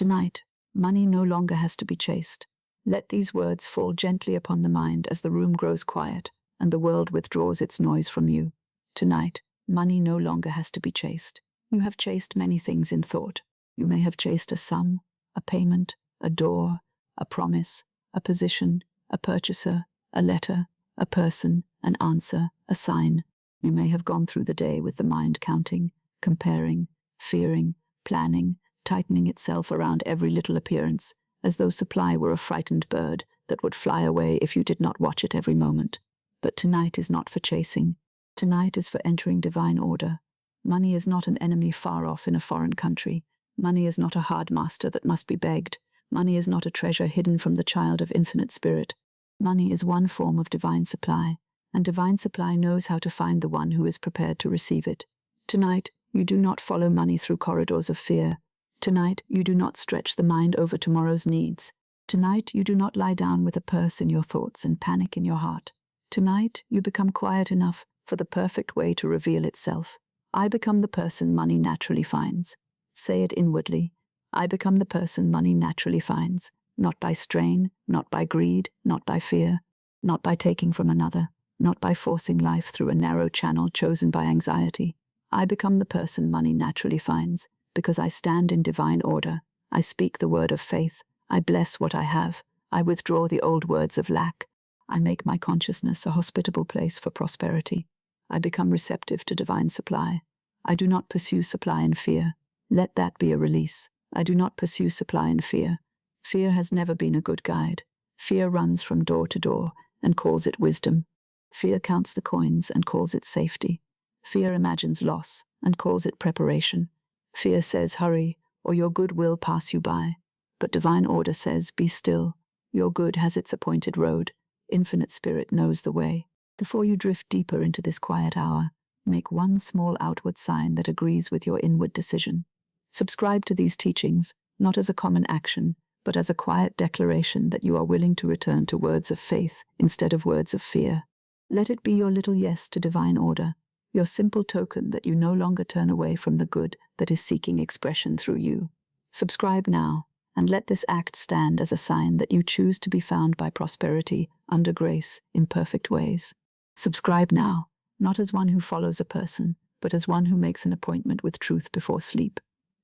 Tonight, money no longer has to be chased. Let these words fall gently upon the mind as the room grows quiet and the world withdraws its noise from you. Tonight, money no longer has to be chased. You have chased many things in thought. You may have chased a sum, a payment, a door, a promise, a position, a purchaser, a letter, a person, an answer, a sign. You may have gone through the day with the mind counting, comparing, fearing, planning, tightening itself around every little appearance, as though supply were a frightened bird that would fly away if you did not watch it every moment. But tonight is not for chasing. Tonight is for entering divine order. Money is not an enemy far off in a foreign country. Money is not a hard master that must be begged. Money is not a treasure hidden from the child of infinite spirit. Money is one form of divine supply, and divine supply knows how to find the one who is prepared to receive it. Tonight, you do not follow money through corridors of fear. Tonight, you do not stretch the mind over tomorrow's needs. Tonight, you do not lie down with a purse in your thoughts and panic in your heart. Tonight, you become quiet enough for the perfect way to reveal itself. I become the person money naturally finds. Say it inwardly. I become the person money naturally finds, not by strain, not by greed, not by fear, not by taking from another, not by forcing life through a narrow channel chosen by anxiety. I become the person money naturally finds, because I stand in divine order. I speak the word of faith. I bless what I have. I withdraw the old words of lack. I make my consciousness a hospitable place for prosperity. I become receptive to divine supply. I do not pursue supply in fear. Let that be a release. I do not pursue supply in fear. Fear has never been a good guide. Fear runs from door to door and calls it wisdom. Fear counts the coins and calls it safety. Fear imagines loss and calls it preparation. Fear says hurry, or your good will pass you by. But divine order says be still. Your good has its appointed road. Infinite Spirit knows the way. Before you drift deeper into this quiet hour, make one small outward sign that agrees with your inward decision. Subscribe to these teachings, not as a common action, but as a quiet declaration that you are willing to return to words of faith instead of words of fear. Let it be your little yes to divine order, your simple token that you no longer turn away from the good that is seeking expression through you. Subscribe now, and let this act stand as a sign that you choose to be found by prosperity, under grace, in perfect ways. Subscribe now, not as one who follows a person, but as one who makes an appointment with truth before sleep.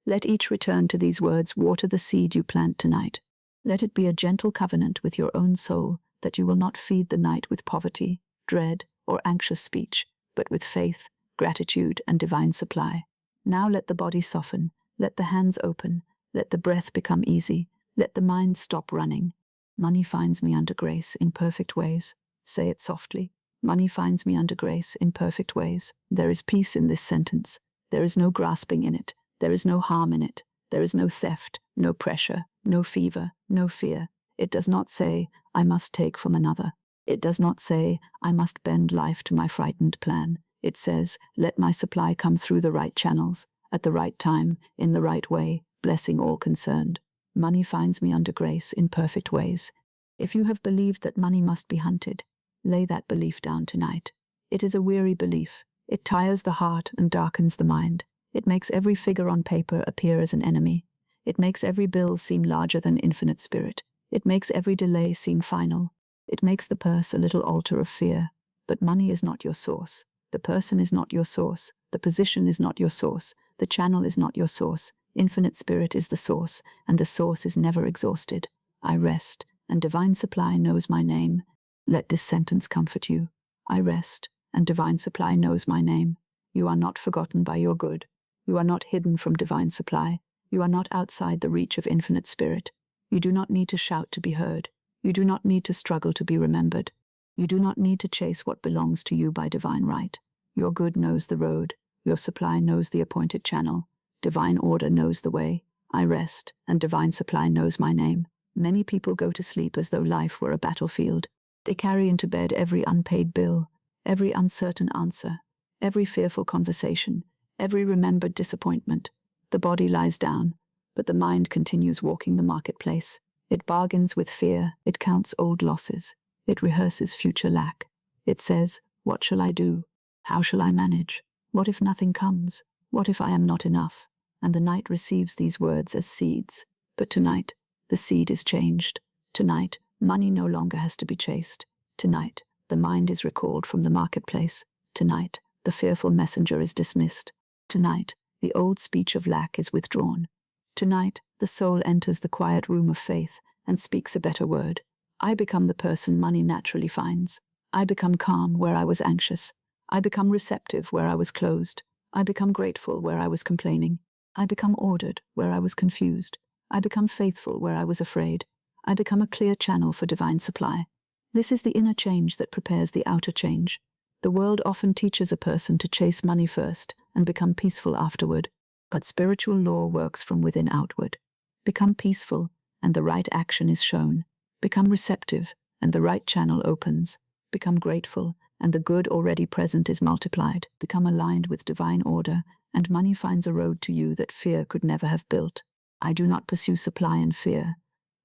Let each return to these words water the seed you plant tonight. Let it be a gentle covenant with your own soul that you will not feed the night with poverty, dread, or anxious speech, but with faith, gratitude, and divine supply. Now let the body soften, let the hands open, let the breath become easy, let the mind stop running. Money finds me under grace in perfect ways. Say it softly. Money finds me under grace in perfect ways. There is peace in this sentence. There is no grasping in it. There is no harm in it. There is no theft, no pressure, no fever, no fear. It does not say, I must take from another. It does not say, I must bend life to my frightened plan. It says, let my supply come through the right channels, at the right time, in the right way, blessing all concerned. Money finds me under grace in perfect ways. If you have believed that money must be hunted, lay that belief down tonight. It is a weary belief. It tires the heart and darkens the mind. It makes every figure on paper appear as an enemy. It makes every bill seem larger than infinite spirit. It makes every delay seem final. It makes the purse a little altar of fear. But money is not your source. The person is not your source. The position is not your source. The channel is not your source. Infinite Spirit is the source, and the source is never exhausted. I rest, and divine supply knows my name. Let this sentence comfort you. I rest, and divine supply knows my name. You are not forgotten by your good. You are not hidden from divine supply. You are not outside the reach of infinite spirit. You do not need to shout to be heard. You do not need to struggle to be remembered. You do not need to chase what belongs to you by divine right. Your good knows the road. Your supply knows the appointed channel. Divine order knows the way. I rest, and divine supply knows my name. Many people go to sleep as though life were a battlefield. They carry into bed every unpaid bill, every uncertain answer, every fearful conversation, every remembered disappointment. The body lies down, but the mind continues walking the marketplace. It bargains with fear, it counts old losses, it rehearses future lack. It says, what shall I do? How shall I manage? What if nothing comes? What if I am not enough? And the night receives these words as seeds. But tonight, the seed is changed. Tonight, money no longer has to be chased. Tonight, the mind is recalled from the marketplace. Tonight, the fearful messenger is dismissed. Tonight, the old speech of lack is withdrawn. Tonight, the soul enters the quiet room of faith and speaks a better word. I become the person money naturally finds. I become calm where I was anxious. I become receptive where I was closed. I become grateful where I was complaining. I become ordered where I was confused. I become faithful where I was afraid. I become a clear channel for divine supply. This is the inner change that prepares the outer change. The world often teaches a person to chase money first and become peaceful afterward. But spiritual law works from within outward. Become peaceful, and the right action is shown. Become receptive, and the right channel opens. Become grateful, and the good already present is multiplied. Become aligned with divine order, and money finds a road to you that fear could never have built. I do not pursue supply and fear.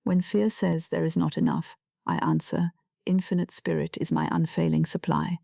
When fear says there is not enough, I answer, infinite spirit is my unfailing supply.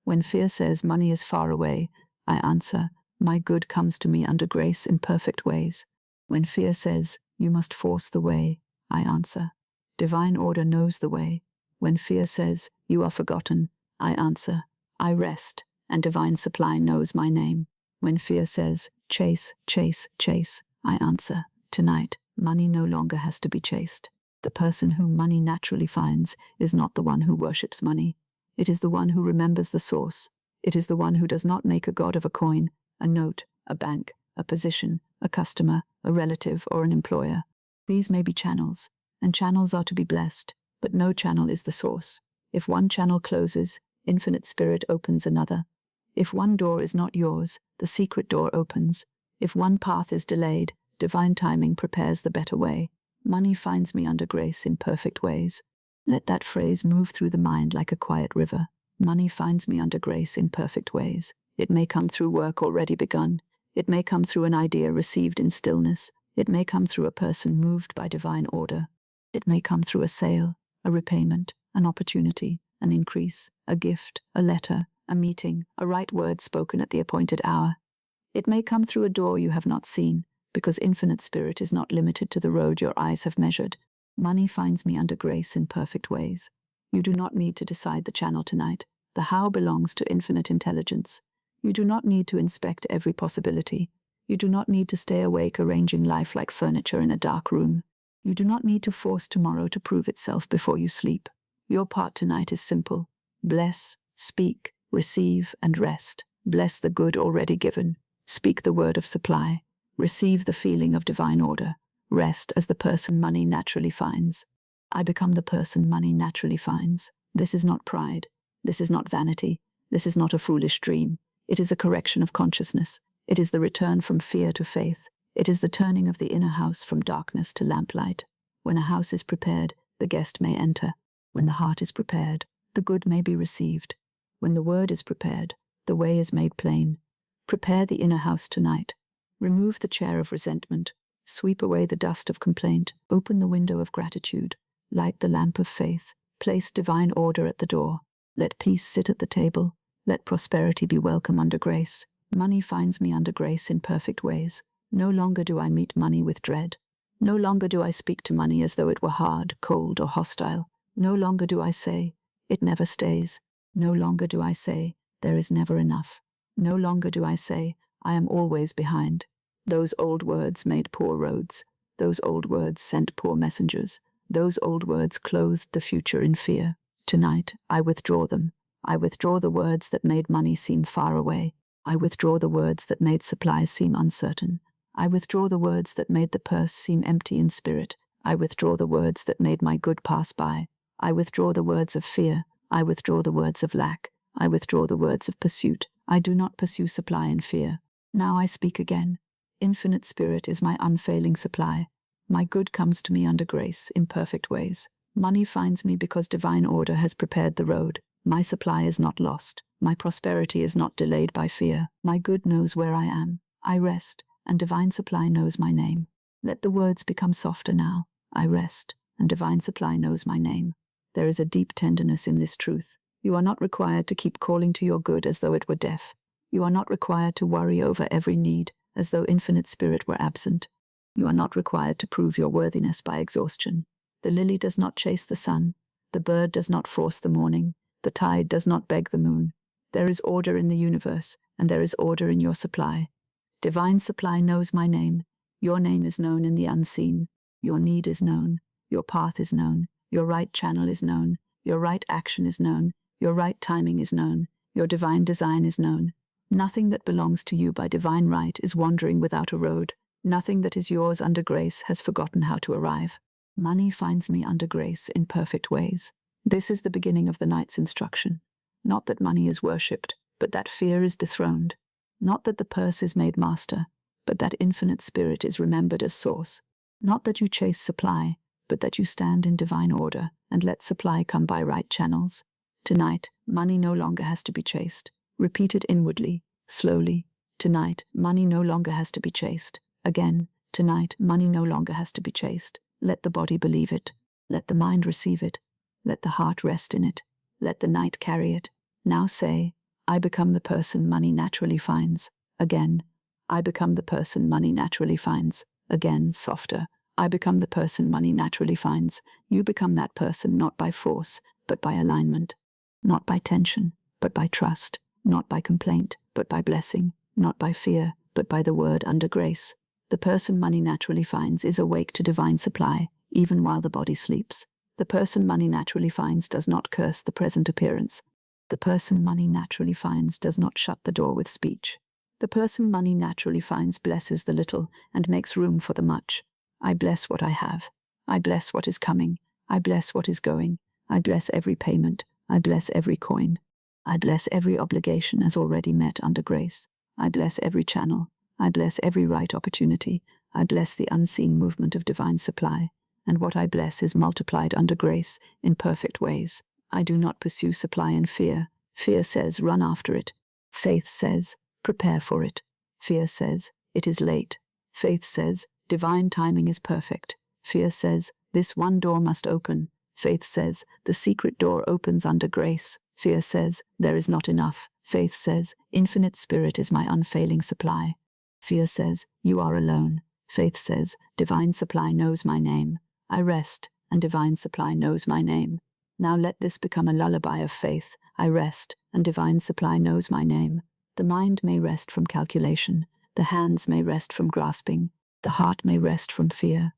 When fear says money is far away, I answer, my good comes to me under grace in perfect ways. When fear says, you must force the way, I answer, divine order knows the way. When fear says, you are forgotten, I answer, I rest, and divine supply knows my name. When fear says, chase, chase, chase, I answer, tonight, money no longer has to be chased. The person whom money naturally finds is not the one who worships money. It is the one who remembers the source. It is the one who does not make a god of a coin, a note, a bank, a position, a customer, a relative, or an employer. These may be channels, and channels are to be blessed, but no channel is the source. If one channel closes, infinite spirit opens another. If one door is not yours, the secret door opens. If one path is delayed, divine timing prepares the better way. Money finds me under grace in perfect ways. Let that phrase move through the mind like a quiet river. Money finds me under grace in perfect ways. It may come through work already begun. It may come through an idea received in stillness. It may come through a person moved by divine order. It may come through a sale, a repayment, an opportunity, an increase, a gift, a letter, a meeting, a right word spoken at the appointed hour. It may come through a door you have not seen, because infinite spirit is not limited to the road your eyes have measured. Money finds me under grace in perfect ways. You do not need to decide the channel tonight. The how belongs to infinite intelligence. You do not need to inspect every possibility. You do not need to stay awake arranging life like furniture in a dark room. You do not need to force tomorrow to prove itself before you sleep. Your part tonight is simple. Bless, speak, receive, and rest. Bless the good already given. Speak the word of supply. Receive the feeling of divine order. Rest as the person money naturally finds. I become the person money naturally finds. This is not pride. This is not vanity. This is not a foolish dream. It is a correction of consciousness. It is the return from fear to faith. It is the turning of the inner house from darkness to lamplight. When a house is prepared, the guest may enter. When the heart is prepared, the good may be received. When the word is prepared, the way is made plain. Prepare the inner house tonight. Remove the chair of resentment. Sweep away the dust of complaint. Open the window of gratitude. Light the lamp of faith. Place divine order at the door. Let peace sit at the table. Let prosperity be welcome under grace. Money finds me under grace in perfect ways. No longer do I meet money with dread. No longer do I speak to money as though it were hard, cold, or hostile. No longer do I say, it never stays. No longer do I say, there is never enough. No longer do I say, I am always behind. Those old words made poor roads. Those old words sent poor messengers. Those old words clothed the future in fear. Tonight, I withdraw them. I withdraw the words that made money seem far away. I withdraw the words that made supplies seem uncertain. I withdraw the words that made the purse seem empty in spirit. I withdraw the words that made my good pass by. I withdraw the words of fear. I withdraw the words of lack. I withdraw the words of pursuit. I do not pursue supply in fear. Now I speak again. Infinite spirit is my unfailing supply. My good comes to me under grace in perfect ways. Money finds me because divine order has prepared the road. My supply is not lost. My prosperity is not delayed by fear. My good knows where I am. I rest, and divine supply knows my name. Let the words become softer now. I rest, and divine supply knows my name. There is a deep tenderness in this truth. You are not required to keep calling to your good as though it were deaf. You are not required to worry over every need as though infinite spirit were absent. You are not required to prove your worthiness by exhaustion. The lily does not chase the sun. The bird does not force the morning. The tide does not beg the moon. There is order in the universe, and there is order in your supply. Divine supply knows my name. Your name is known in the unseen. Your need is known. Your path is known. Your right channel is known. Your right action is known. Your right timing is known. Your divine design is known. Nothing that belongs to you by divine right is wandering without a road. Nothing that is yours under grace has forgotten how to arrive. Money finds me under grace in perfect ways. This is the beginning of the night's instruction. Not that money is worshipped, but that fear is dethroned. Not that the purse is made master, but that infinite spirit is remembered as source. Not that you chase supply, but that you stand in divine order and let supply come by right channels. Tonight, money no longer has to be chased. Repeat it inwardly, slowly. Tonight, money no longer has to be chased. Again, tonight, money no longer has to be chased. Let the body believe it. Let the mind receive it. Let the heart rest in it. Let the night carry it. Now say, I become the person money naturally finds. Again, I become the person money naturally finds. Again, softer. I become the person money naturally finds. You become that person not by force, but by alignment. Not by tension, but by trust. Not by complaint, but by blessing. Not by fear, but by the word under grace. The person money naturally finds is awake to divine supply, even while the body sleeps. The person money naturally finds does not curse the present appearance. The person money naturally finds does not shut the door with speech. The person money naturally finds blesses the little and makes room for the much. I bless what I have. I bless what is coming. I bless what is going. I bless every payment. I bless every coin. I bless every obligation as already met under grace. I bless every channel. I bless every right opportunity. I bless the unseen movement of divine supply. And what I bless is multiplied under grace in perfect ways. I do not pursue supply in fear. Fear says, run after it. Faith says, prepare for it. Fear says, it is late. Faith says, divine timing is perfect. Fear says, this one door must open. Faith says, the secret door opens under grace. Fear says, there is not enough. Faith says, infinite spirit is my unfailing supply. Fear says, you are alone. Faith says, divine supply knows my name. I rest, and divine supply knows my name. Now let this become a lullaby of faith. I rest, and divine supply knows my name. The mind may rest from calculation. The hands may rest from grasping. The heart may rest from fear.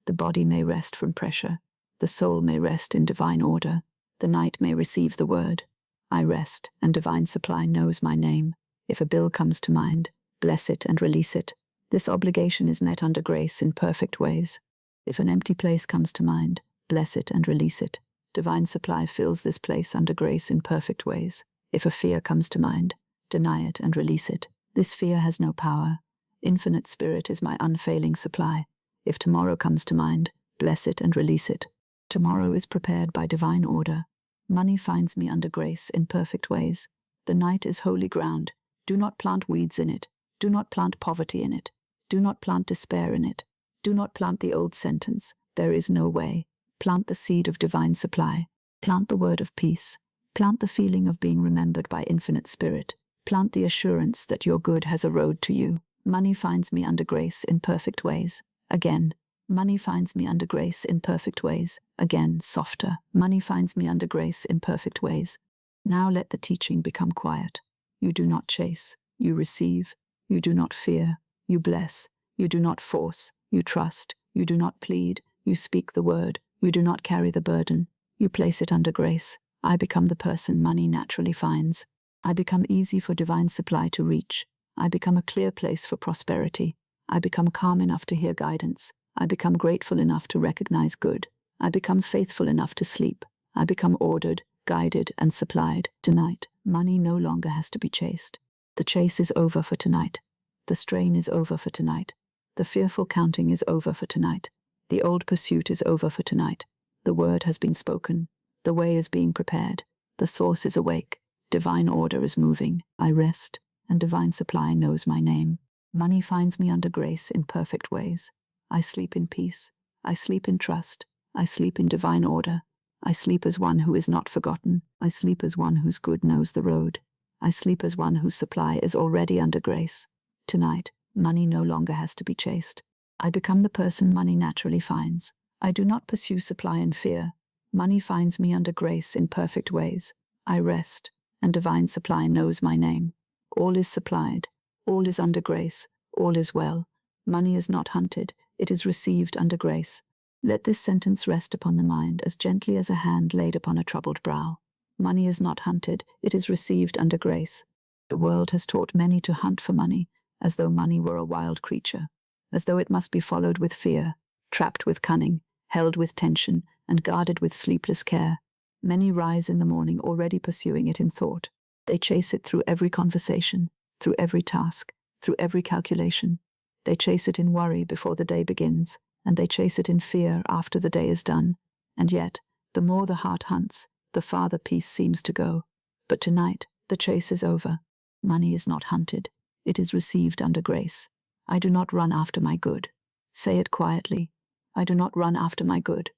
The body may rest from pressure. The soul may rest in divine order. The night may receive the word. I rest, and divine supply knows my name. If a bill comes to mind, bless it and release it. This obligation is met under grace in perfect ways. If an empty place comes to mind, bless it and release it. Divine supply fills this place under grace in perfect ways. If a fear comes to mind, deny it and release it. This fear has no power. Infinite spirit is my unfailing supply. If tomorrow comes to mind, bless it and release it. Tomorrow is prepared by divine order. Money finds me under grace in perfect ways. The night is holy ground. Do not plant weeds in it. Do not plant poverty in it. Do not plant despair in it. Do not plant the old sentence, there is no way. Plant the seed of divine supply. Plant the word of peace. Plant the feeling of being remembered by infinite spirit. Plant the assurance that your good has a road to you. Money finds me under grace in perfect ways. Again, money finds me under grace in perfect ways. Again, softer. Money finds me under grace in perfect ways. Now let the teaching become quiet. You do not chase. You receive. You do not fear. You bless. You do not force. You trust. You do not plead. You speak the word. You do not carry the burden. You place it under grace. I become the person money naturally finds. I become easy for divine supply to reach. I become a clear place for prosperity. I become calm enough to hear guidance. I become grateful enough to recognize good. I become faithful enough to sleep. I become ordered, guided, and supplied. Tonight, money no longer has to be chased. The chase is over for tonight. The strain is over for tonight. The fearful counting is over for tonight. The old pursuit is over for tonight. The word has been spoken. The way is being prepared. The source is awake. Divine order is moving. I rest, and divine supply knows my name. Money finds me under grace in perfect ways. I sleep in peace. I sleep in trust. I sleep in divine order. I sleep as one who is not forgotten. I sleep as one whose good knows the road. I sleep as one whose supply is already under grace. Tonight, money no longer has to be chased. I become the person money naturally finds. I do not pursue supply in fear. Money finds me under grace in perfect ways. I rest, and divine supply knows my name. All is supplied. All is under grace. All is well. Money is not hunted. It is received under grace. Let this sentence rest upon the mind as gently as a hand laid upon a troubled brow. Money is not hunted. It is received under grace. The world has taught many to hunt for money, as though money were a wild creature, as though it must be followed with fear, trapped with cunning, held with tension, and guarded with sleepless care. Many rise in the morning already pursuing it in thought. They chase it through every conversation, through every task, through every calculation. They chase it in worry before the day begins, and they chase it in fear after the day is done. And yet, the more the heart hunts, the farther peace seems to go. But tonight, the chase is over. Money is not hunted. It is received under grace. I do not run after my good. Say it quietly. I do not run after my good.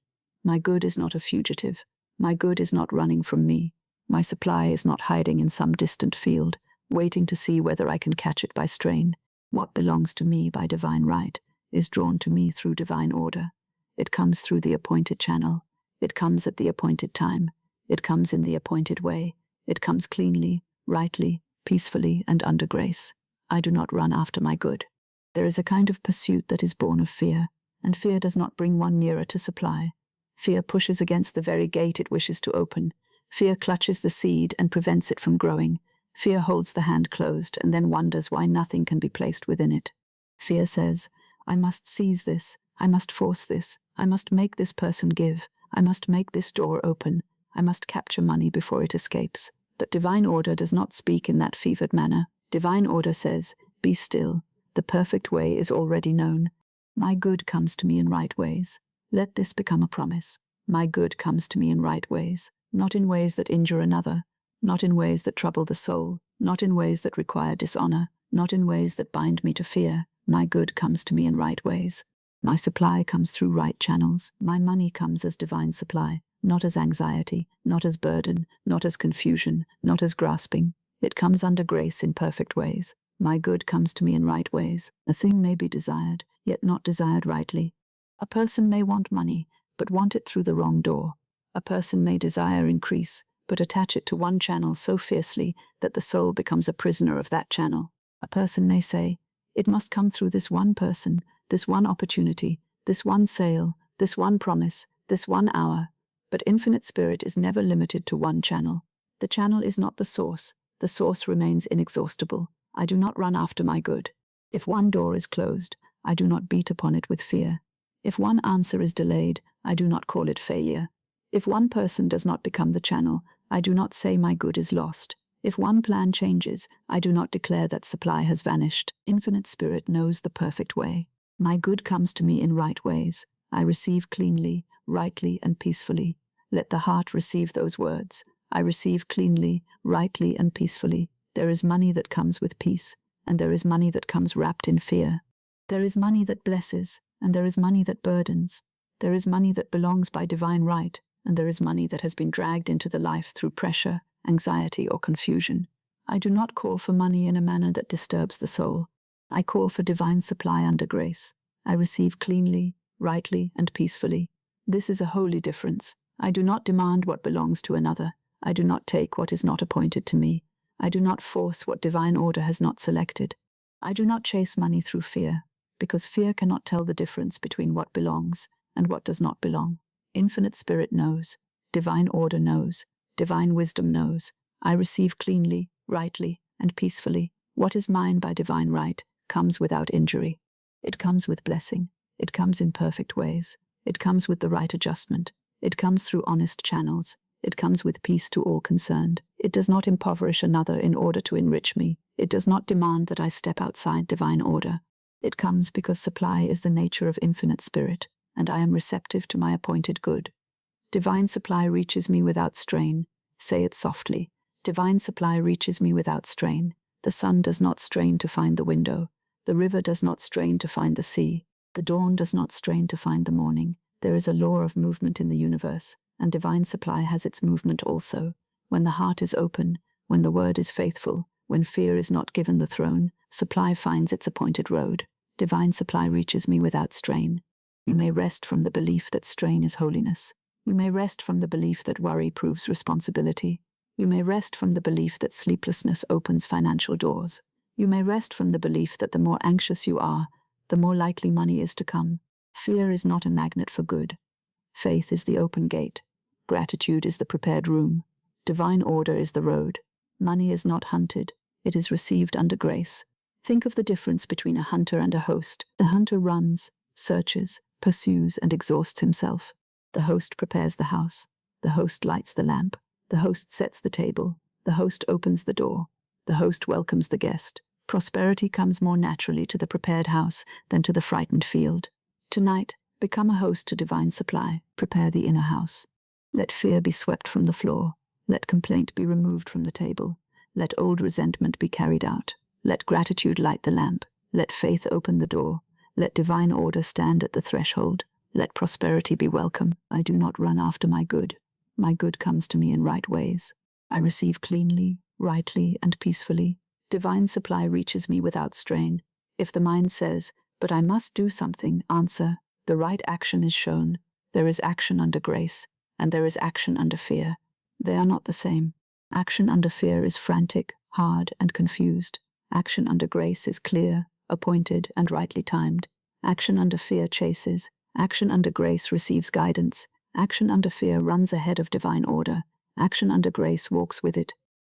My good is not a fugitive. My good is not running from me. My supply is not hiding in some distant field, waiting to see whether I can catch it by strain. What belongs to me by divine right is drawn to me through divine order. It comes through the appointed channel. It comes at the appointed time. It comes in the appointed way. It comes cleanly, rightly, peacefully, and under grace. I do not run after my good. There is a kind of pursuit that is born of fear, and fear does not bring one nearer to supply. Fear pushes against the very gate it wishes to open. Fear clutches the seed and prevents it from growing. Fear holds the hand closed and then wonders why nothing can be placed within it. Fear says, I must seize this, I must force this, I must make this person give, I must make this door open, I must capture money before it escapes. But divine order does not speak in that fevered manner. Divine order says, be still, the perfect way is already known. My good comes to me in right ways. Let this become a promise. My good comes to me in right ways, not in ways that injure another, not in ways that trouble the soul, not in ways that require dishonor, not in ways that bind me to fear. My good comes to me in right ways. My supply comes through right channels. My money comes as divine supply, not as anxiety, not as burden, not as confusion, not as grasping. It comes under grace in perfect ways. My good comes to me in right ways. A thing may be desired, yet not desired rightly. A person may want money, but want it through the wrong door. A person may desire increase, but attach it to one channel so fiercely that the soul becomes a prisoner of that channel. A person may say, it must come through this one person, this one opportunity, this one sale, this one promise, this 1 hour. But infinite spirit is never limited to one channel. The channel is not the source. The source remains inexhaustible. I do not run after my good. If one door is closed, I do not beat upon it with fear. If one answer is delayed, I do not call it failure. If one person does not become the channel, I do not say my good is lost. If one plan changes, I do not declare that supply has vanished. Infinite Spirit knows the perfect way. My good comes to me in right ways. I receive cleanly, rightly, and peacefully. Let the heart receive those words. I receive cleanly, rightly, and peacefully. There is money that comes with peace, and there is money that comes wrapped in fear. There is money that blesses, and there is money that burdens. There is money that belongs by divine right, and there is money that has been dragged into the life through pressure, anxiety, or confusion. I do not call for money in a manner that disturbs the soul. I call for divine supply under grace. I receive cleanly, rightly, and peacefully. This is a holy difference. I do not demand what belongs to another. I do not take what is not appointed to me. I do not force what divine order has not selected. I do not chase money through fear, because fear cannot tell the difference between what belongs and what does not belong. Infinite Spirit knows. Divine order knows. Divine wisdom knows. I receive cleanly, rightly, and peacefully. What is mine by divine right comes without injury. It comes with blessing. It comes in perfect ways. It comes with the right adjustment. It comes through honest channels. It comes with peace to all concerned. It does not impoverish another in order to enrich me. It does not demand that I step outside divine order. It comes because supply is the nature of infinite spirit, and I am receptive to my appointed good. Divine supply reaches me without strain. Say it softly. Divine supply reaches me without strain. The sun does not strain to find the window. The river does not strain to find the sea. The dawn does not strain to find the morning. There is a law of movement in the universe, and divine supply has its movement also. When the heart is open, when the word is faithful, when fear is not given the throne, supply finds its appointed road. Divine supply reaches me without strain. You may rest from the belief that strain is holiness. You may rest from the belief that worry proves responsibility. You may rest from the belief that sleeplessness opens financial doors. You may rest from the belief that the more anxious you are, the more likely money is to come. Fear is not a magnet for good. Faith is the open gate. Gratitude is the prepared room. Divine order is the road. Money is not hunted. It is received under grace. Think of the difference between a hunter and a host. The hunter runs, searches, pursues, and exhausts himself. The host prepares the house. The host lights the lamp. The host sets the table. The host opens the door. The host welcomes the guest. Prosperity comes more naturally to the prepared house than to the frightened field. Tonight, become a host to divine supply. Prepare the inner house. Let fear be swept from the floor. Let complaint be removed from the table. Let old resentment be carried out. Let gratitude light the lamp. Let faith open the door. Let divine order stand at the threshold. Let prosperity be welcome. I do not run after my good. My good comes to me in right ways. I receive cleanly, rightly, and peacefully. Divine supply reaches me without strain. If the mind says, "But I must do something," answer, the right action is shown. There is action under grace, and there is action under fear. They are not the same. Action under fear is frantic, hard, and confused. Action under grace is clear, appointed, and rightly timed. Action under fear chases. Action under grace receives guidance. Action under fear runs ahead of divine order. Action under grace walks with it.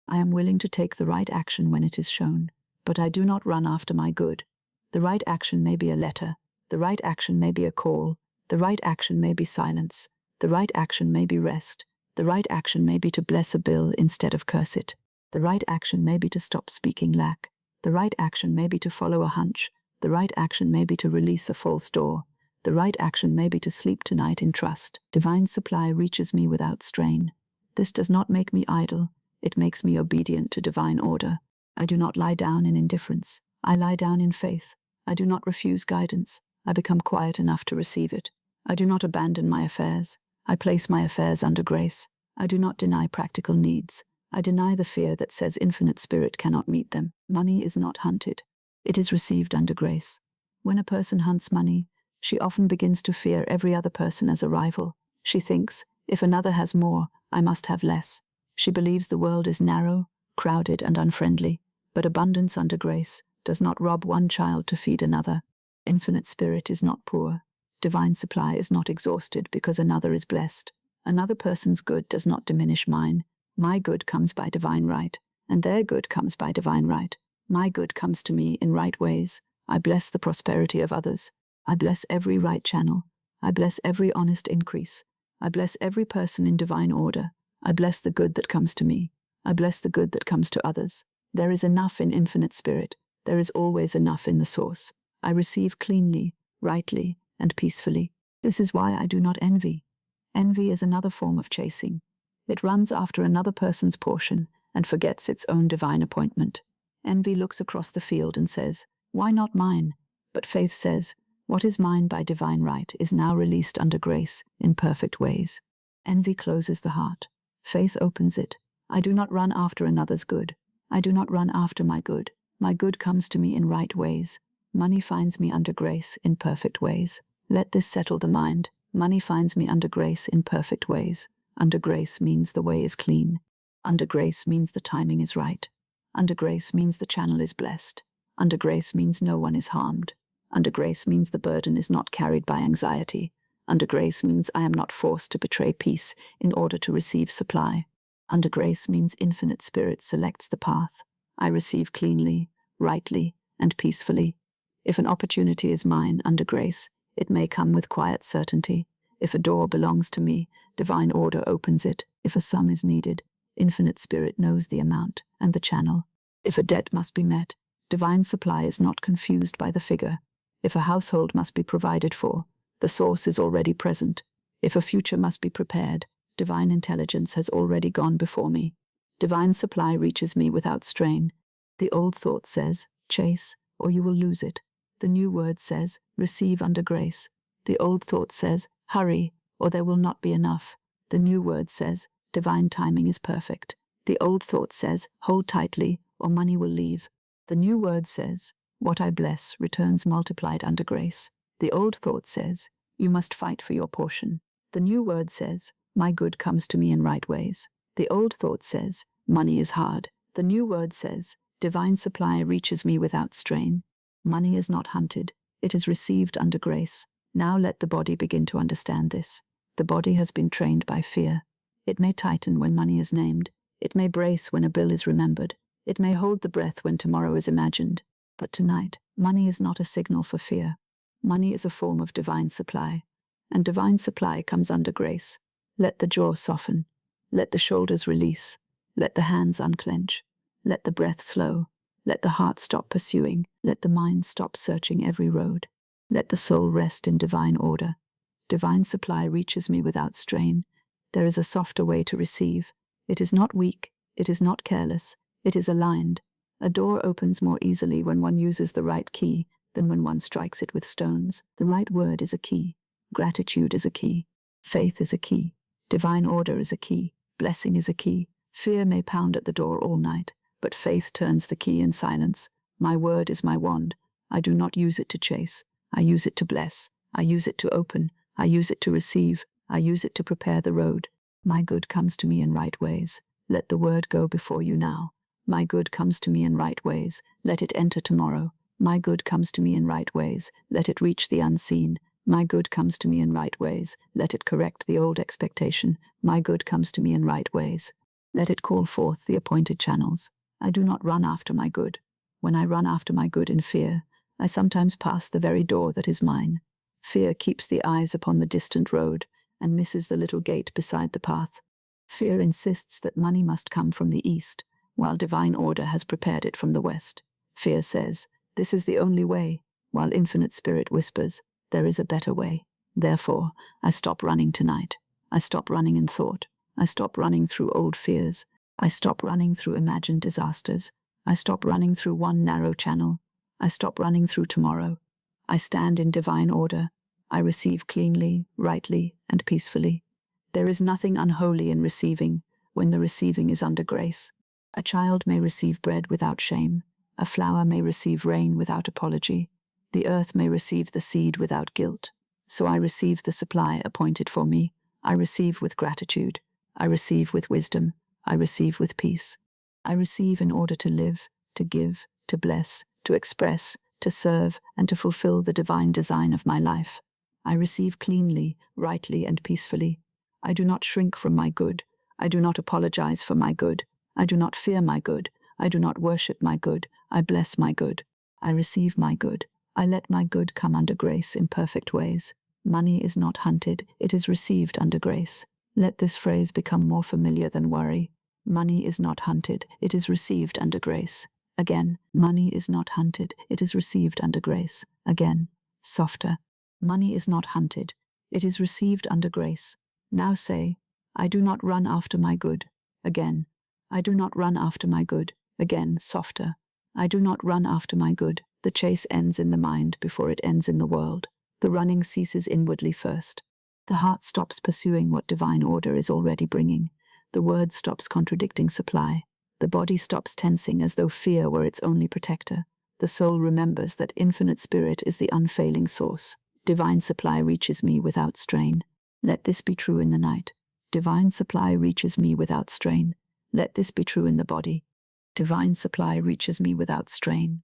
I am willing to take the right action when it is shown, but I do not run after my good. The right action may be a letter. The right action may be a call. The right action may be silence. The right action may be rest. The right action may be to bless a bill instead of curse it. The right action may be to stop speaking lack. The right action may be to follow a hunch. The right action may be to release a false door. The right action may be to sleep tonight in trust. Divine supply reaches me without strain. This does not make me idle. It makes me obedient to divine order. I do not lie down in indifference. I lie down in faith. I do not refuse guidance. I become quiet enough to receive it. I do not abandon my affairs. I place my affairs under grace. I do not deny practical needs. I deny the fear that says infinite spirit cannot meet them. Money is not hunted. It is received under grace. When a person hunts money, she often begins to fear every other person as a rival. She thinks, if another has more, I must have less. She believes the world is narrow, crowded, and unfriendly. But abundance under grace does not rob one child to feed another. Infinite spirit is not poor. Divine supply is not exhausted because another is blessed. Another person's good does not diminish mine. My good comes by divine right, and their good comes by divine right. My good comes to me in right ways. I bless the prosperity of others. I bless every right channel. I bless every honest increase. I bless every person in divine order. I bless the good that comes to me. I bless the good that comes to others. There is enough in infinite spirit. There is always enough in the source. I receive cleanly, rightly, and peacefully. This is why I do not envy. Envy is another form of chasing. It runs after another person's portion and forgets its own divine appointment. Envy looks across the field and says, "Why not mine?" But faith says, "What is mine by divine right is now released under grace in perfect ways." Envy closes the heart. Faith opens it. I do not run after another's good. I do not run after my good. My good comes to me in right ways. Money finds me under grace in perfect ways. Let this settle the mind. Money finds me under grace in perfect ways. Under grace means the way is clean. Under grace means the timing is right. Under grace means the channel is blessed. Under grace means no one is harmed. Under grace means the burden is not carried by anxiety. Under grace means I am not forced to betray peace in order to receive supply. Under grace means infinite spirit selects the path. I receive cleanly, rightly, and peacefully. If an opportunity is mine under grace, it may come with quiet certainty. If a door belongs to me, divine order opens it. If a sum is needed, infinite spirit knows the amount and the channel. If a debt must be met, divine supply is not confused by the figure. If a household must be provided for, the source is already present. If a future must be prepared, divine intelligence has already gone before me. Divine supply reaches me without strain. The old thought says, chase, or you will lose it. The new word says, receive under grace. The old thought says, hurry, or there will not be enough. The new word says, divine timing is perfect. The old thought says, hold tightly, or money will leave. The new word says, What I bless returns multiplied under grace. The old thought says, you must fight for your portion. The new word says, my good comes to me in right ways. The old thought says, money is hard. The new word says, divine supply reaches me without strain. Money is not hunted, it is received under grace. Now let the body begin to understand this. The body has been trained by fear. It may tighten when money is named. It may brace when a bill is remembered. It may hold the breath when tomorrow is imagined. But tonight, money is not a signal for fear. Money is a form of divine supply. And divine supply comes under grace. Let the jaw soften. Let the shoulders release. Let the hands unclench. Let the breath slow. Let the heart stop pursuing. Let the mind stop searching every road. Let the soul rest in divine order. Divine supply reaches me without strain. There is a softer way to receive. It is not weak. It is not careless. It is aligned. A door opens more easily when one uses the right key than when one strikes it with stones. The right word is a key. Gratitude is a key. Faith is a key. Divine order is a key. Blessing is a key. Fear may pound at the door all night, but faith turns the key in silence. My word is my wand. I do not use it to chase. I use it to bless. I use it to open. I use it to receive. I use it to prepare the road. My good comes to me in right ways. Let the word go before you now. My good comes to me in right ways. Let it enter tomorrow. My good comes to me in right ways. Let it reach the unseen. My good comes to me in right ways. Let it correct the old expectation. My good comes to me in right ways. Let it call forth the appointed channels. I do not run after my good. When I run after my good in fear, I sometimes pass the very door that is mine. Fear keeps the eyes upon the distant road and misses the little gate beside the path. Fear insists that money must come from the east, while divine order has prepared it from the west. Fear says, this is the only way, while infinite spirit whispers, there is a better way. Therefore, I stop running tonight. I stop running in thought. I stop running through old fears. I stop running through imagined disasters. I stop running through one narrow channel. I stop running through tomorrow. I stand in divine order. I receive cleanly, rightly, and peacefully. There is nothing unholy in receiving when the receiving is under grace. A child may receive bread without shame. A flower may receive rain without apology. The earth may receive the seed without guilt. So I receive the supply appointed for me. I receive with gratitude. I receive with wisdom. I receive with peace. I receive in order to live, to give, to bless, to express, to serve, and to fulfill the divine design of my life. I receive cleanly, rightly, and peacefully. I do not shrink from my good. I do not apologize for my good. I do not fear my good. I do not worship my good. I bless my good. I receive my good. I let my good come under grace in perfect ways. Money is not hunted, it is received under grace. Let this phrase become more familiar than worry. Money is not hunted, it is received under grace. Again, money is not hunted, it is received under grace. Again, softer. Money is not hunted, it is received under grace. Now say, I do not run after my good. Again, I do not run after my good. Again, softer. I do not run after my good. The chase ends in the mind before it ends in the world. The running ceases inwardly first. The heart stops pursuing what divine order is already bringing. The word stops contradicting supply. The body stops tensing as though fear were its only protector. The soul remembers that infinite spirit is the unfailing source. Divine supply reaches me without strain. Let this be true in the night. Divine supply reaches me without strain. Let this be true in the body. Divine supply reaches me without strain.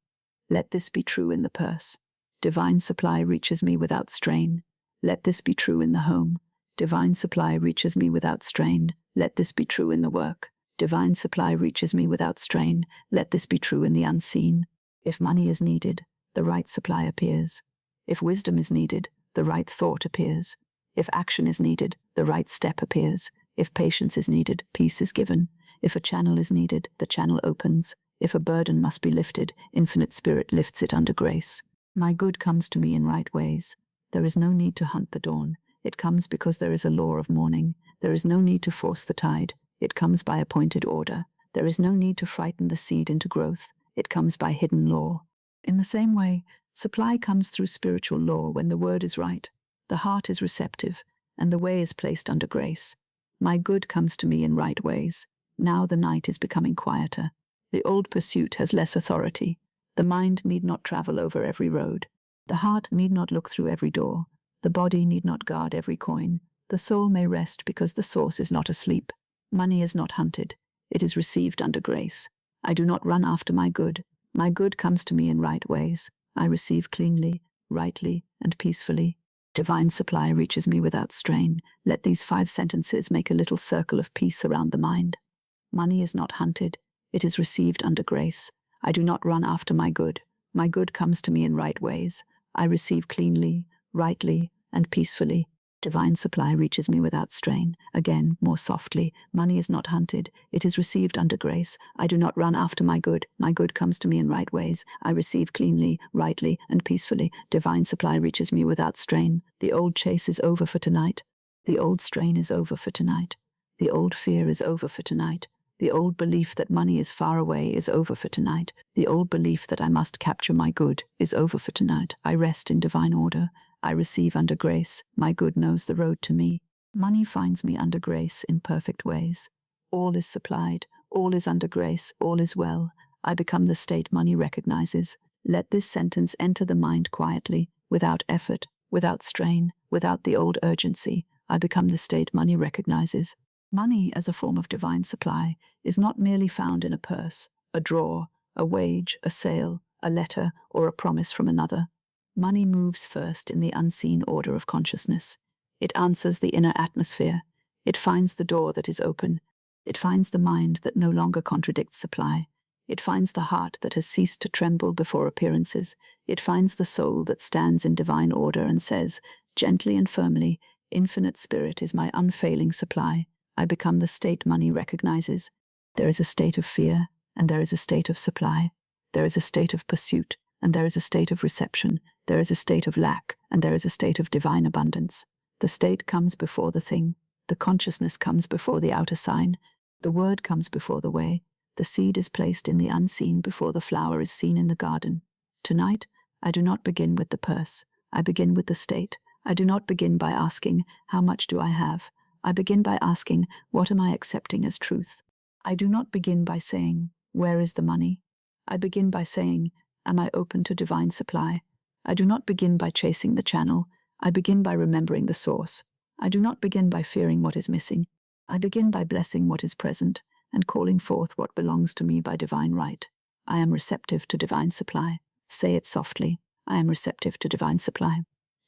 Let this be true in the purse. Divine supply reaches me without strain. Let this be true in the home. Divine supply reaches me without strain. Let this be true in the work. Divine supply reaches me without strain. Let this be true in the unseen. If money is needed, the right supply appears. If wisdom is needed, the right thought appears. If action is needed, the right step appears. If patience is needed, peace is given. If a channel is needed, the channel opens. If a burden must be lifted, infinite spirit lifts it under grace. My good comes to me in right ways. There is no need to hunt the dawn. It comes because there is a law of morning. There is no need to force the tide. It comes by appointed order. There is no need to frighten the seed into growth. It comes by hidden law. In the same way, supply comes through spiritual law when the word is right, the heart is receptive, and the way is placed under grace. My good comes to me in right ways. Now the night is becoming quieter. The old pursuit has less authority. The mind need not travel over every road. The heart need not look through every door. The body need not guard every coin. The soul may rest because the source is not asleep. Money is not hunted. It is received under grace. I do not run after my good. My good comes to me in right ways. I receive cleanly, rightly, and peacefully. Divine supply reaches me without strain. Let these 5 sentences make a little circle of peace around the mind. Money is not hunted. It is received under grace. I do not run after my good. My good comes to me in right ways. I receive cleanly, rightly, and peacefully. Divine supply reaches me without strain. Again, more softly, money is not hunted. It is received under grace. I do not run after my good. My good comes to me in right ways. I receive cleanly, rightly, and peacefully. Divine supply reaches me without strain. The old chase is over for tonight. The old strain is over for tonight. The old fear is over for tonight. The old belief that money is far away is over for tonight. The old belief that I must capture my good is over for tonight. I rest in divine order. I receive under grace. My good knows the road to me. Money finds me under grace in perfect ways. All is supplied. All is under grace. All is well. I become the state money recognizes. Let this sentence enter the mind quietly, without effort, without strain, without the old urgency. I become the state money recognizes. Money as a form of divine supply is not merely found in a purse, a drawer, a wage, a sale, a letter, or a promise from another. Money moves first in the unseen order of consciousness. It answers the inner atmosphere. It finds the door that is open. It finds the mind that no longer contradicts supply. It finds the heart that has ceased to tremble before appearances. It finds the soul that stands in divine order and says, gently and firmly, infinite spirit is my unfailing supply. I become the state money recognizes. There is a state of fear, and there is a state of supply. There is a state of pursuit, and there is a state of reception. There is a state of lack, and there is a state of divine abundance. The state comes before the thing. The consciousness comes before the outer sign. The word comes before the way. The seed is placed in the unseen before the flower is seen in the garden. Tonight, I do not begin with the purse. I begin with the state. I do not begin by asking, how much do I have? I begin by asking, what am I accepting as truth? I do not begin by saying, where is the money? I begin by saying, am I open to divine supply? I do not begin by chasing the channel. I begin by remembering the source. I do not begin by fearing what is missing. I begin by blessing what is present and calling forth what belongs to me by divine right. I am receptive to divine supply. Say it softly. I am receptive to divine supply.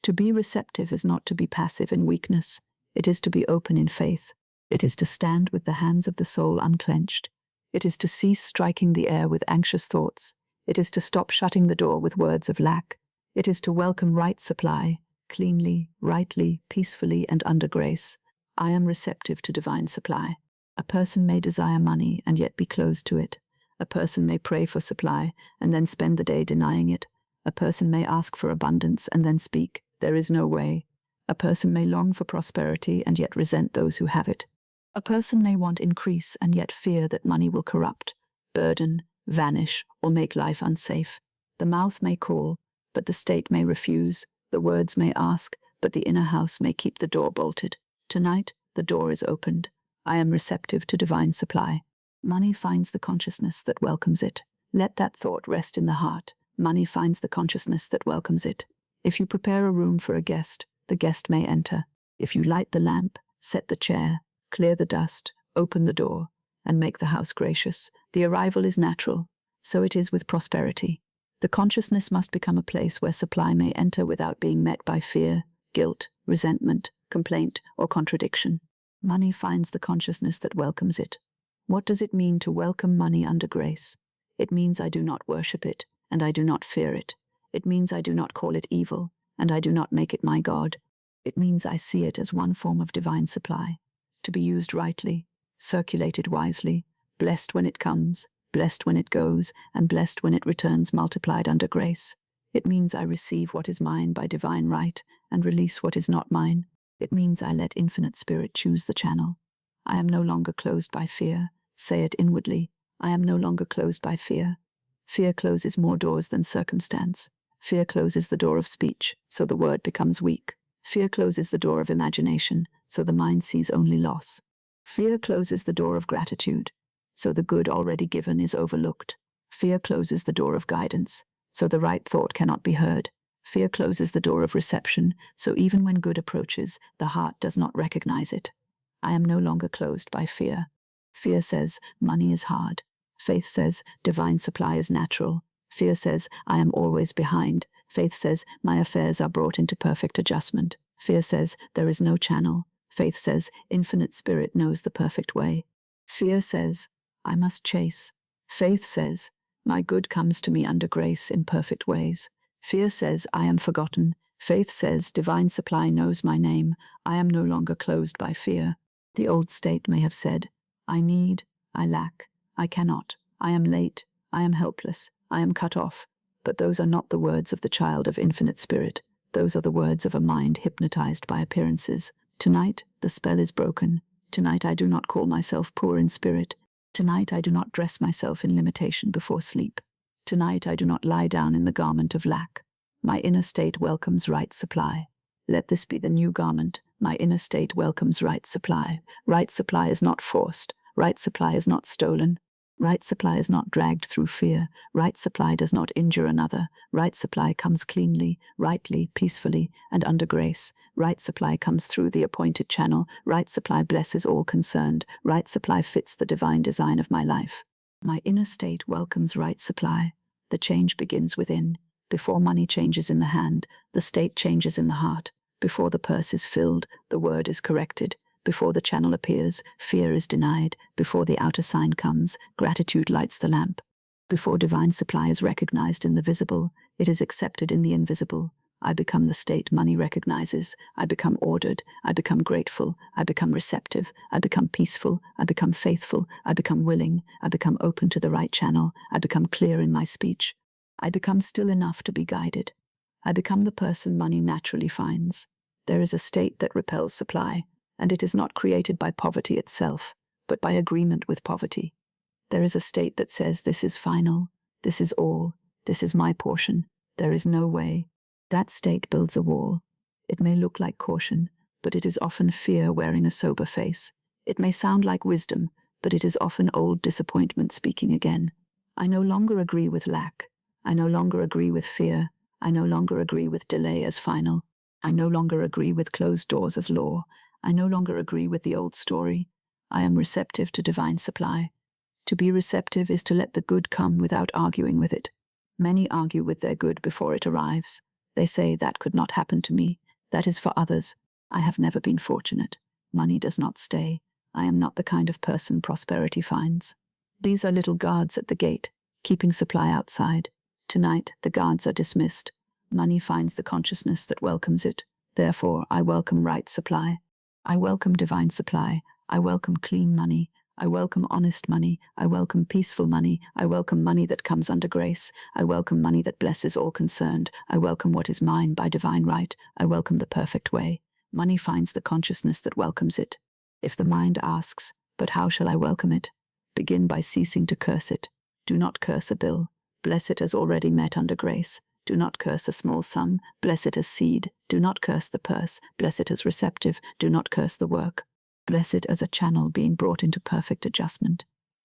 To be receptive is not to be passive in weakness. It is to be open in faith. It is to stand with the hands of the soul unclenched. It is to cease striking the air with anxious thoughts. It is to stop shutting the door with words of lack. It is to welcome right supply, cleanly, rightly, peacefully, and under grace. I am receptive to divine supply. A person may desire money and yet be closed to it. A person may pray for supply and then spend the day denying it. A person may ask for abundance and then speak, there is no way. A person may long for prosperity and yet resent those who have it. A person may want increase and yet fear that money will corrupt, burden, vanish, or make life unsafe. The mouth may call, but the state may refuse. The words may ask, but the inner house may keep the door bolted. Tonight, the door is opened. I am receptive to divine supply. Money finds the consciousness that welcomes it. Let that thought rest in the heart. Money finds the consciousness that welcomes it. If you prepare a room for a guest, the guest may enter. If you light the lamp, set the chair, clear the dust, open the door, and make the house gracious, the arrival is natural. So it is with prosperity. The consciousness must become a place where supply may enter without being met by fear, guilt, resentment, complaint, or contradiction. Money finds the consciousness that welcomes it. What does it mean to welcome money under grace? It means I do not worship it, and I do not fear it. It means I do not call it evil, and I do not make it my God. It means I see it as one form of divine supply, to be used rightly, circulated wisely, blessed when it comes, blessed when it goes, and blessed when it returns multiplied under grace. It means I receive what is mine by divine right and release what is not mine. It means I let infinite spirit choose the channel. I am no longer closed by fear. Say it inwardly. I am no longer closed by fear. Fear closes more doors than circumstance. Fear closes the door of speech, so the word becomes weak. Fear closes the door of imagination, so the mind sees only loss. Fear closes the door of gratitude, so the good already given is overlooked. Fear closes the door of guidance, so the right thought cannot be heard. Fear closes the door of reception, so even when good approaches, the heart does not recognize it. I am no longer closed by fear. Fear says, money is hard. Faith says, divine supply is natural. Fear says, I am always behind. Faith says, my affairs are brought into perfect adjustment. Fear says, there is no channel. Faith says, infinite spirit knows the perfect way. Fear says, I must chase. Faith says, my good comes to me under grace in perfect ways. Fear says, I am forgotten. Faith says, divine supply knows my name. I am no longer closed by fear. The old state may have said, I need, I lack, I cannot, I am late, I am helpless, I am cut off. But those are not the words of the child of infinite spirit. Those are the words of a mind hypnotized by appearances. Tonight, the spell is broken. Tonight I do not call myself poor in spirit. Tonight I do not dress myself in limitation before sleep. Tonight I do not lie down in the garment of lack. My inner state welcomes right supply. Let this be the new garment. My inner state welcomes right supply. Right supply is not forced. Right supply is not stolen. Right supply is not dragged through fear. Right supply does not injure another. Right supply comes cleanly, rightly, peacefully, and under grace. Right supply comes through the appointed channel. Right supply blesses all concerned. Right supply fits the divine design of my life. My inner state welcomes right supply. The change begins within. Before money changes in the hand, the state changes in the heart. Before the purse is filled, the word is corrected. Before the channel appears, fear is denied. Before the outer sign comes, gratitude lights the lamp. Before divine supply is recognized in the visible, it is accepted in the invisible. I become the state money recognizes. I become ordered. I become grateful. I become receptive. I become peaceful. I become faithful. I become willing. I become open to the right channel. I become clear in my speech. I become still enough to be guided. I become the person money naturally finds. There is a state that repels supply, and it is not created by poverty itself, but by agreement with poverty. There is a state that says, this is final, this is all, this is my portion, there is no way. That state builds a wall. It may look like caution, but it is often fear wearing a sober face. It may sound like wisdom, but it is often old disappointment speaking again. I no longer agree with lack. I no longer agree with fear. I no longer agree with delay as final. I no longer agree with closed doors as law. I no longer agree with the old story. I am receptive to divine supply. To be receptive is to let the good come without arguing with it. Many argue with their good before it arrives. They say, that could not happen to me. That is for others. I have never been fortunate. Money does not stay. I am not the kind of person prosperity finds. These are little guards at the gate, keeping supply outside. Tonight, the guards are dismissed. Money finds the consciousness that welcomes it. Therefore, I welcome right supply. I welcome divine supply. I welcome clean money. I welcome honest money. I welcome peaceful money. I welcome money that comes under grace. I welcome money that blesses all concerned. I welcome what is mine by divine right. I welcome the perfect way. Money finds the consciousness that welcomes it. If the mind asks, but how shall I welcome it? Begin by ceasing to curse it. Do not curse a bill. Bless it as already met under grace. Do not curse a small sum. Bless it as seed. Do not curse the purse. Bless it as receptive. Do not curse the work. Bless it as a channel being brought into perfect adjustment.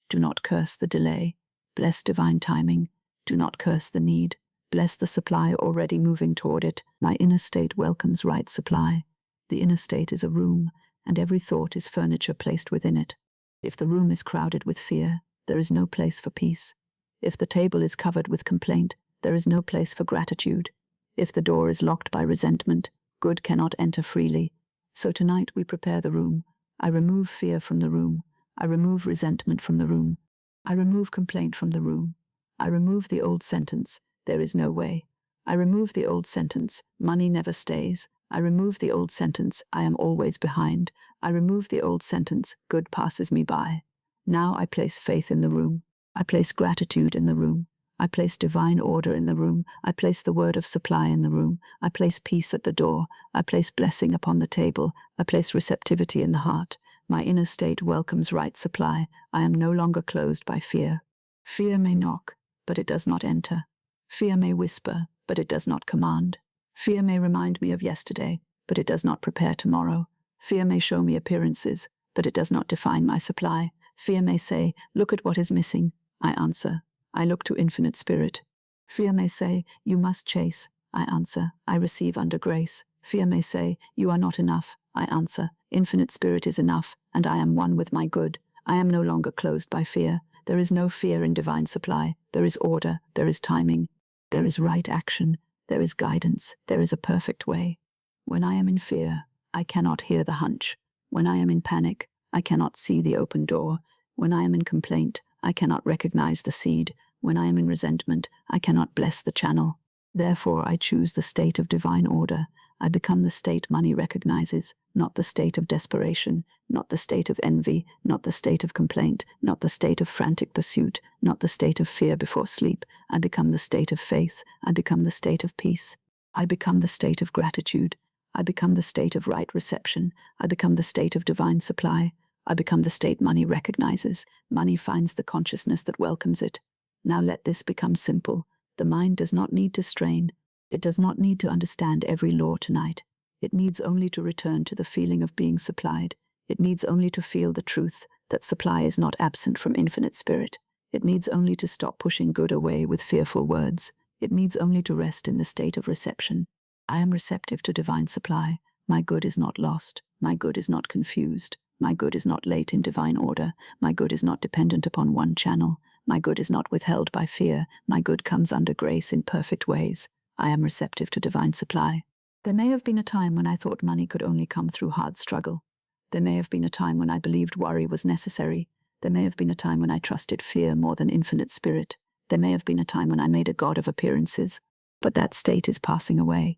Do not curse the delay. Bless divine timing. Do not curse the need. Bless the supply already moving toward it. My inner state welcomes right supply. The inner state is a room, and every thought is furniture placed within it. If the room is crowded with fear, there is no place for peace. If the table is covered with complaint, there is no place for gratitude. If the door is locked by resentment, good cannot enter freely. So tonight we prepare the room. I remove fear from the room. I remove resentment from the room. I remove complaint from the room. I remove the old sentence, there is no way. I remove the old sentence, money never stays. I remove the old sentence, I am always behind. I remove the old sentence, good passes me by. Now I place faith in the room. I place gratitude in the room. I place divine order in the room. I place the word of supply in the room. I place peace at the door. I place blessing upon the table. I place receptivity in the heart. My inner state welcomes right supply. I am no longer closed by fear. Fear may knock, but it does not enter. Fear may whisper, but it does not command. Fear may remind me of yesterday, but it does not prepare tomorrow. Fear may show me appearances, but it does not define my supply. Fear may say, look at what is missing. I answer, I look to infinite spirit. Fear may say, you must chase. I answer, I receive under grace. Fear may say, you are not enough. I answer, infinite spirit is enough, and I am one with my good. I am no longer closed by fear. There is no fear in divine supply. There is order, there is timing, there is right action, there is guidance, there is a perfect way. When I am in fear, I cannot hear the hunch. When I am in panic, I cannot see the open door. When I am in complaint, I cannot recognize the seed. When I am in resentment, I cannot bless the channel. Therefore, I choose the state of divine order. I become the state money recognizes, not the state of desperation, not the state of envy, not the state of complaint, not the state of frantic pursuit, not the state of fear before sleep. I become the state of faith. I become the state of peace. I become the state of gratitude. I become the state of right reception. I become the state of divine supply. I become the state money recognizes. Money finds the consciousness that welcomes it. Now let this become simple. The mind does not need to strain. It does not need to understand every law tonight. It needs only to return to the feeling of being supplied. It needs only to feel the truth that supply is not absent from infinite spirit. It needs only to stop pushing good away with fearful words. It needs only to rest in the state of reception. I am receptive to divine supply. My good is not lost. My good is not confused. My good is not late in divine order. My good is not dependent upon one channel. My good is not withheld by fear. My good comes under grace in perfect ways. I am receptive to divine supply. There may have been a time when I thought money could only come through hard struggle. There may have been a time when I believed worry was necessary. There may have been a time when I trusted fear more than infinite spirit. There may have been a time when I made a god of appearances. But that state is passing away.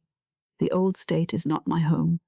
The old state is not my home.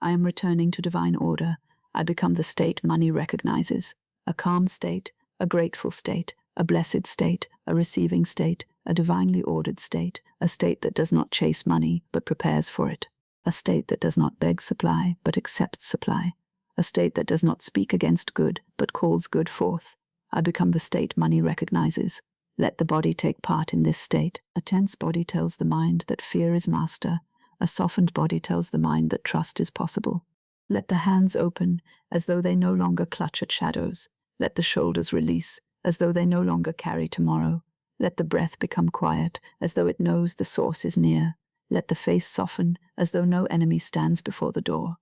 I am returning to divine order. I become the state money recognizes. A calm state, a grateful state, a blessed state, a receiving state, a divinely ordered state, a state that does not chase money but prepares for it, a state that does not beg supply but accepts supply, a state that does not speak against good but calls good forth. I become the state money recognizes. Let the body take part in this state. A tense body tells the mind that fear is master. A softened body tells the mind that trust is possible. Let the hands open as though they no longer clutch at shadows. Let the shoulders release as though they no longer carry tomorrow. Let the breath become quiet as though it knows the source is near. Let the face soften as though no enemy stands before the door.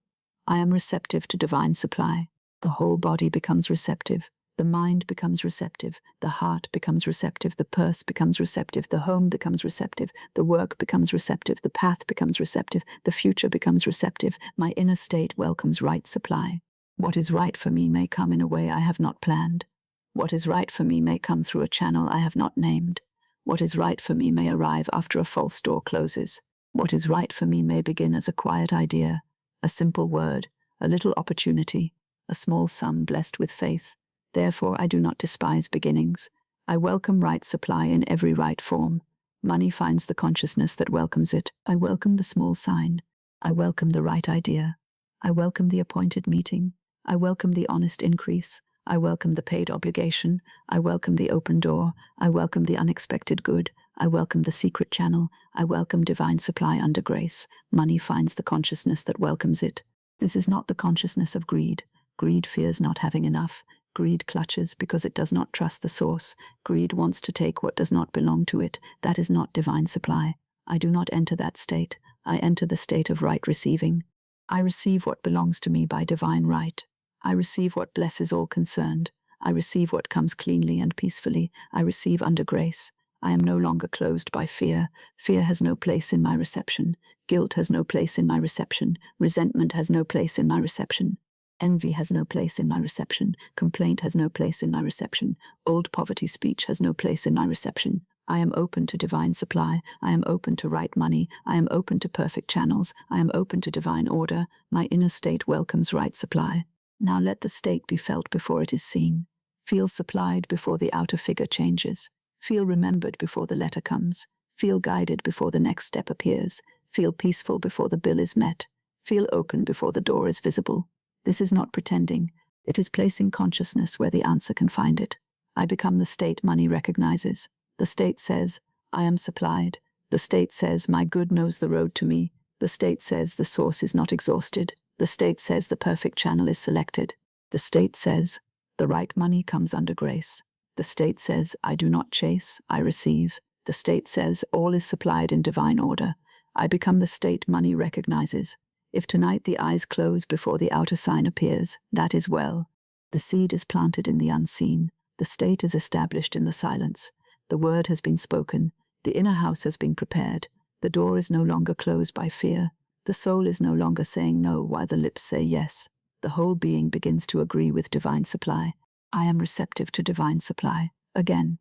I am receptive to divine supply. The whole body becomes receptive. The mind becomes receptive. The heart becomes receptive. The purse becomes receptive. The home becomes receptive. The work becomes receptive. The path becomes receptive. The future becomes receptive. My inner state welcomes right supply. What is right for me may come in a way I have not planned. What is right for me may come through a channel I have not named. What is right for me may arrive after a false door closes. What is right for me may begin as a quiet idea, a simple word, a little opportunity, a small sum blessed with faith. Therefore, I do not despise beginnings. I welcome right supply in every right form. Money finds the consciousness that welcomes it. I welcome the small sign. I welcome the right idea. I welcome the appointed meeting. I welcome the honest increase. I welcome the paid obligation. I welcome the open door. I welcome the unexpected good. I welcome the secret channel. I welcome divine supply under grace. Money finds the consciousness that welcomes it. This is not the consciousness of greed. Greed fears not having enough. Greed clutches because it does not trust the source. Greed wants to take what does not belong to it. That is not divine supply. I do not enter that state. I enter the state of right receiving. I receive what belongs to me by divine right. I receive what blesses all concerned. I receive what comes cleanly and peacefully. I receive under grace. I am no longer closed by fear. Fear has no place in my reception. Guilt has no place in my reception. Resentment has no place in my reception. Envy has no place in my reception. Complaint has no place in my reception. Old poverty speech has no place in my reception. I am open to divine supply. I am open to right money. I am open to perfect channels. I am open to divine order. My inner state welcomes right supply. Now let the state be felt before it is seen. Feel supplied before the outer figure changes. Feel remembered before the letter comes. Feel guided before the next step appears. Feel peaceful before the bill is met. Feel open before the door is visible. This is not pretending. It is placing consciousness where the answer can find it. I become the state money recognizes. The state says, I am supplied. The state says, my good knows the road to me. The state says, the source is not exhausted. The state says, the perfect channel is selected. The state says, the right money comes under grace. The state says, I do not chase, I receive. The state says, all is supplied in divine order. I become the state money recognizes. If tonight the eyes close before the outer sign appears, that is well. The seed is planted in the unseen. The state is established in the silence. The word has been spoken. The inner house has been prepared. The door is no longer closed by fear. The soul is no longer saying no while the lips say yes. The whole being begins to agree with divine supply. I am receptive to divine supply. Again.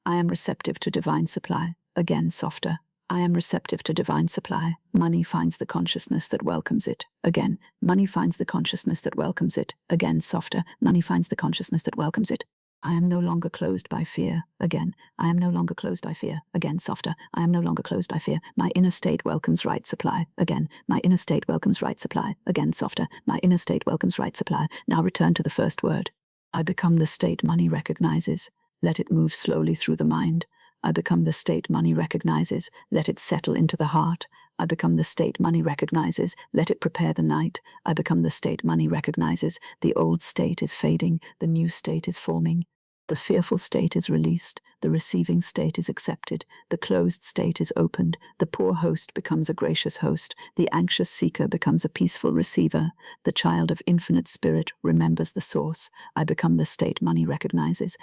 I am receptive to divine supply. Again, softer. I am receptive to divine supply. Money finds the consciousness that welcomes it. Again. Money finds the consciousness that welcomes it. Again, softer. Money finds the consciousness that welcomes it. I am no longer closed by fear. Again. I am no longer closed by fear. Again, softer. I am no longer closed by fear. My inner state welcomes right supply. Again. My inner state welcomes right supply. Again, softer. My inner state welcomes right supply. Now return to the first word. I become the state money recognizes. Let it move slowly through the mind. I become the state money recognizes. Let it settle into the heart. I become the state money recognizes. Let it prepare the night. I become the state money recognizes. The old state is fading. The new state is forming. The fearful state is released. The receiving state is accepted. The closed state is opened. The poor host becomes a gracious host. The anxious seeker becomes a peaceful receiver. The child of infinite spirit remembers the source. I become the state money recognizes.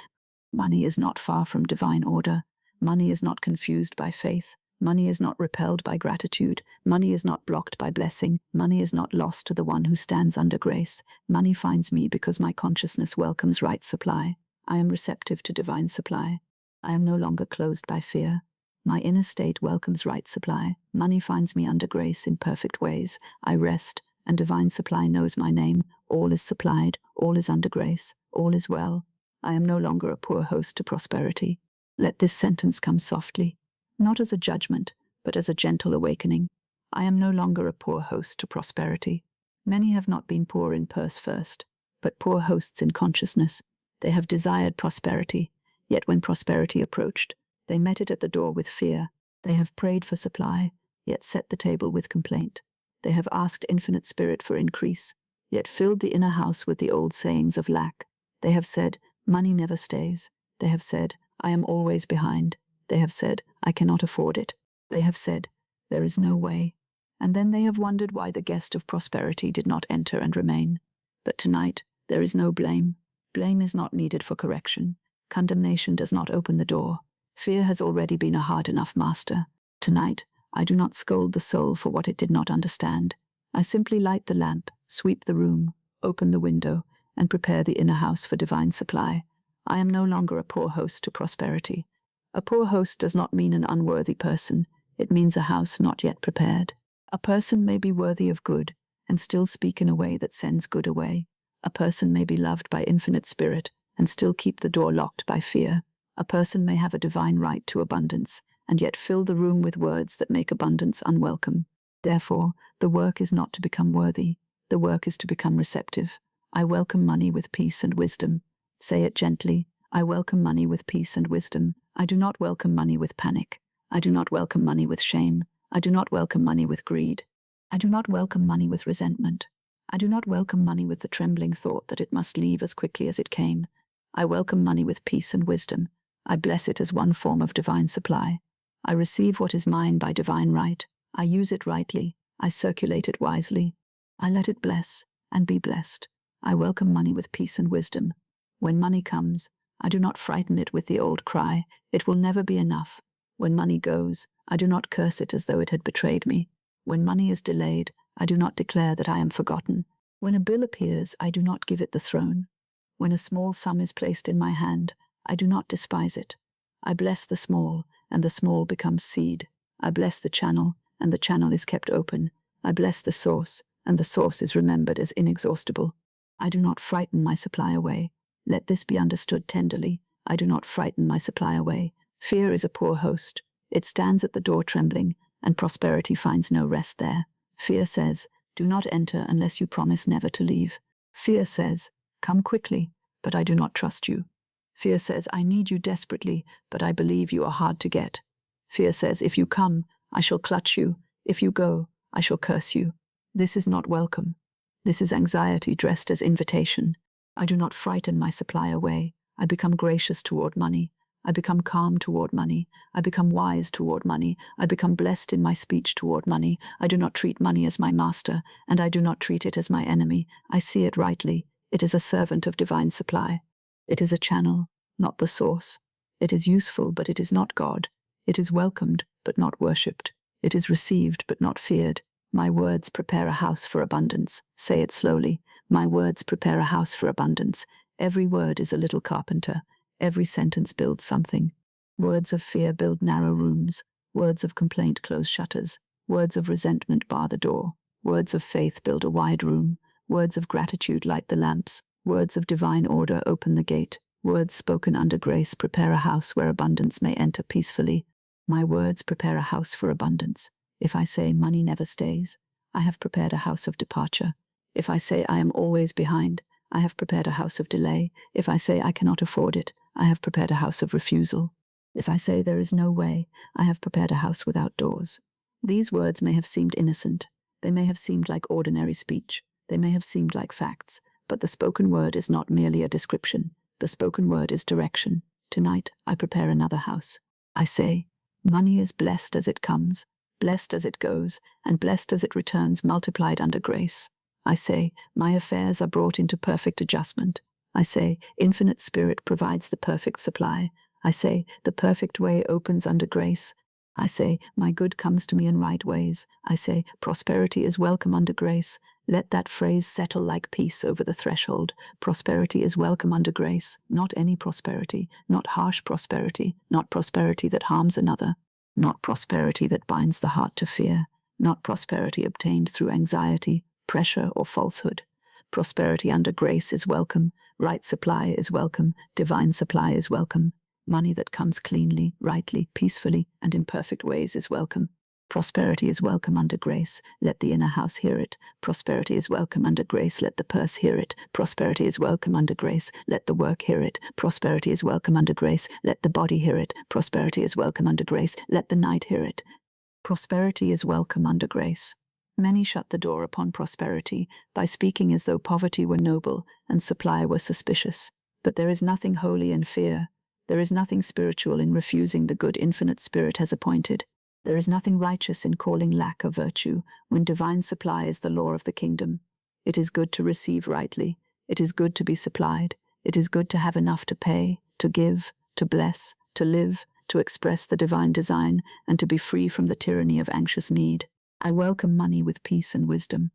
Money is not far from divine order. Money is not confused by faith. Money is not repelled by gratitude. Money is not blocked by blessing. Money is not lost to the one who stands under grace. Money finds me because my consciousness welcomes right supply. I am receptive to divine supply. I am no longer closed by fear. My inner state welcomes right supply. Money finds me under grace in perfect ways. I rest, and divine supply knows my name. All is supplied. All is under grace. All is well. I am no longer a poor host to prosperity. Let this sentence come softly, not as a judgment, but as a gentle awakening. I am no longer a poor host to prosperity. Many have not been poor in purse first, but poor hosts in consciousness. They have desired prosperity, yet when prosperity approached, they met it at the door with fear. They have prayed for supply, yet set the table with complaint. They have asked infinite spirit for increase, yet filled the inner house with the old sayings of lack. They have said, money never stays. They have said, I am always behind. They have said, I cannot afford it. They have said, there is no way. And then they have wondered why the guest of prosperity did not enter and remain. But tonight, there is no blame. Blame is not needed for correction. Condemnation does not open the door. Fear has already been a hard enough master. Tonight, I do not scold the soul for what it did not understand. I simply light the lamp, sweep the room, open the window, and prepare the inner house for divine supply. I am no longer a poor host to prosperity. A poor host does not mean an unworthy person. It means a house not yet prepared. A person may be worthy of good and still speak in a way that sends good away. A person may be loved by infinite spirit and still keep the door locked by fear. A person may have a divine right to abundance and yet fill the room with words that make abundance unwelcome. Therefore, the work is not to become worthy. The work is to become receptive. I welcome money with peace and wisdom. Say it gently. I welcome money with peace and wisdom. I do not welcome money with panic. I do not welcome money with shame. I do not welcome money with greed. I do not welcome money with resentment. I do not welcome money with the trembling thought that it must leave as quickly as it came. I welcome money with peace and wisdom. I bless it as one form of divine supply. I receive what is mine by divine right. I use it rightly. I circulate it wisely. I let it bless and be blessed. I welcome money with peace and wisdom. When money comes, I do not frighten it with the old cry, it will never be enough. When money goes, I do not curse it as though it had betrayed me. When money is delayed, I do not declare that I am forgotten. When a bill appears, I do not give it the throne. When a small sum is placed in my hand, I do not despise it. I bless the small, and the small becomes seed. I bless the channel, and the channel is kept open. I bless the source, and the source is remembered as inexhaustible. I do not frighten my supply away. Let this be understood tenderly. I do not frighten my supply away. Fear is a poor host. It stands at the door trembling, and prosperity finds no rest there. Fear says, do not enter unless you promise never to leave. Fear says, come quickly, but I do not trust you. Fear says, I need you desperately, but I believe you are hard to get. Fear says, if you come, I shall clutch you. If you go, I shall curse you. This is not welcome. This is anxiety dressed as invitation. I do not frighten my supply away. I become gracious toward money. I become calm toward money. I become wise toward money. I become blessed in my speech toward money. I do not treat money as my master, and I do not treat it as my enemy. I see it rightly. It is a servant of divine supply. It is a channel, not the source. It is useful, but it is not God. It is welcomed, but not worshipped. It is received, but not feared. My words prepare a house for abundance. Say it slowly. My words prepare a house for abundance. Every word is a little carpenter. Every sentence builds something. Words of fear build narrow rooms. Words of complaint close shutters. Words of resentment bar the door. Words of faith build a wide room. Words of gratitude light the lamps. Words of divine order open the gate. Words spoken under grace prepare a house where abundance may enter peacefully. My words prepare a house for abundance. If I say money never stays, I have prepared a house of departure. If I say I am always behind, I have prepared a house of delay. If I say I cannot afford it, I have prepared a house of refusal. If I say there is no way, I have prepared a house without doors. These words may have seemed innocent. They may have seemed like ordinary speech. They may have seemed like facts. But the spoken word is not merely a description. The spoken word is direction. Tonight, I prepare another house. I say, money is blessed as it comes, blessed as it goes, and blessed as it returns multiplied under grace. I say, my affairs are brought into perfect adjustment. I say, infinite spirit provides the perfect supply. I say, the perfect way opens under grace. I say, my good comes to me in right ways. I say, prosperity is welcome under grace. Let that phrase settle like peace over the threshold. Prosperity is welcome under grace. Not any prosperity, not harsh prosperity, not prosperity that harms another, not prosperity that binds the heart to fear, not prosperity obtained through anxiety, pressure, or falsehood. Prosperity under grace is welcome. Right supply is welcome. Divine supply is welcome. Money that comes cleanly, rightly, peacefully, and in perfect ways is welcome. Prosperity is welcome under grace. Let the inner house hear it. Prosperity is welcome under grace. Let the purse hear it. Prosperity is welcome under grace. Let the work hear it. Prosperity is welcome under grace. Let the body hear it. Prosperity is welcome under grace. Let the night hear it. Prosperity is welcome under grace. Many shut the door upon prosperity by speaking as though poverty were noble and supply were suspicious. But there is nothing holy in fear. There is nothing spiritual in refusing the good infinite spirit has appointed. There is nothing righteous in calling lack a virtue when divine supply is the law of the kingdom. It is good to receive rightly. It is good to be supplied. It is good to have enough to pay, to give, to bless, to live, to express the divine design, and to be free from the tyranny of anxious need. I welcome money with peace and wisdom.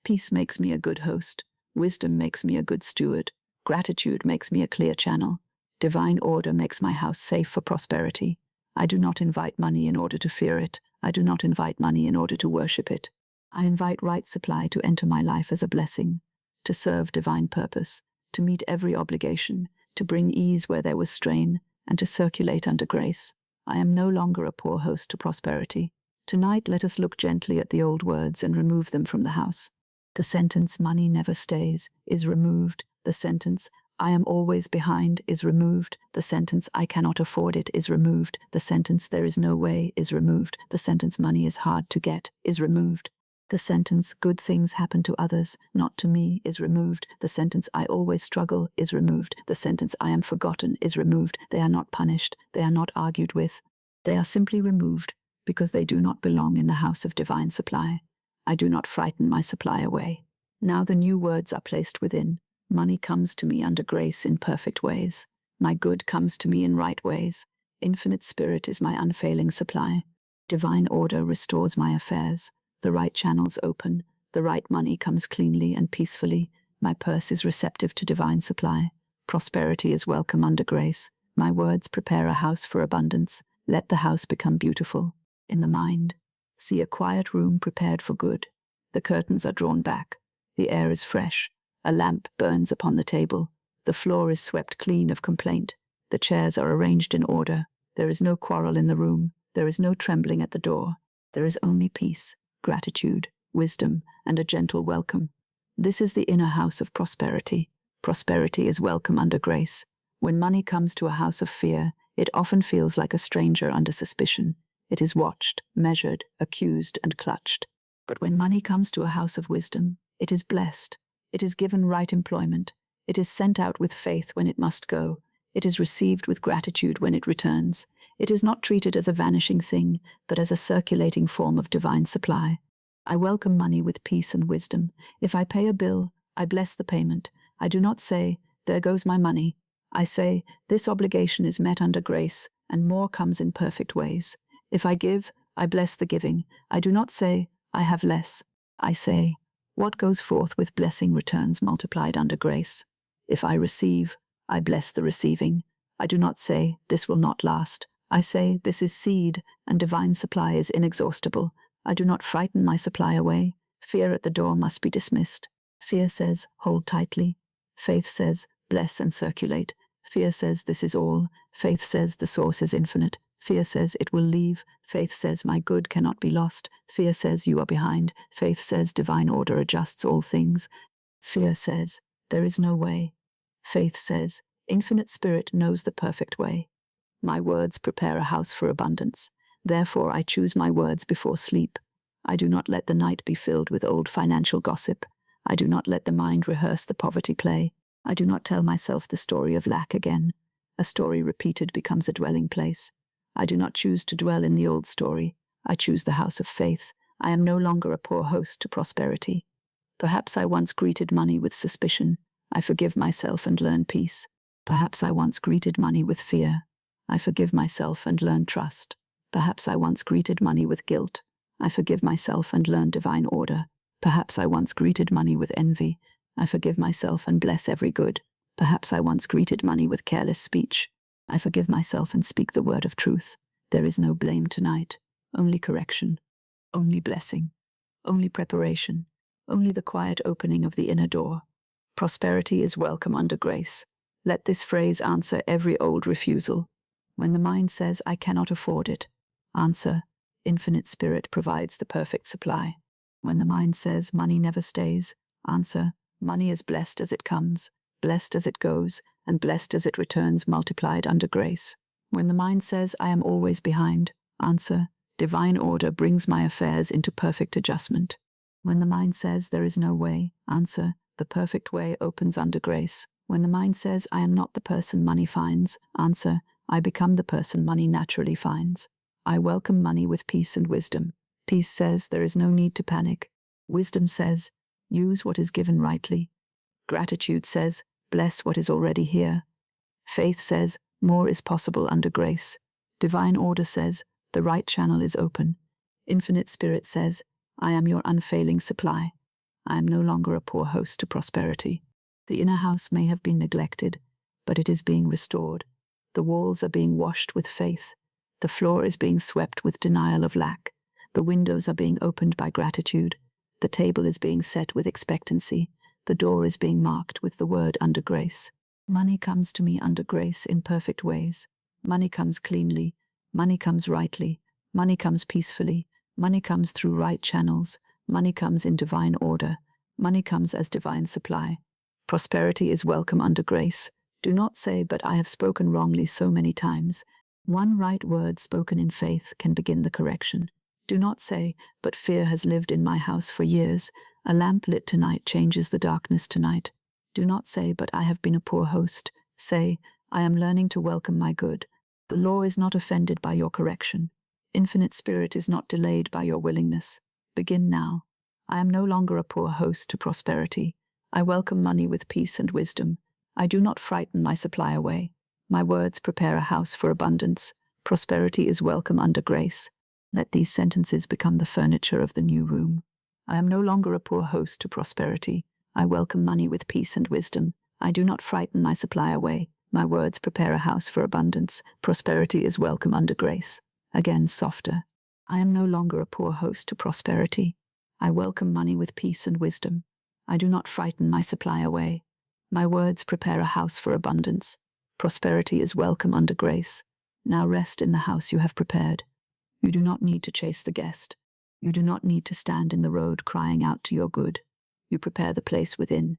Peace makes me a good host. Wisdom makes me a good steward. Gratitude makes me a clear channel. Divine order makes my house safe for prosperity. I do not invite money in order to fear it. I do not invite money in order to worship it. I invite right supply to enter my life as a blessing, to serve divine purpose, to meet every obligation, to bring ease where there was strain, and to circulate under grace. I am no longer a poor host to prosperity. Tonight let us look gently at the old words and remove them from the house. The sentence, money never stays, is removed. The sentence, I am always behind, is removed. The sentence, I cannot afford it, is removed. The sentence, there is no way, is removed. The sentence, money is hard to get, is removed. The sentence, good things happen to others, not to me, is removed. The sentence, I always struggle, is removed. The sentence, I am forgotten, is removed. They are not punished. They are not argued with. They are simply removed because they do not belong in the house of divine supply. I do not frighten my supply away. Now the new words are placed within. Money comes to me under grace in perfect ways. My good comes to me in right ways. Infinite spirit is my unfailing supply. Divine order restores my affairs. The right channels open. The right money comes cleanly and peacefully. My purse is receptive to divine supply. Prosperity is welcome under grace. My words prepare a house for abundance. Let the house become beautiful. In the mind, see a quiet room prepared for good. The curtains are drawn back. The air is fresh. A lamp burns upon the table. The floor is swept clean of complaint. The chairs are arranged in order. There is no quarrel in the room. There is no trembling at the door. There is only peace, gratitude, wisdom, and a gentle welcome. This is the inner house of prosperity. Prosperity is welcome under grace. When money comes to a house of fear, it often feels like a stranger under suspicion. It is watched, measured, accused, and clutched. But when money comes to a house of wisdom, it is blessed. It is given right employment. It is sent out with faith when it must go. It is received with gratitude when it returns. It is not treated as a vanishing thing, but as a circulating form of divine supply. I welcome money with peace and wisdom. If I pay a bill, I bless the payment. I do not say, "There goes my money." I say, "This obligation is met under grace, and more comes in perfect ways." If I give, I bless the giving. I do not say, "I have less." I say, "What goes forth with blessing returns multiplied under grace." If I receive, I bless the receiving. I do not say, "This will not last." I say, "This is seed, and divine supply is inexhaustible." I do not frighten my supply away. Fear at the door must be dismissed. Fear says, "Hold tightly." Faith says, "Bless and circulate." Fear says, "This is all." Faith says, "The source is infinite." Fear says, "It will leave." Faith says, "My good cannot be lost." Fear says, "You are behind." Faith says, "Divine order adjusts all things." Fear says, "There is no way." Faith says, "Infinite Spirit knows the perfect way." My words prepare a house for abundance. Therefore, I choose my words before sleep. I do not let the night be filled with old financial gossip. I do not let the mind rehearse the poverty play. I do not tell myself the story of lack again. A story repeated becomes a dwelling place. I do not choose to dwell in the old story. I choose the house of faith. I am no longer a poor host to prosperity. Perhaps I once greeted money with suspicion. I forgive myself and learn peace. Perhaps I once greeted money with fear. I forgive myself and learn trust. Perhaps I once greeted money with guilt. I forgive myself and learn divine order. Perhaps I once greeted money with envy. I forgive myself and bless every good. Perhaps I once greeted money with careless speech. I forgive myself and speak the word of truth. There is no blame tonight, only correction, only blessing, only preparation, only the quiet opening of the inner door. Prosperity is welcome under grace. Let this phrase answer every old refusal. When the mind says, "I cannot afford it," answer, "Infinite Spirit provides the perfect supply." When the mind says, "Money never stays," answer, "Money is blessed as it comes, blessed as it goes, and blessed as it returns multiplied under grace." When the mind says, "I am always behind," answer, "Divine order brings my affairs into perfect adjustment." When the mind says, "There is no way," answer, "The perfect way opens under grace." When the mind says, "I am not the person money finds," answer, "I become the person money naturally finds." I welcome money with peace and wisdom. Peace says, "There is no need to panic." Wisdom says, "Use what is given rightly." Gratitude says, "Bless what is already here." Faith says, "More is possible under grace." Divine order says, "The right channel is open." Infinite Spirit says, "I am your unfailing supply." I am no longer a poor host to prosperity. The inner house may have been neglected, but it is being restored. The walls are being washed with faith. The floor is being swept with denial of lack. The windows are being opened by gratitude. The table is being set with expectancy. The door is being marked with the word under grace. Money comes to me under grace in perfect ways. Money comes cleanly. Money comes rightly. Money comes peacefully. Money comes through right channels. Money comes in divine order. Money comes as divine supply. Prosperity is welcome under grace. Do not say, "But I have spoken wrongly so many times." One right word spoken in faith can begin the correction. Do not say, "But fear has lived in my house for years. A lamp lit tonight changes the darkness tonight." Do not say, "But I have been a poor host." Say, "I am learning to welcome my good." The law is not offended by your correction. Infinite Spirit is not delayed by your willingness. Begin now. I am no longer a poor host to prosperity. I welcome money with peace and wisdom. I do not frighten my supply away. My words prepare a house for abundance. Prosperity is welcome under grace. Let these sentences become the furniture of the new room. I am no longer a poor host to prosperity. I welcome money with peace and wisdom. I do not frighten my supply away. My words prepare a house for abundance. Prosperity is welcome under grace. Again, softer. I am no longer a poor host to prosperity. I welcome money with peace and wisdom. I do not frighten my supply away. My words prepare a house for abundance. Prosperity is welcome under grace. Now rest in the house you have prepared. You do not need to chase the guest. You do not need to stand in the road crying out to your good. You prepare the place within.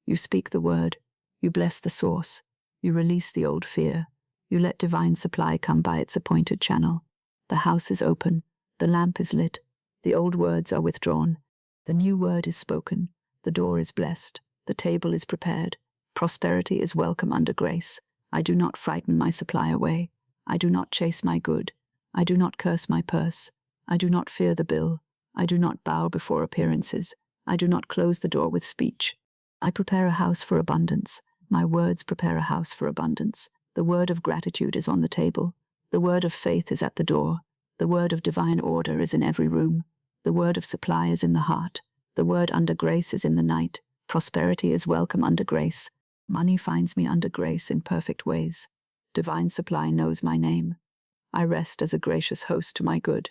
You speak the word. You bless the source. You release the old fear. You let divine supply come by its appointed channel. The house is open. The lamp is lit. The old words are withdrawn. The new word is spoken. The door is blessed. The table is prepared. Prosperity is welcome under grace. I do not frighten my supply away. I do not chase my good. I do not curse my purse. I do not fear the bill. I do not bow before appearances. I do not close the door with speech. I prepare a house for abundance. My words prepare a house for abundance. The word of gratitude is on the table. The word of faith is at the door. The word of divine order is in every room. The word of supply is in the heart. The word under grace is in the night. Prosperity is welcome under grace. Money finds me under grace in perfect ways. Divine supply knows my name. I rest as a gracious host to my good.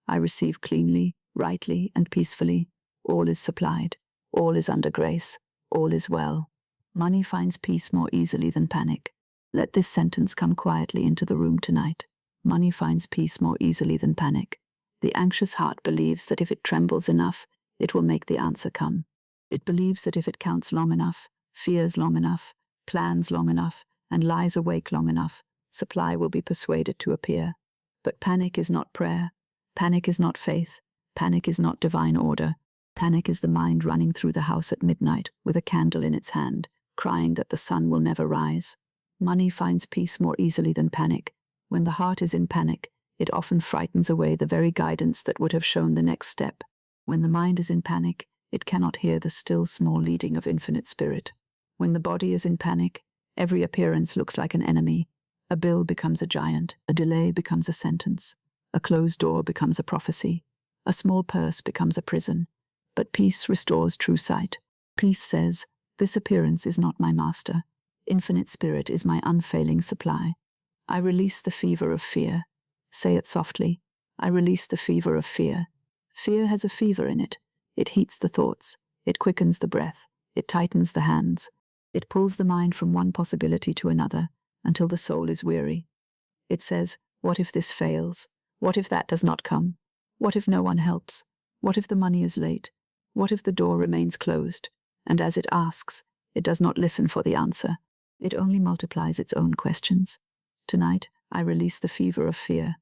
I receive cleanly, rightly, and peacefully. All is supplied. All is under grace. All is well. Money finds peace more easily than panic. Let this sentence come quietly into the room tonight. Money finds peace more easily than panic. The anxious heart believes that if it trembles enough, it will make the answer come. It believes that if it counts long enough, fears long enough, plans long enough, and lies awake long enough, supply will be persuaded to appear. But panic is not prayer. Panic is not faith. Panic is not divine order. Panic is the mind running through the house at midnight with a candle in its hand, crying that the sun will never rise. Money finds peace more easily than panic. When the heart is in panic, it often frightens away the very guidance that would have shown the next step. When the mind is in panic, it cannot hear the still small leading of infinite spirit. When the body is in panic, every appearance looks like an enemy. A bill becomes a giant, a delay becomes a sentence, a closed door becomes a prophecy, a small purse becomes a prison. But peace restores true sight. Peace says, this appearance is not my master. Infinite spirit is my unfailing supply. I release the fever of fear. Say it softly. I release the fever of fear. Fear has a fever in it. It heats the thoughts. It quickens the breath. It tightens the hands. It pulls the mind from one possibility to another until the soul is weary. It says, what if this fails? What if that does not come? What if no one helps? What if the money is late? What if the door remains closed? And as it asks, it does not listen for the answer. It only multiplies its own questions. Tonight, I release the fever of fear.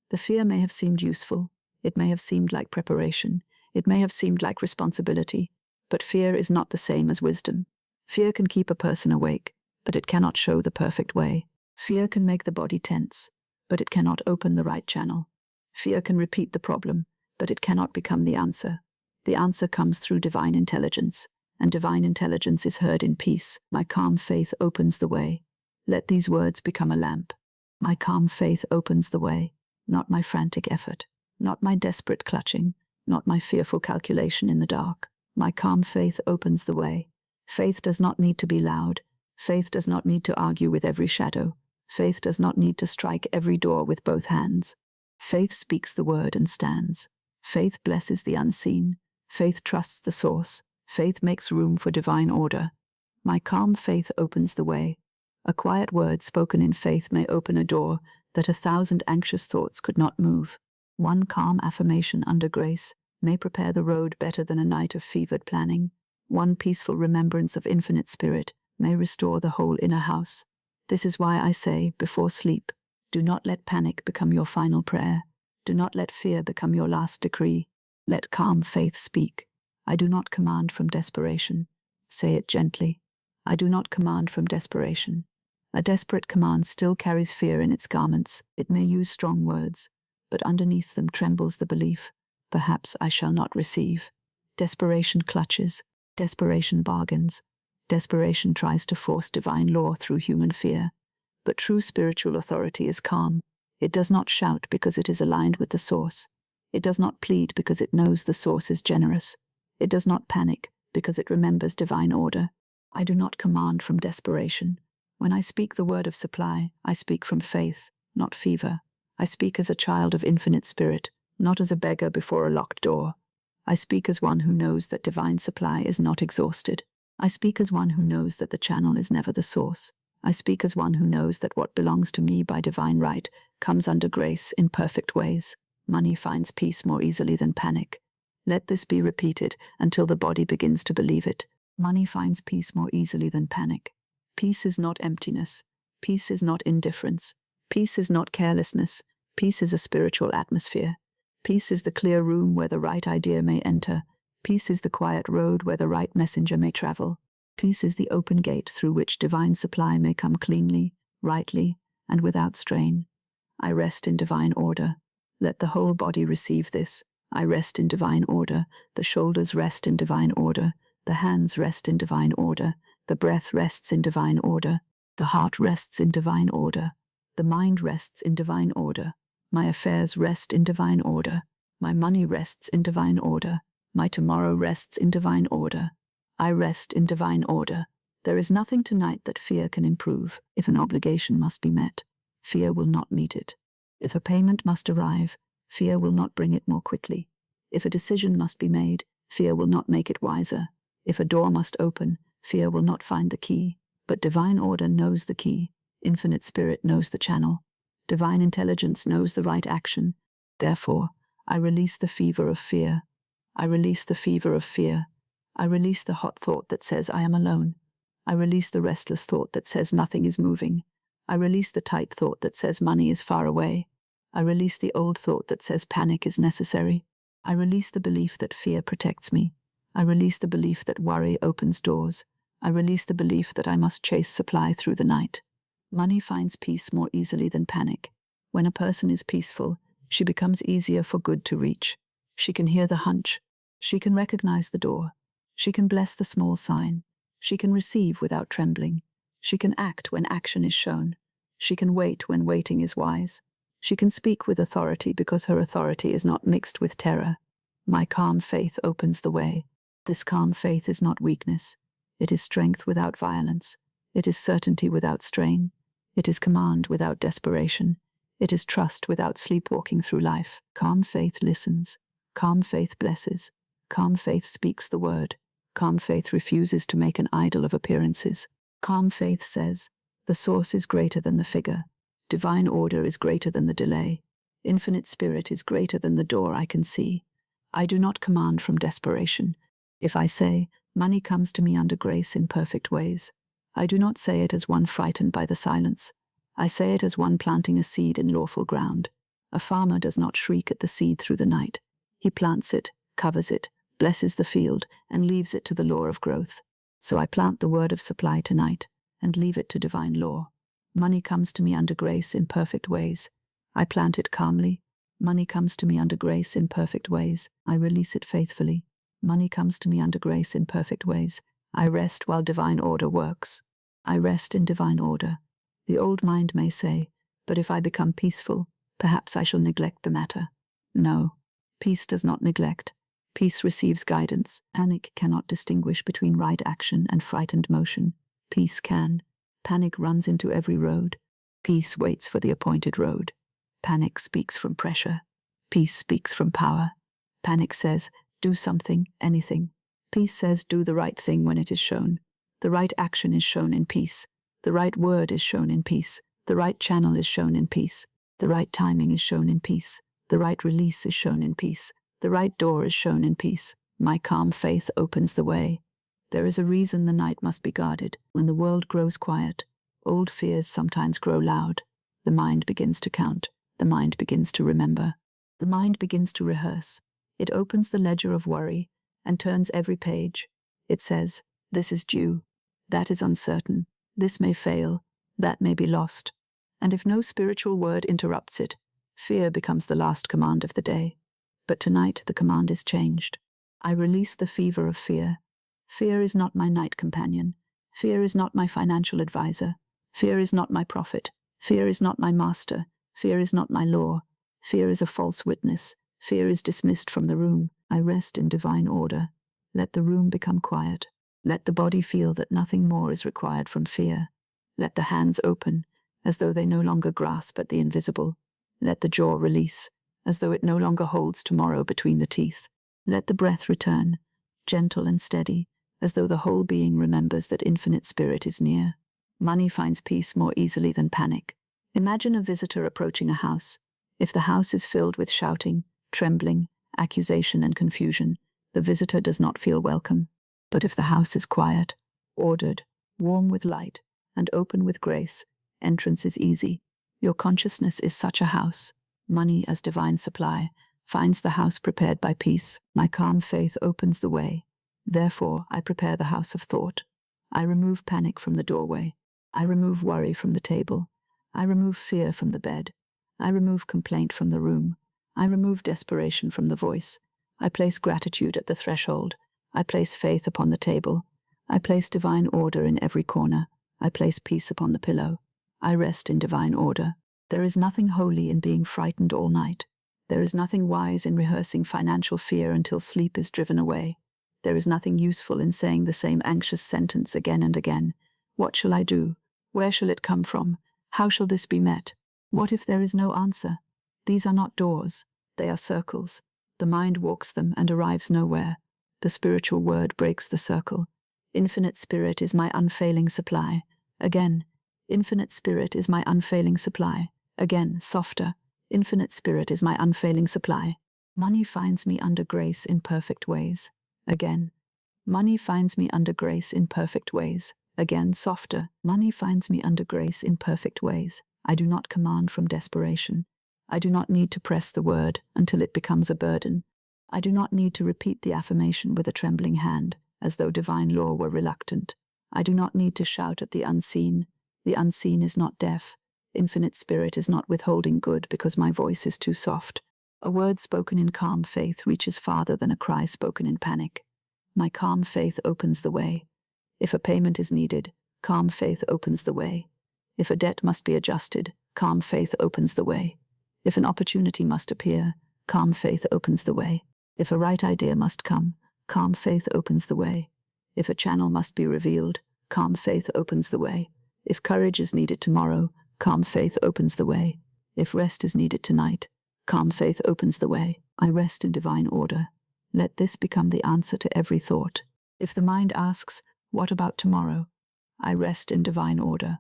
The fear may have seemed useful. It may have seemed like preparation. It may have seemed like responsibility. But fear is not the same as wisdom. Fear can keep a person awake, but it cannot show the perfect way. Fear can make the body tense, but it cannot open the right channel. Fear can repeat the problem, but it cannot become the answer. The answer comes through divine intelligence, and divine intelligence is heard in peace. My calm faith opens the way. Let these words become a lamp. My calm faith opens the way, not my frantic effort, not my desperate clutching, not my fearful calculation in the dark. My calm faith opens the way. Faith does not need to be loud. Faith does not need to argue with every shadow. Faith does not need to strike every door with both hands. Faith speaks the word and stands. Faith blesses the unseen. Faith trusts the source. Faith makes room for divine order. My calm faith opens the way. A quiet word spoken in faith may open a door that 1,000 anxious thoughts could not move. One calm affirmation under grace may prepare the road better than a night of fevered planning. One peaceful remembrance of infinite spirit may restore the whole inner house. This is why I say, before sleep, do not let panic become your final prayer. Do not let fear become your last decree. Let calm faith speak. I do not command from desperation. Say it gently. I do not command from desperation. A desperate command still carries fear in its garments. It may use strong words, but underneath them trembles the belief, perhaps I shall not receive. Desperation clutches. Desperation bargains. Desperation tries to force divine law through human fear. But true spiritual authority is calm. It does not shout because it is aligned with the source. It does not plead because it knows the source is generous. It does not panic because it remembers divine order. I do not command from desperation. When I speak the word of supply, I speak from faith, not fever. I speak as a child of infinite spirit, not as a beggar before a locked door. I speak as one who knows that divine supply is not exhausted. I speak as one who knows that the channel is never the source. I speak as one who knows that what belongs to me by divine right comes under grace in perfect ways. Money finds peace more easily than panic. Let this be repeated until the body begins to believe it. Money finds peace more easily than panic. Peace is not emptiness. Peace is not indifference. Peace is not carelessness. Peace is a spiritual atmosphere. Peace is the clear room where the right idea may enter. Peace is the quiet road where the right messenger may travel. Peace is the open gate through which divine supply may come cleanly, rightly, and without strain. I rest in divine order. Let the whole body receive this. I rest in divine order. The shoulders rest in divine order. The hands rest in divine order. The breath rests in divine order. The heart rests in divine order. The mind rests in divine order. My affairs rest in divine order. My money rests in divine order. My tomorrow rests in divine order. I rest in divine order. There is nothing tonight that fear can improve. If an obligation must be met, fear will not meet it. If a payment must arrive, fear will not bring it more quickly. If a decision must be made, fear will not make it wiser. If a door must open, fear will not find the key. But divine order knows the key. Infinite Spirit knows the channel. Divine intelligence knows the right action. Therefore, I release the fever of fear. I release the fever of fear. I release the hot thought that says I am alone. I release the restless thought that says nothing is moving. I release the tight thought that says money is far away. I release the old thought that says panic is necessary. I release the belief that fear protects me. I release the belief that worry opens doors. I release the belief that I must chase supply through the night. Money finds peace more easily than panic. When a person is peaceful, she becomes easier for good to reach. She can hear the hunch. She can recognize the door. She can bless the small sign. She can receive without trembling. She can act when action is shown. She can wait when waiting is wise. She can speak with authority because her authority is not mixed with terror. My calm faith opens the way. This calm faith is not weakness. It is strength without violence. It is certainty without strain. It is command without desperation. It is trust without sleepwalking through life. Calm faith listens. Calm faith blesses. Calm faith speaks the word. Calm faith refuses to make an idol of appearances. Calm faith says, the source is greater than the figure. Divine order is greater than the delay. Infinite Spirit is greater than the door I can see. I do not command from desperation. If I say, money comes to me under grace in perfect ways, I do not say it as one frightened by the silence. I say it as one planting a seed in lawful ground. A farmer does not shriek at the seed through the night. He plants it, covers it, blesses the field, and leaves it to the law of growth. So I plant the word of supply tonight, and leave it to divine law. Money comes to me under grace in perfect ways. I plant it calmly. Money comes to me under grace in perfect ways. I release it faithfully. Money comes to me under grace in perfect ways. I rest while divine order works. I rest in divine order. The old mind may say, but if I become peaceful, perhaps I shall neglect the matter. No, peace does not neglect. Peace receives guidance. Panic cannot distinguish between right action and frightened motion. Peace can. Panic runs into every road. Peace waits for the appointed road. Panic speaks from pressure. Peace speaks from power. Panic says, do something, anything. Peace says, do the right thing when it is shown. The right action is shown in peace. The right word is shown in peace. The right channel is shown in peace. The right timing is shown in peace. The right release is shown in peace. The right door is shown in peace. My calm faith opens the way. There is a reason the night must be guarded. When the world grows quiet, old fears sometimes grow loud. The mind begins to count. The mind begins to remember. The mind begins to rehearse. It opens the ledger of worry and turns every page. It says, this is due. That is uncertain. This may fail. That may be lost. And if no spiritual word interrupts it, fear becomes the last command of the day. But tonight the command is changed. I release the fever of fear. Fear is not my night companion. Fear is not my financial advisor. Fear is not my prophet. Fear is not my master. Fear is not my law. Fear is a false witness. Fear is dismissed from the room. I rest in divine order. Let the room become quiet. Let the body feel that nothing more is required from fear. Let the hands open, as though they no longer grasp at the invisible. Let the jaw release, as though it no longer holds tomorrow between the teeth. Let the breath return, gentle and steady, as though the whole being remembers that infinite spirit is near. Money finds peace more easily than panic. Imagine a visitor approaching a house. If the house is filled with shouting, trembling, accusation, and confusion, the visitor does not feel welcome. But if the house is quiet, ordered, warm with light, and open with grace, entrance is easy. Your consciousness is such a house. Money as divine supply finds the house prepared by peace. My calm faith opens the way. Therefore, I prepare the house of thought. I remove panic from the doorway. I remove worry from the table. I remove fear from the bed. I remove complaint from the room. I remove desperation from the voice. I place gratitude at the threshold. I place faith upon the table. I place divine order in every corner. I place peace upon the pillow. I rest in divine order. There is nothing holy in being frightened all night. There is nothing wise in rehearsing financial fear until sleep is driven away. There is nothing useful in saying the same anxious sentence again and again. What shall I do? Where shall it come from? How shall this be met? What if there is no answer? These are not doors. They are circles. The mind walks them and arrives nowhere. The spiritual word breaks the circle. Infinite Spirit is my unfailing supply. Again, Infinite Spirit is my unfailing supply. Again, softer. Infinite Spirit is my unfailing supply. Money finds me under grace in perfect ways. Again, money finds me under grace in perfect ways. Again, softer. Money finds me under grace in perfect ways. I do not command from desperation. I do not need to press the word until it becomes a burden. I do not need to repeat the affirmation with a trembling hand, as though divine law were reluctant. I do not need to shout at the unseen. The unseen is not deaf. Infinite Spirit is not withholding good because my voice is too soft. A word spoken in calm faith reaches farther than a cry spoken in panic. My calm faith opens the way. If a payment is needed, calm faith opens the way. If a debt must be adjusted, calm faith opens the way. If an opportunity must appear, calm faith opens the way. If a right idea must come, calm faith opens the way. If a channel must be revealed, calm faith opens the way. If courage is needed tomorrow, calm faith opens the way. If rest is needed tonight, calm faith opens the way. I rest in divine order. Let this become the answer to every thought. If the mind asks, "What about tomorrow?" I rest in divine order.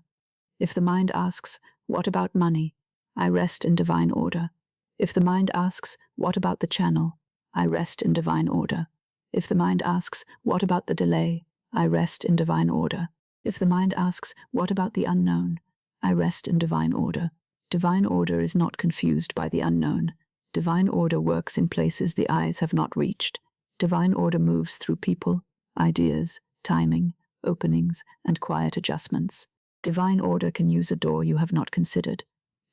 If the mind asks, "What about money?" I rest in divine order. If the mind asks, "What about the channel?" I rest in divine order. If the mind asks, "What about the delay?" I rest in divine order. If the mind asks, "What about the unknown?" I rest in divine order. Divine order is not confused by the unknown. Divine order works in places the eyes have not reached. Divine order moves through people, ideas, timing, openings, and quiet adjustments. Divine order can use a door you have not considered.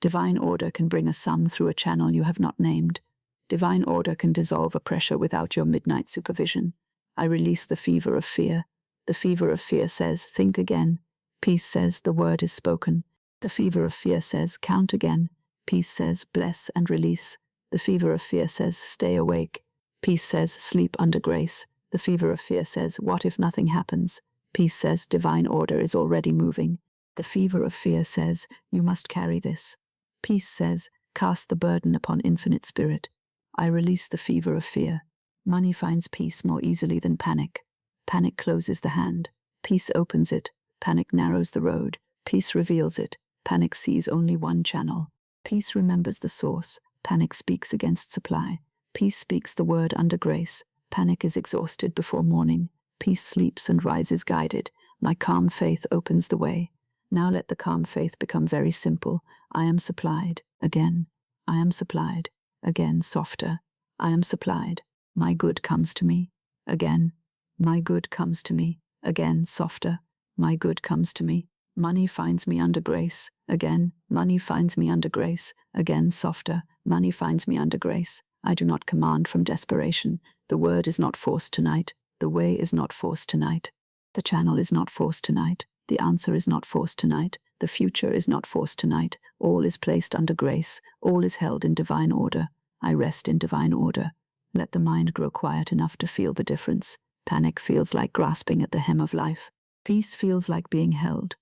Divine order can bring a sum through a channel you have not named. Divine order can dissolve a pressure without your midnight supervision. I release the fever of fear. The fever of fear says, "Think again." Peace says, "The word is spoken." The fever of fear says, "Count again." Peace says, "Bless and release." The fever of fear says, "Stay awake." Peace says, "Sleep under grace." The fever of fear says, "What if nothing happens?" Peace says, "Divine order is already moving." The fever of fear says, "You must carry this." Peace says, "Cast the burden upon Infinite Spirit." I release the fever of fear. Money finds peace more easily than panic. Panic closes the hand. Peace opens it. Panic narrows the road. Peace reveals it. Panic sees only one channel. Peace remembers the source. Panic speaks against supply. Peace speaks the word under grace. Panic is exhausted before morning. Peace sleeps and rises guided. My calm faith opens the way. Now let the calm faith become very simple. I am supplied. Again. I am supplied. Again, softer. I am supplied. My good comes to me. Again. My good comes to me. Again, softer. My good comes to me. Money finds me under grace. Again. Money finds me under grace. Again, softer. Money finds me under grace. I do not command from desperation. The word is not forced tonight. The way is not forced tonight. The channel is not forced tonight. The answer is not forced tonight. The future is not forced tonight. All is placed under grace. All is held in divine order. I rest in divine order. Let the mind grow quiet enough to feel the difference. Panic feels like grasping at the hem of life. Peace feels like being held.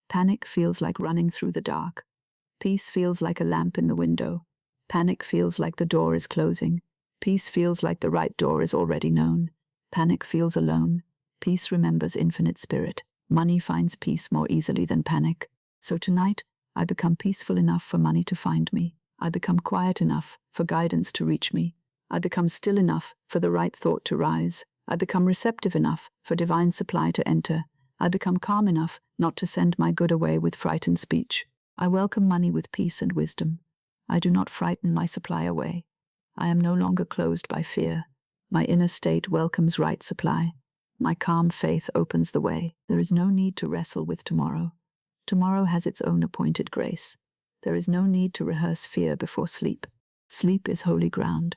Panic feels like running through the dark. Peace feels like a lamp in the window. Panic feels like the door is closing. Peace feels like the right door is already known. Panic feels alone. Peace remembers Infinite Spirit. Money finds peace more easily than panic. So tonight, I become peaceful enough for money to find me. I become quiet enough for guidance to reach me. I become still enough for the right thought to rise. I become receptive enough for divine supply to enter. I become calm enough not to send my good away with frightened speech. I welcome money with peace and wisdom. I do not frighten my supply away. I am no longer closed by fear. My inner state welcomes right supply. My calm faith opens the way. There is no need to wrestle with tomorrow. Tomorrow has its own appointed grace. There is no need to rehearse fear before sleep. Sleep is holy ground.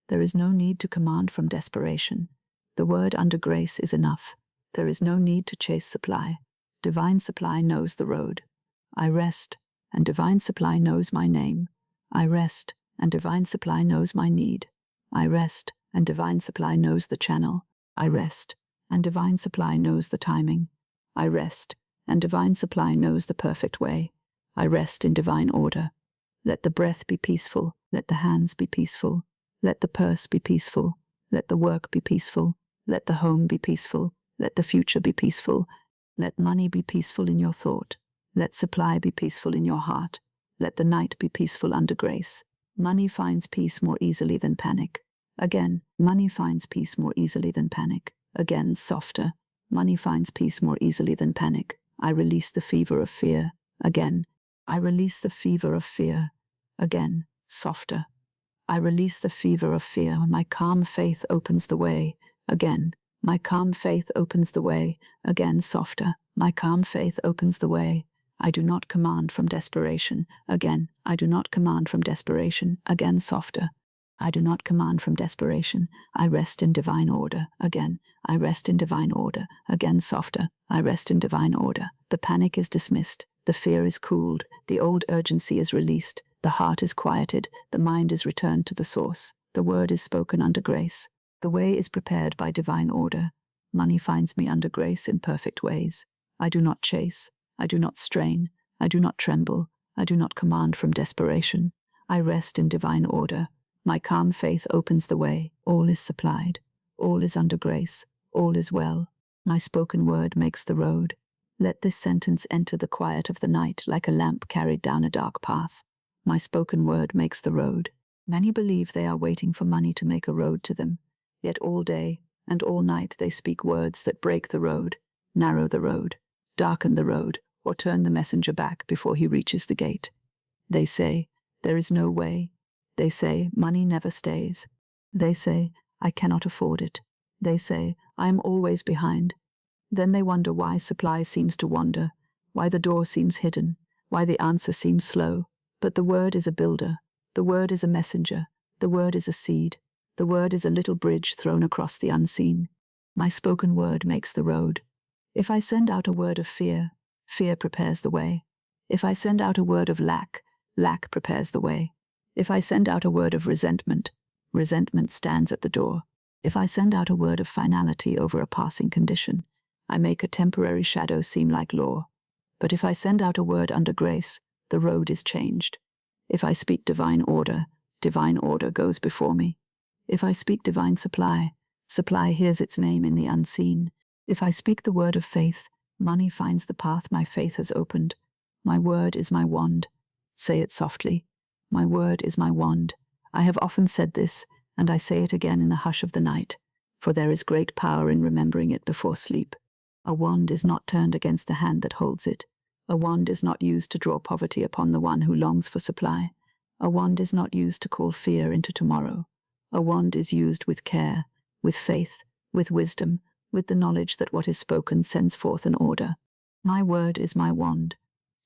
There is no need to command from desperation. The word under grace is enough. There is no need to chase supply. Divine supply knows the road. I rest, and divine supply knows my name. I rest, and divine supply knows my need. I rest, and divine supply knows the channel. I rest, and divine supply knows the timing. I rest, and divine supply knows the perfect way. I rest in divine order. Let the breath be peaceful, let the hands be peaceful, let the purse be peaceful, let the work be peaceful, let the home be peaceful, let the future be peaceful, let money be peaceful in your thought, let supply be peaceful in your heart, let the night be peaceful under grace. Money finds peace more easily than panic. Again, money finds peace more easily than panic. Again, softer. Money finds peace more easily than panic. I release the fever of fear. Again, I release the fever of fear. Again, softer. I release the fever of fear. My calm faith opens the way. Again, my calm faith opens the way. Again, softer. My calm faith opens the way. I do not command from desperation. Again, I do not command from desperation. Again, softer. I do not command from desperation. I rest in divine order. Again, I rest in divine order. Again, softer. I rest in divine order. The panic is dismissed. The fear is cooled. The old urgency is released. The heart is quieted. The mind is returned to the source. The word is spoken under grace. The way is prepared by divine order. Money finds me under grace in perfect ways. I do not chase. I do not strain. I do not tremble. I do not command from desperation. I rest in divine order. My calm faith opens the way. All is supplied. All is under grace. All is well. My spoken word makes the road. Let this sentence enter the quiet of the night like a lamp carried down a dark path. My spoken word makes the road. Many believe they are waiting for money to make a road to them. Yet all day and all night they speak words that break the road, narrow the road, darken the road, or turn the messenger back before he reaches the gate. They say, there is no way. They say, money never stays. They say, I cannot afford it. They say, I am always behind. Then they wonder why supply seems to wander, why the door seems hidden, why the answer seems slow. But the word is a builder. The word is a messenger. The word is a seed. The word is a little bridge thrown across the unseen. My spoken word makes the road. If I send out a word of fear, fear prepares the way. If I send out a word of lack, lack prepares the way. If I send out a word of resentment, resentment stands at the door. If I send out a word of finality over a passing condition, I make a temporary shadow seem like law. But if I send out a word under grace, the road is changed. If I speak divine order goes before me. If I speak divine supply, supply hears its name in the unseen. If I speak the word of faith, money finds the path my faith has opened. My word is my wand. Say it softly. My word is my wand. I have often said this, and I say it again in the hush of the night, for there is great power in remembering it before sleep. A wand is not turned against the hand that holds it. A wand is not used to draw poverty upon the one who longs for supply. A wand is not used to call fear into tomorrow. A wand is used with care, with faith, with wisdom, with the knowledge that what is spoken sends forth an order. My word is my wand.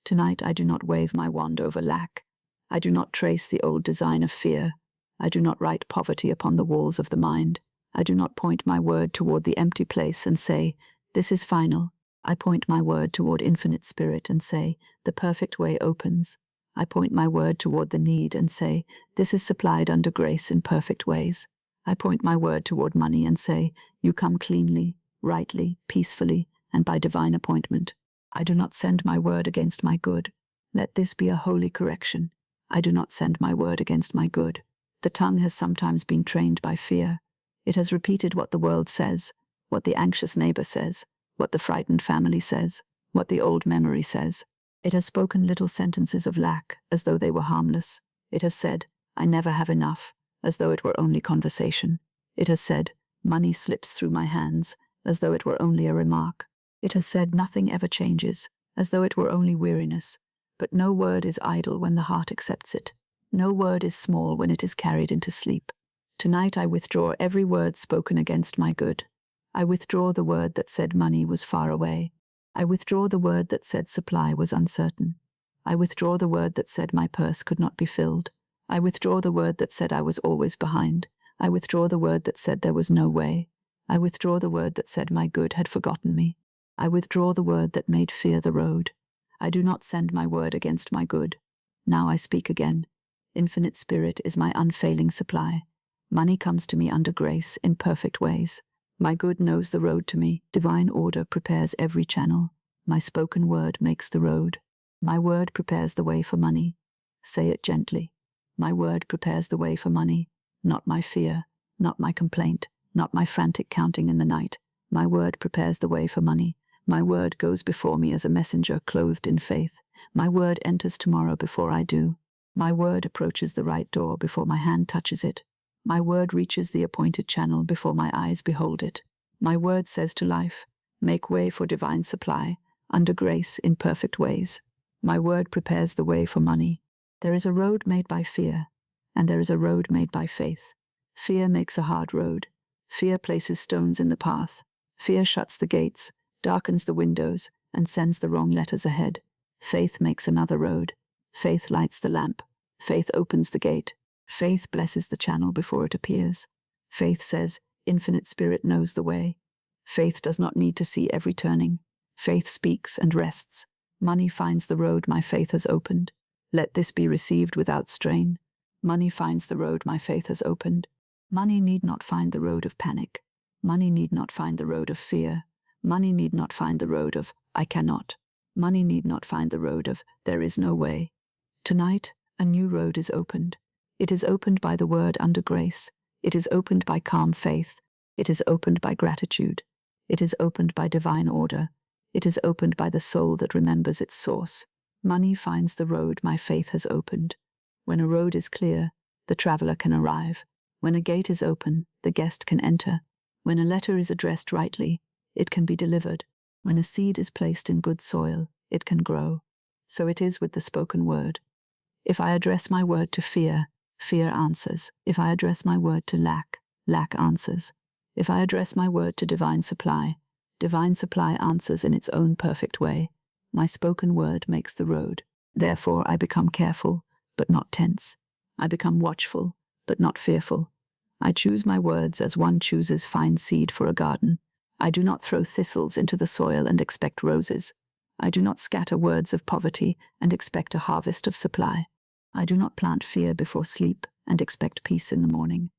Tonight I do not wave my wand over lack. I do not trace the old design of fear. I do not write poverty upon the walls of the mind. I do not point my word toward the empty place and say, this is final. I point my word toward infinite spirit and say, the perfect way opens. I point my word toward the need and say, this is supplied under grace in perfect ways. I point my word toward money and say, you come cleanly, rightly, peacefully, and by divine appointment. I do not send my word against my good. Let this be a holy correction. I do not send my word against my good. The tongue has sometimes been trained by fear. It has repeated what the world says, what the anxious neighbor says, what the frightened family says, what the old memory says. It has spoken little sentences of lack, as though they were harmless. It has said, I never have enough, as though it were only conversation. It has said, money slips through my hands, as though it were only a remark. It has said nothing ever changes, as though it were only weariness. But no word is idle when the heart accepts it. No word is small when it is carried into sleep. Tonight I withdraw every word spoken against my good. I withdraw the word that said money was far away. I withdraw the word that said supply was uncertain. I withdraw the word that said my purse could not be filled. I withdraw the word that said I was always behind. I withdraw the word that said there was no way. I withdraw the word that said my good had forgotten me. I withdraw the word that made fear the road. I do not send my word against my good. Now I speak again. Infinite Spirit is my unfailing supply. Money comes to me under grace in perfect ways. My good knows the road to me. Divine order prepares every channel. My spoken word makes the road. My word prepares the way for money. Say it gently. My word prepares the way for money. Not my fear, not my complaint, not my frantic counting in the night. My word prepares the way for money. My word goes before me as a messenger clothed in faith. My word enters tomorrow before I do. My word approaches the right door before my hand touches it. My word reaches the appointed channel before my eyes behold it. My word says to life, make way for divine supply, under grace in perfect ways. My word prepares the way for money. There is a road made by fear, and there is a road made by faith. Fear makes a hard road. Fear places stones in the path. Fear shuts the gates, darkens the windows, and sends the wrong letters ahead. Faith makes another road. Faith lights the lamp. Faith opens the gate. Faith blesses the channel before it appears. Faith says, Infinite Spirit knows the way. Faith does not need to see every turning. Faith speaks and rests. Money finds the road my faith has opened. Let this be received without strain. Money finds the road my faith has opened. Money need not find the road of panic. Money need not find the road of fear. Money need not find the road of, I cannot. Money need not find the road of, there is no way. Tonight, a new road is opened. It is opened by the word under grace. It is opened by calm faith. It is opened by gratitude. It is opened by divine order. It is opened by the soul that remembers its source. Money finds the road my faith has opened. When a road is clear, the traveler can arrive. When a gate is open, the guest can enter. When a letter is addressed rightly, it can be delivered. When a seed is placed in good soil, it can grow. So it is with the spoken word. If I address my word to fear, fear answers. If I address my word to lack, lack answers. If I address my word to divine supply answers in its own perfect way. My spoken word makes the road. Therefore I become careful, but not tense. I become watchful, but not fearful. I choose my words as one chooses fine seed for a garden. I do not throw thistles into the soil and expect roses. I do not scatter words of poverty and expect a harvest of supply. I do not plant fear before sleep and expect peace in the morning.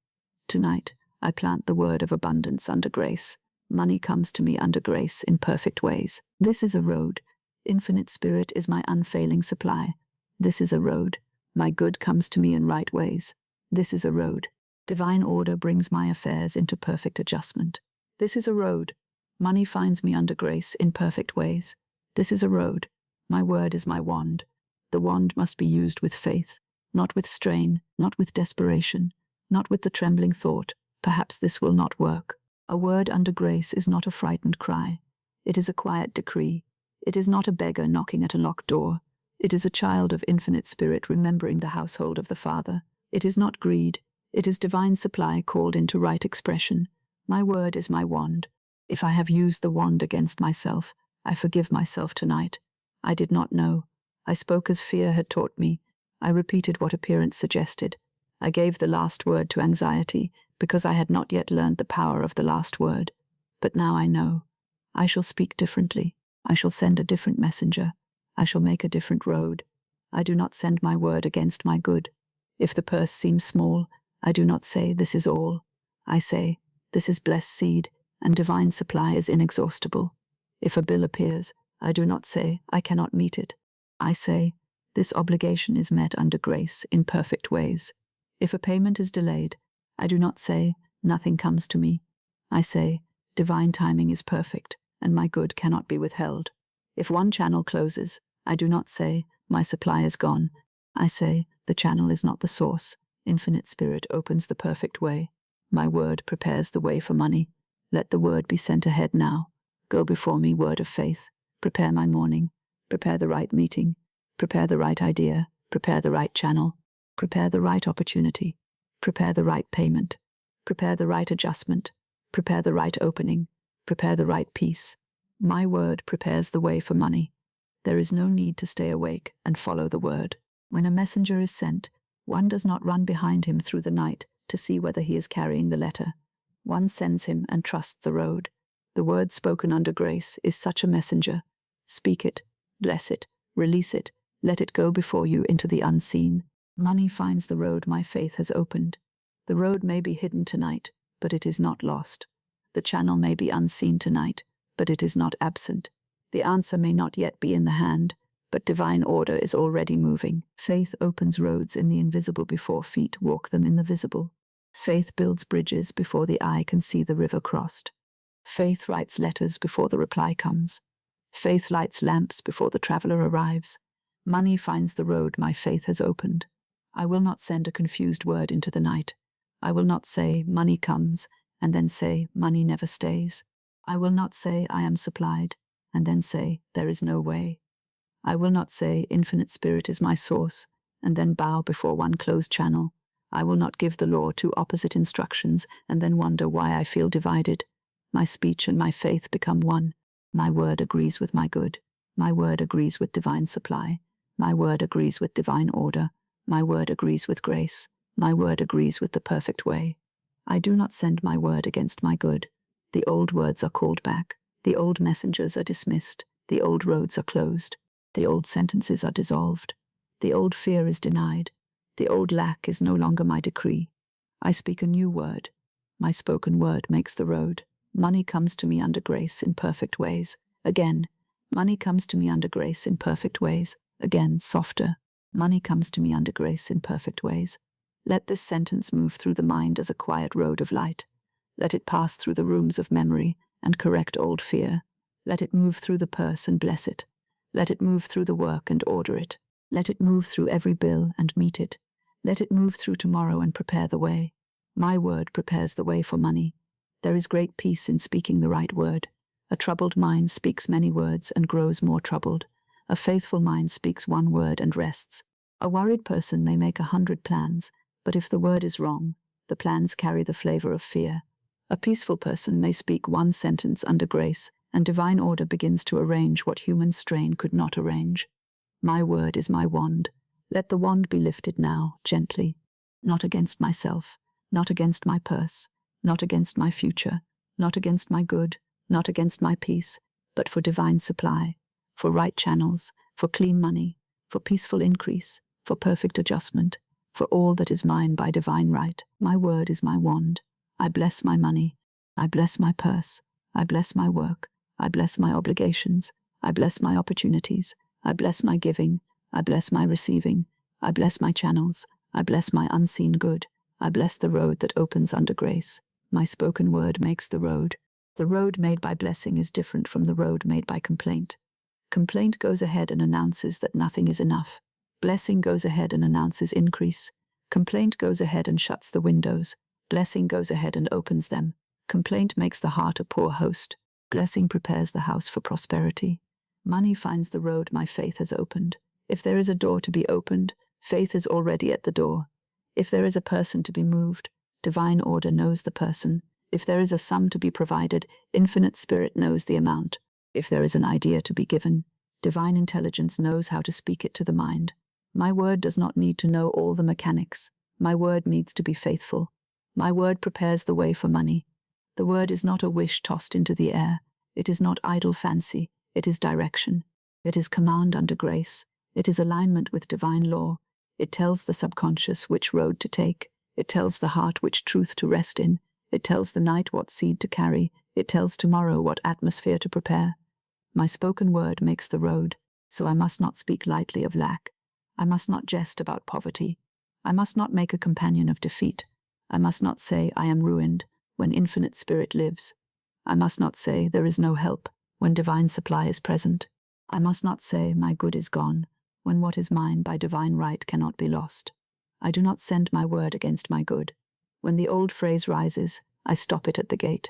Tonight, I plant the word of abundance under grace. Money comes to me under grace in perfect ways. This is a road. Infinite Spirit is my unfailing supply. This is a road. My good comes to me in right ways. This is a road. Divine order brings my affairs into perfect adjustment. This is a road. Money finds me under grace in perfect ways. This is a road. My word is my wand. The wand must be used with faith, not with strain, not with desperation, not with the trembling thought, perhaps this will not work. A word under grace is not a frightened cry. It is a quiet decree. It is not a beggar knocking at a locked door. It is a child of Infinite Spirit remembering the household of the Father. It is not greed. It is divine supply called into right expression. My word is my wand. If I have used the wand against myself, I forgive myself tonight. I did not know. I spoke as fear had taught me. I repeated what appearance suggested. I gave the last word to anxiety because I had not yet learned the power of the last word. But now I know. I shall speak differently. I shall send a different messenger. I shall make a different road. I do not send my word against my good. If the purse seems small, I do not say, this is all. I say, this is blessed seed, and divine supply is inexhaustible. If a bill appears, I do not say, I cannot meet it. I say, this obligation is met under grace in perfect ways. If a payment is delayed, I do not say, nothing comes to me. I say, divine timing is perfect, and my good cannot be withheld. If one channel closes, I do not say, my supply is gone. I say, the channel is not the source. Infinite Spirit opens the perfect way. My word prepares the way for money. Let the word be sent ahead now. Go before me, word of faith. Prepare my morning. Prepare the right meeting. Prepare the right idea. Prepare the right channel. Prepare the right opportunity. Prepare the right payment. Prepare the right adjustment. Prepare the right opening. Prepare the right peace. My word prepares the way for money. There is no need to stay awake and follow the word. When a messenger is sent, one does not run behind him through the night to see whether he is carrying the letter. One sends him and trusts the road. The word spoken under grace is such a messenger. Speak it, bless it, release it, let it go before you into the unseen. Money finds the road my faith has opened. The road may be hidden tonight, but it is not lost. The channel may be unseen tonight, but it is not absent. The answer may not yet be in the hand, but divine order is already moving. Faith opens roads in the invisible before feet walk them in the visible. Faith builds bridges before the eye can see the river crossed. Faith writes letters before the reply comes. Faith lights lamps before the traveler arrives. Money finds the road my faith has opened. I will not send a confused word into the night. I will not say, money comes, and then say, money never stays. I will not say, I am supplied, and then say, there is no way. I will not say, infinite spirit is my source, and then bow before one closed channel. I will not give the law two opposite instructions, and then wonder why I feel divided. My speech and my faith become one. My word agrees with my good. My word agrees with divine supply. My word agrees with divine order. My word agrees with grace. My word agrees with the perfect way. I do not send my word against my good. The old words are called back. The old messengers are dismissed. The old roads are closed. The old sentences are dissolved. The old fear is denied. The old lack is no longer my decree. I speak a new word. My spoken word makes the road. Money comes to me under grace in perfect ways. Again, money comes to me under grace in perfect ways. Again, softer. Money comes to me under grace in perfect ways. Let this sentence move through the mind as a quiet road of light. Let it pass through the rooms of memory and correct old fear. Let it move through the purse and bless it. Let it move through the work and order it. Let it move through every bill and meet it. Let it move through tomorrow and prepare the way. My word prepares the way for money. There is great peace in speaking the right word. A troubled mind speaks many words and grows more troubled. A faithful mind speaks one word and rests. A worried person may make 100 plans, but if the word is wrong, the plans carry the flavor of fear. A peaceful person may speak one sentence under grace, and divine order begins to arrange what human strain could not arrange. My word is my wand. Let the wand be lifted now, gently. Not against myself, not against my purse, not against my future, not against my good, not against my peace, but for divine supply, for right channels, for clean money, for peaceful increase, for perfect adjustment, for all that is mine by divine right. My word is my wand. I bless my money. I bless my purse. I bless my work. I bless my obligations. I bless my opportunities. I bless my giving. I bless my receiving. I bless my channels. I bless my unseen good. I bless the road that opens under grace. My spoken word makes the road. The road made by blessing is different from the road made by complaint. Complaint goes ahead and announces that nothing is enough. Blessing goes ahead and announces increase. Complaint goes ahead and shuts the windows. Blessing goes ahead and opens them. Complaint makes the heart a poor host. Blessing prepares the house for prosperity. Money finds the road my faith has opened. If there is a door to be opened, faith is already at the door. If there is a person to be moved, divine order knows the person. If there is a sum to be provided, infinite spirit knows the amount. If there is an idea to be given, divine intelligence knows how to speak it to the mind. My word does not need to know all the mechanics. My word needs to be faithful. My word prepares the way for money. The word is not a wish tossed into the air. It is not idle fancy. It is direction. It is command under grace. It is alignment with divine law. It tells the subconscious which road to take. It tells the heart which truth to rest in. It tells the night what seed to carry. It tells tomorrow what atmosphere to prepare. My spoken word makes the road, so I must not speak lightly of lack. I must not jest about poverty. I must not make a companion of defeat. I must not say I am ruined when infinite spirit lives. I must not say there is no help when divine supply is present. I must not say my good is gone when what is mine by divine right cannot be lost. I do not send my word against my good. When the old phrase rises, I stop it at the gate.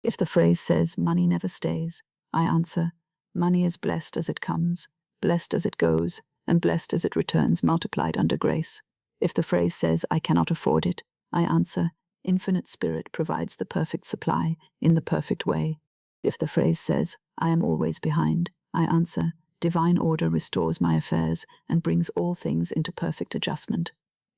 If the phrase says money never stays, I answer, money is blessed as it comes, blessed as it goes, and blessed as it returns multiplied under grace. If the phrase says I cannot afford it, I answer, infinite spirit provides the perfect supply in the perfect way. If the phrase says, I am always behind, I answer, divine order restores my affairs and brings all things into perfect adjustment.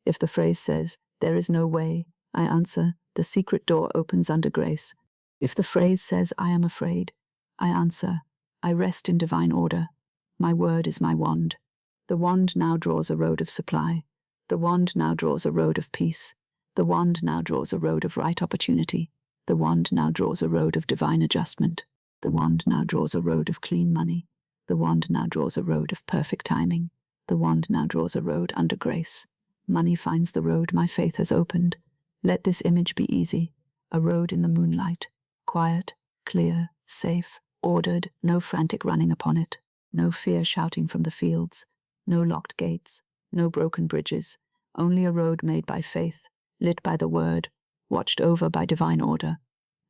If the phrase says, there is no way, I answer, the secret door opens under grace. If the phrase says, I am afraid, I answer, I rest in divine order. My word is my wand. The wand now draws a road of supply. The wand now draws a road of peace. The wand now draws a road of right opportunity. The wand now draws a road of divine adjustment. The wand now draws a road of clean money. The wand now draws a road of perfect timing. The wand now draws a road under grace. Money finds the road my faith has opened. Let this image be easy. A road in the moonlight. Quiet, clear, safe, ordered, no frantic running upon it. No fear shouting from the fields. No locked gates. No broken bridges. Only a road made by faith, lit by the word, watched over by divine order.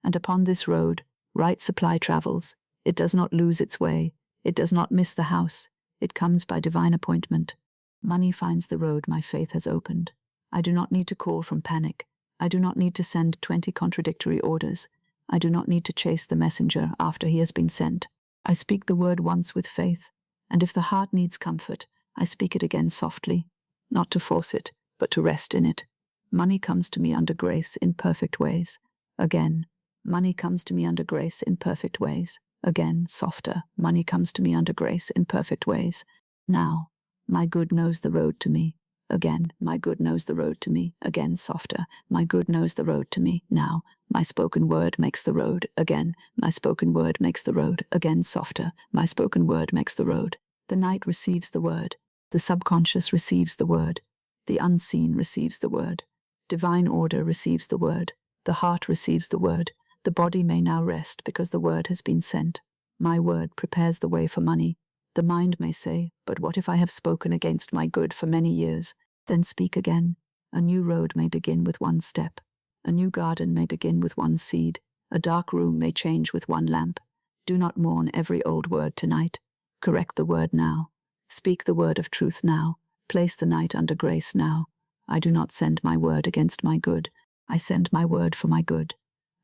And upon this road, right supply travels. It does not lose its way. It does not miss the house. It comes by divine appointment. Money finds the road my faith has opened. I do not need to call from panic. I do not need to send 20 contradictory orders. I do not need to chase the messenger after he has been sent. I speak the word once with faith, and if the heart needs comfort, I speak it again softly, not to force it, but to rest in it. Money comes to me under grace in perfect ways. Again, money comes to me under grace in perfect ways. Again, softer, money comes to me under grace in perfect ways. Now, my good knows the road to me. Again, my good knows the road to me. Again, softer, my good knows the road to me. Now, my spoken word makes the road. Again, my spoken word makes the road. Again, softer, my spoken word makes the road. The night receives the word. The subconscious receives the word. The unseen receives the word. Divine order receives the word. The heart receives the word. The body may now rest because the word has been sent. My word prepares the way for money. The mind may say, but what if I have spoken against my good for many years? Then speak again. A new road may begin with one step. A new garden may begin with one seed. A dark room may change with one lamp. Do not mourn every old word tonight. Correct the word now. Speak the word of truth now. Place the night under grace now. I do not send my word against my good. I send my word for my good.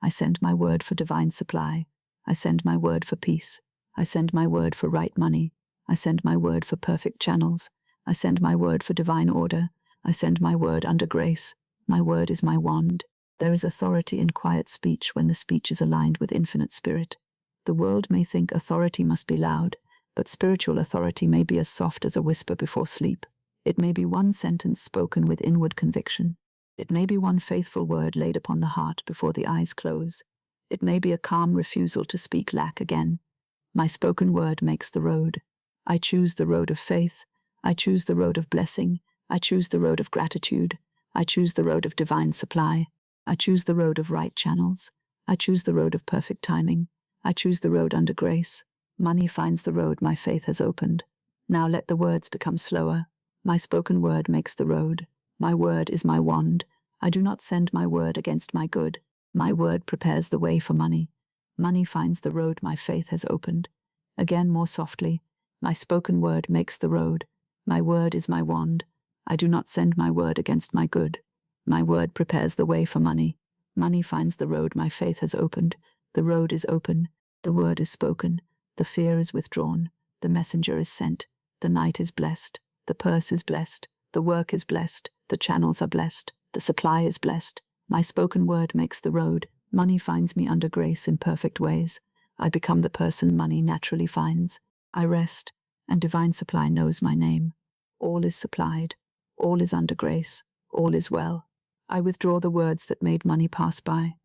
I send my word for divine supply. I send my word for peace. I send my word for right money. I send my word for perfect channels. I send my word for divine order. I send my word under grace. My word is my wand. There is authority in quiet speech when the speech is aligned with infinite spirit. The world may think authority must be loud, but spiritual authority may be as soft as a whisper before sleep. It may be one sentence spoken with inward conviction. It may be one faithful word laid upon the heart before the eyes close. It may be a calm refusal to speak lack again. My spoken word makes the road. I choose the road of faith. I choose the road of blessing. I choose the road of gratitude. I choose the road of divine supply. I choose the road of right channels. I choose the road of perfect timing. I choose the road under grace. Money finds the road my faith has opened. Now let the words become slower. My spoken word makes the road. My word is my wand. I do not send my word against my good. My word prepares the way for money. Money finds the road my faith has opened. Again more softly. My spoken word makes the road. My word is my wand. I do not send my word against my good. My word prepares the way for money. Money finds the road my faith has opened. The road is open. The word is spoken. The fear is withdrawn. The messenger is sent. The night is blessed. The purse is blessed. The work is blessed. The channels are blessed. The supply is blessed. My spoken word makes the road. Money finds me under grace in perfect ways. I become the person money naturally finds. I rest, and divine supply knows my name. All is supplied. All is under grace. All is well. I withdraw the words that made money pass by.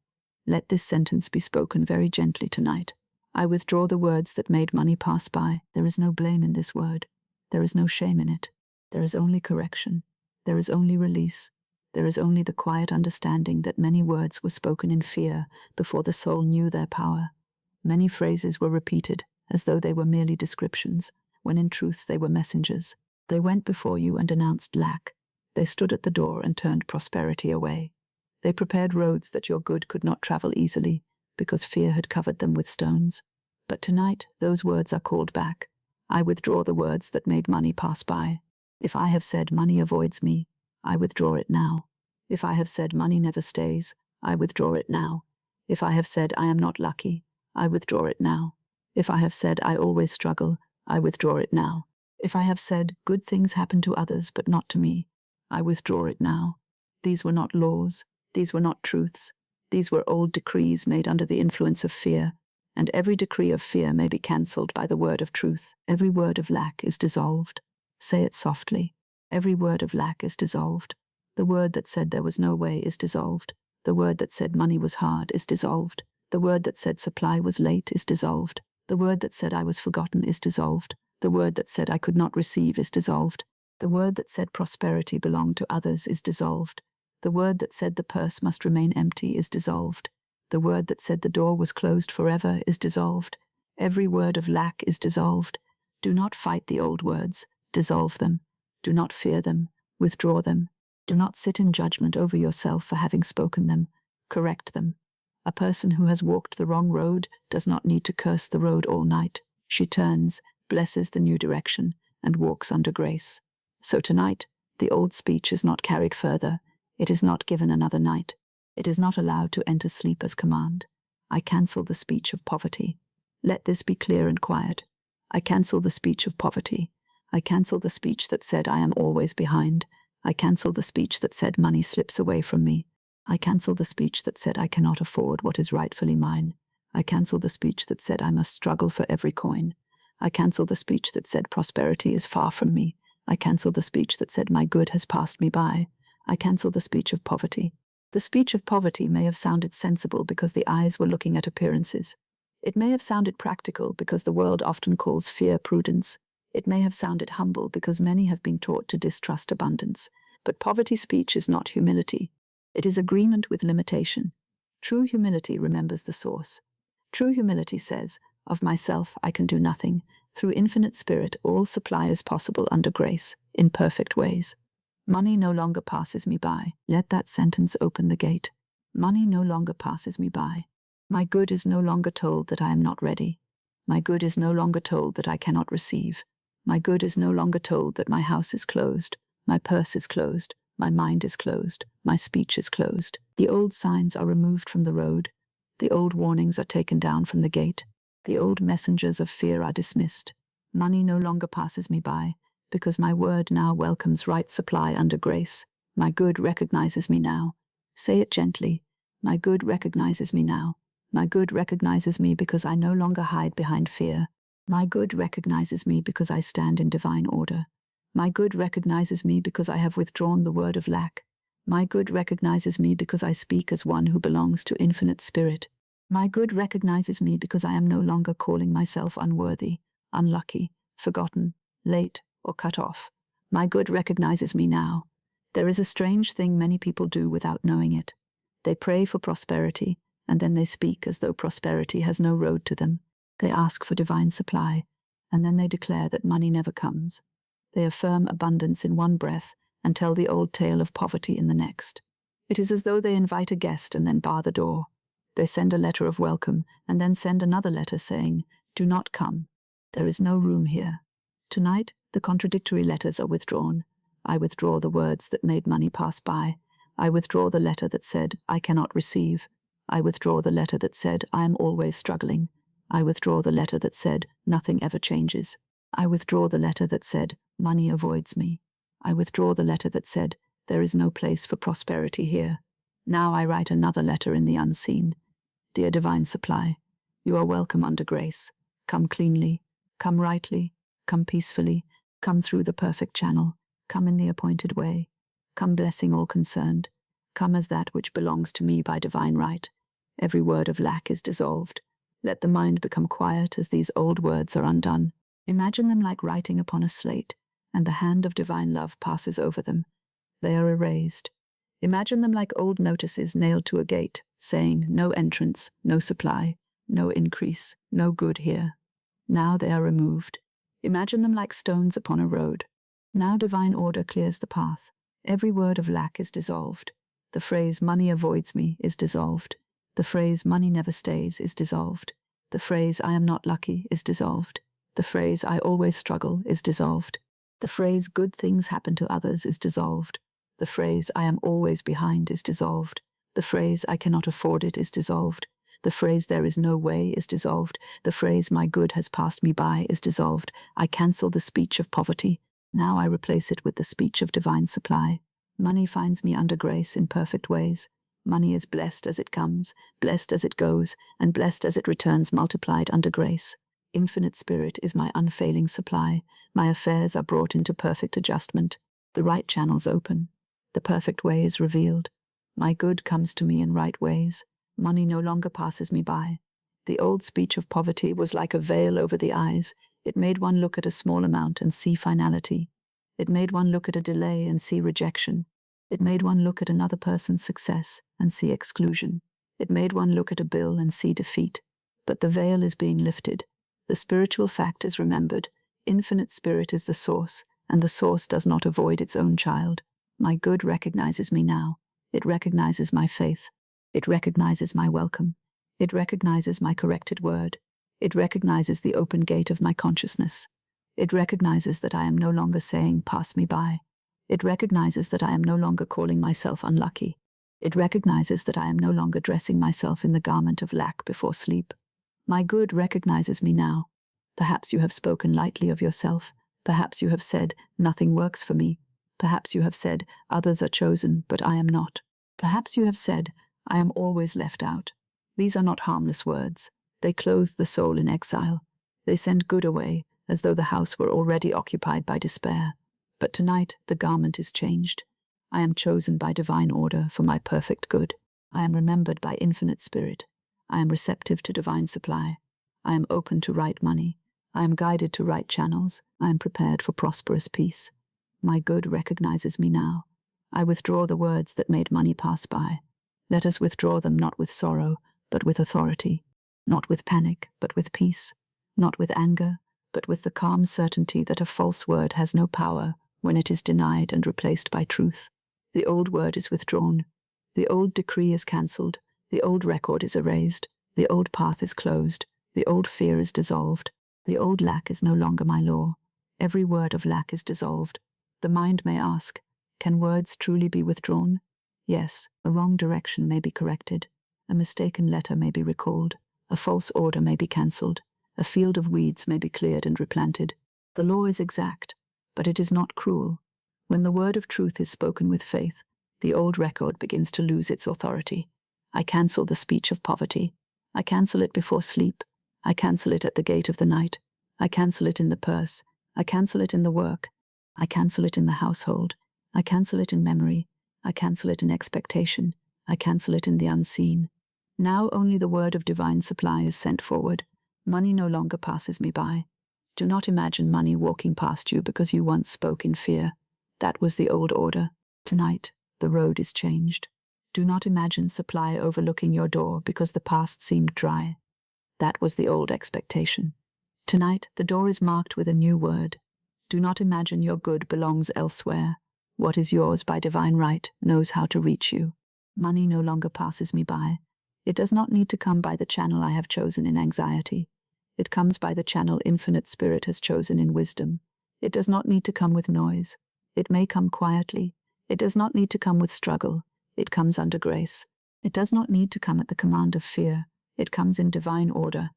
Let this sentence be spoken very gently tonight. I withdraw the words that made money pass by. There is no blame in this word. There is no shame in it. There is only correction. There is only release. There is only the quiet understanding that many words were spoken in fear before the soul knew their power. Many phrases were repeated as though they were merely descriptions, when in truth they were messengers. They went before you and announced lack. They stood at the door and turned prosperity away. They prepared roads that your good could not travel easily, because fear had covered them with stones. But tonight those words are called back. I withdraw the words that made money pass by. If I have said money avoids me, I withdraw it now. If I have said money never stays, I withdraw it now. If I have said I am not lucky, I withdraw it now. If I have said I always struggle, I withdraw it now. If I have said good things happen to others but not to me, I withdraw it now. These were not laws. These were not truths. These were old decrees made under the influence of fear, and every decree of fear may be cancelled by the word of truth. Every word of lack is dissolved. Say it softly. Every word of lack is dissolved. The word that said there was no way is dissolved. The word that said money was hard is dissolved. The word that said supply was late is dissolved. The word that said I was forgotten is dissolved. The word that said I could not receive is dissolved. The word that said prosperity belonged to others is dissolved. The word that said the purse must remain empty is dissolved. The word that said the door was closed forever is dissolved. Every word of lack is dissolved. Do not fight the old words. Dissolve them. Do not fear them. Withdraw them. Do not sit in judgment over yourself for having spoken them. Correct them. A person who has walked the wrong road does not need to curse the road all night. She turns, blesses the new direction, and walks under grace. So tonight, the old speech is not carried further. It is not given another night. It is not allowed to enter sleep as command. I cancel the speech of poverty. Let this be clear and quiet. I cancel the speech of poverty. I cancel the speech that said I am always behind. I cancel the speech that said money slips away from me. I cancel the speech that said I cannot afford what is rightfully mine. I cancel the speech that said I must struggle for every coin. I cancel the speech that said prosperity is far from me. I cancel the speech that said my good has passed me by. I cancel the speech of poverty. The speech of poverty may have sounded sensible because the eyes were looking at appearances. It may have sounded practical because the world often calls fear prudence. It may have sounded humble because many have been taught to distrust abundance. But poverty speech is not humility. It is agreement with limitation. True humility remembers the source. True humility says, of myself I can do nothing. Through infinite spirit all supply is possible under grace, in perfect ways. Money no longer passes me by. Let that sentence open the gate. Money no longer passes me by. My good is no longer told that I am not ready. My good is no longer told that I cannot receive. My good is no longer told that my house is closed, my purse is closed, my mind is closed, my speech is closed. The old signs are removed from the road. The old warnings are taken down from the gate. The old messengers of fear are dismissed. Money no longer passes me by, because my word now welcomes right supply under grace. My good recognizes me now. Say it gently. My good recognizes me now. My good recognizes me because I no longer hide behind fear. My good recognizes me because I stand in divine order. My good recognizes me because I have withdrawn the word of lack. My good recognizes me because I speak as one who belongs to infinite spirit. My good recognizes me because I am no longer calling myself unworthy, unlucky, forgotten, late, or cut off. My good recognizes me now. There is a strange thing many people do without knowing it. They pray for prosperity, and then they speak as though prosperity has no road to them. They ask for divine supply, and then they declare that money never comes. They affirm abundance in one breath and tell the old tale of poverty in the next. It is as though they invite a guest and then bar the door. They send a letter of welcome and then send another letter saying, "Do not come. There is no room here." Tonight, the contradictory letters are withdrawn. I withdraw the words that made money pass by. I withdraw the letter that said, "I cannot receive." I withdraw the letter that said, "I am always struggling." I withdraw the letter that said, "Nothing ever changes." I withdraw the letter that said, "Money avoids me." I withdraw the letter that said, "There is no place for prosperity here." Now I write another letter in the unseen. Dear Divine Supply, you are welcome under grace. Come cleanly, come rightly, come peacefully, come through the perfect channel, come in the appointed way, come blessing all concerned, come as that which belongs to me by divine right. Every word of lack is dissolved. Let the mind become quiet as these old words are undone. Imagine them like writing upon a slate, and the hand of divine love passes over them. They are erased. Imagine them like old notices nailed to a gate, saying, "No entrance, no supply, no increase, no good here." Now they are removed. Imagine them like stones upon a road. Now divine order clears the path. Every word of lack is dissolved. The phrase "money avoids me" is dissolved. The phrase "money never stays" is dissolved. The phrase "I am not lucky" is dissolved. The phrase "I always struggle" is dissolved. The phrase "good things happen to others" is dissolved. The phrase "I am always behind" is dissolved. The phrase "I cannot afford it" is dissolved. The phrase "there is no way" is dissolved. The phrase "my good has passed me by" is dissolved. I cancel the speech of poverty. Now I replace it with the speech of divine supply. Money finds me under grace in perfect ways. Money is blessed as it comes, blessed as it goes, and blessed as it returns multiplied under grace. Infinite Spirit is my unfailing supply. My affairs are brought into perfect adjustment. The right channels open. The perfect way is revealed. My good comes to me in right ways. Money no longer passes me by. The old speech of poverty was like a veil over the eyes. It made one look at a small amount and see finality. It made one look at a delay and see rejection. It made one look at another person's success and see exclusion. It made one look at a bill and see defeat. But the veil is being lifted. The spiritual fact is remembered. Infinite Spirit is the source, and the source does not avoid its own child. My good recognizes me now. It recognizes my faith. It recognizes my welcome. It recognizes my corrected word. It recognizes the open gate of my consciousness. It recognizes that I am no longer saying, "Pass me by." It recognizes that I am no longer calling myself unlucky. It recognizes that I am no longer dressing myself in the garment of lack before sleep. My good recognizes me now. Perhaps you have spoken lightly of yourself. Perhaps you have said, "Nothing works for me." Perhaps you have said, "Others are chosen, but I am not." Perhaps you have said, "I am always left out." These are not harmless words. They clothe the soul in exile. They send good away, as though the house were already occupied by despair. But tonight the garment is changed. I am chosen by divine order for my perfect good. I am remembered by Infinite Spirit. I am receptive to divine supply. I am open to right money. I am guided to right channels. I am prepared for prosperous peace. My good recognizes me now. I withdraw the words that made money pass by. Let us withdraw them not with sorrow, but with authority. Not with panic, but with peace. Not with anger, but with the calm certainty that a false word has no power when it is denied and replaced by truth. The old word is withdrawn. The old decree is cancelled. The old record is erased. The old path is closed. The old fear is dissolved. The old lack is no longer my law. Every word of lack is dissolved. The mind may ask, can words truly be withdrawn? Yes, a wrong direction may be corrected. A mistaken letter may be recalled. A false order may be cancelled. A field of weeds may be cleared and replanted. The law is exact, but it is not cruel. When the word of truth is spoken with faith, the old record begins to lose its authority. I cancel the speech of poverty. I cancel it before sleep. I cancel it at the gate of the night. I cancel it in the purse. I cancel it in the work. I cancel it in the household. I cancel it in memory. I cancel it in expectation. I cancel it in the unseen. Now only the word of divine supply is sent forward. Money no longer passes me by. Do not imagine money walking past you because you once spoke in fear. That was the old order. Tonight, the road is changed. Do not imagine supply overlooking your door because the past seemed dry. That was the old expectation. Tonight, the door is marked with a new word. Do not imagine your good belongs elsewhere. What is yours by divine right knows how to reach you. Money no longer passes me by. It does not need to come by the channel I have chosen in anxiety. It comes by the channel Infinite Spirit has chosen in wisdom. It does not need to come with noise. It may come quietly. It does not need to come with struggle. It comes under grace. It does not need to come at the command of fear. It comes in divine order.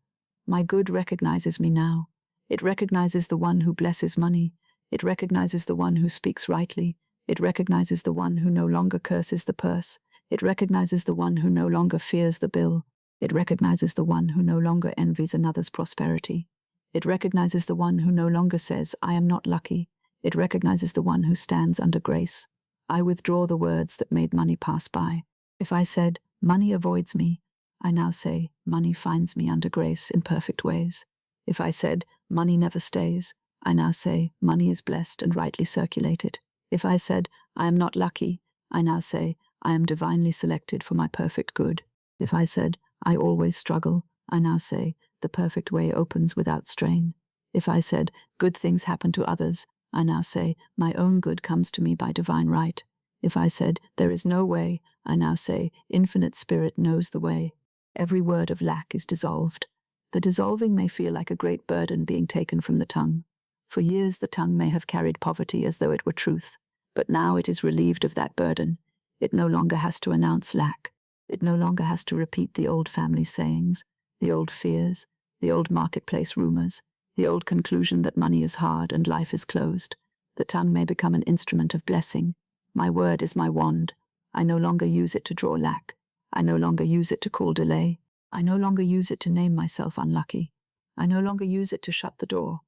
My good recognizes me now. It recognizes the one who blesses money. It recognizes the one who speaks rightly. It recognizes the one who no longer curses the purse. It recognizes the one who no longer fears the bill. It recognizes the one who no longer envies another's prosperity. It recognizes the one who no longer says, "I am not lucky." It recognizes the one who stands under grace. I withdraw the words that made money pass by. If I said, "Money avoids me," I now say, "Money finds me under grace in perfect ways." If I said, "Money never stays," I now say, "Money is blessed and rightly circulated." If I said, "I am not lucky," I now say, "I am divinely selected for my perfect good." If I said, "I always struggle," I now say, "The perfect way opens without strain." If I said, "Good things happen to others," I now say, "My own good comes to me by divine right." If I said, "There is no way," I now say, "Infinite Spirit knows the way." Every word of lack is dissolved. The dissolving may feel like a great burden being taken from the tongue. For years the tongue may have carried poverty as though it were truth, but now it is relieved of that burden. It no longer has to announce lack. It no longer has to repeat the old family sayings, the old fears, the old marketplace rumors, the old conclusion that money is hard and life is closed. The tongue may become an instrument of blessing. My word is my wand. I no longer use it to draw lack. I no longer use it to call delay. I no longer use it to name myself unlucky. I no longer use it to shut the door.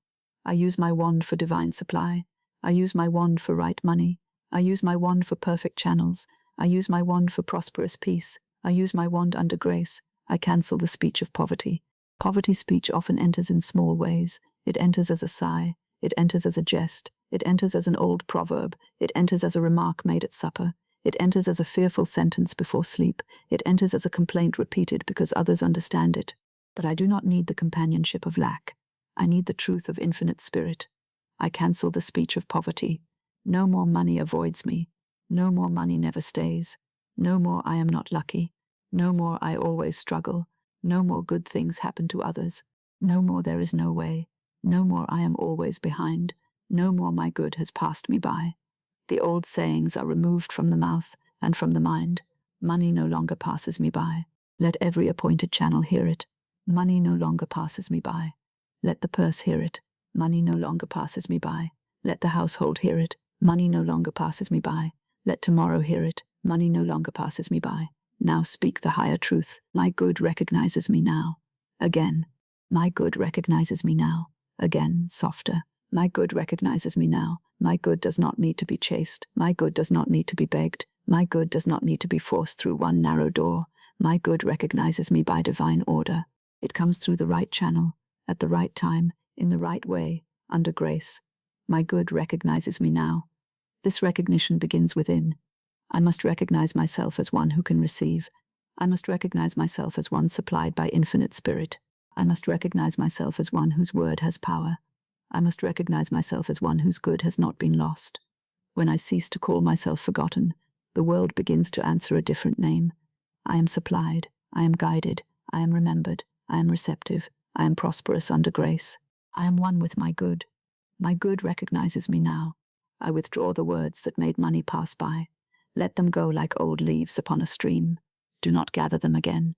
I use my wand for divine supply. I use my wand for right money. I use my wand for perfect channels. I use my wand for prosperous peace. I use my wand under grace. I cancel the speech of poverty. Poverty speech often enters in small ways. It enters as a sigh. It enters as a jest. It enters as an old proverb. It enters as a remark made at supper. It enters as a fearful sentence before sleep. It enters as a complaint repeated because others understand it. But I do not need the companionship of lack. I need the truth of infinite spirit. I cancel the speech of poverty. No more money avoids me. No more money never stays. No more I am not lucky. No more I always struggle. No more good things happen to others. No more there is no way. No more I am always behind. No more my good has passed me by. The old sayings are removed from the mouth and from the mind. Money no longer passes me by. Let every appointed channel hear it. Money no longer passes me by. Let the purse hear it. Money no longer passes me by. Let the household hear it. Money no longer passes me by. Let tomorrow hear it. Money no longer passes me by. Now speak the higher truth. My good recognizes me now. Again. My good recognizes me now. Again, softer. My good recognizes me now. My good does not need to be chased. My good does not need to be begged. My good does not need to be forced through one narrow door. My good recognizes me by divine order. It comes through the right channel, at the right time, in the right way, under grace. My good recognizes me now. This recognition begins within. I must recognize myself as one who can receive. I must recognize myself as one supplied by infinite spirit. I must recognize myself as one whose word has power. I must recognize myself as one whose good has not been lost. When I cease to call myself forgotten, the world begins to answer a different name. I am supplied. I am guided. I am remembered. I am receptive. I am prosperous under grace. I am one with my good. My good recognizes me now. I withdraw the words that made money pass by. Let them go like old leaves upon a stream. Do not gather them again.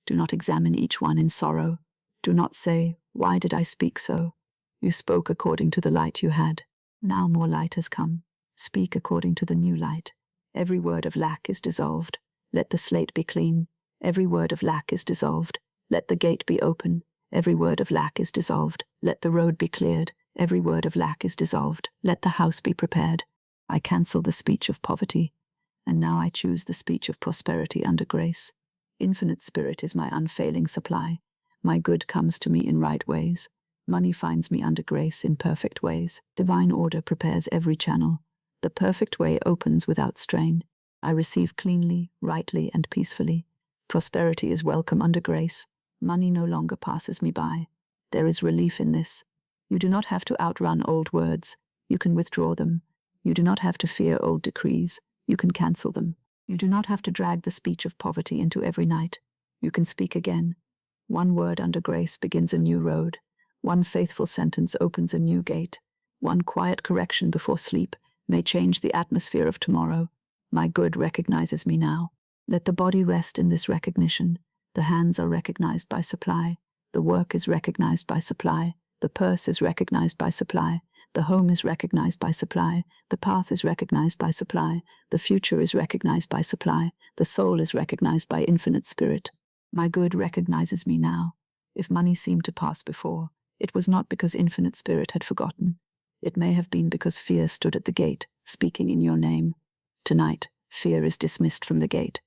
Do not examine each one in sorrow. Do not say, "Why did I speak so?" You spoke according to the light you had. Now more light has come. Speak according to the new light. Every word of lack is dissolved. Let the slate be clean. Every word of lack is dissolved. Let the gate be open. Every word of lack is dissolved. Let the road be cleared. Every word of lack is dissolved. Let the house be prepared. I cancel the speech of poverty, and now I choose the speech of prosperity under grace. Infinite spirit is my unfailing supply. My good comes to me in right ways. Money finds me under grace in perfect ways. Divine order prepares every channel. The perfect way opens without strain. I receive cleanly, rightly, and peacefully. Prosperity is welcome under grace. Money no longer passes me by. There is relief in this. You do not have to outrun old words. You can withdraw them. You do not have to fear old decrees. You can cancel them. You do not have to drag the speech of poverty into every night. You can speak again. One word under grace begins a new road. One faithful sentence opens a new gate. One quiet correction before sleep may change the atmosphere of tomorrow. My good recognizes me now. Let the body rest in this recognition. The hands are recognized by supply. The work is recognized by supply. The purse is recognized by supply. The home is recognized by supply. The path is recognized by supply. The future is recognized by supply. The soul is recognized by infinite spirit. My good recognizes me now. If money seemed to pass before, it was not because infinite spirit had forgotten. It may have been because fear stood at the gate, speaking in your name. Tonight, fear is dismissed from the gate.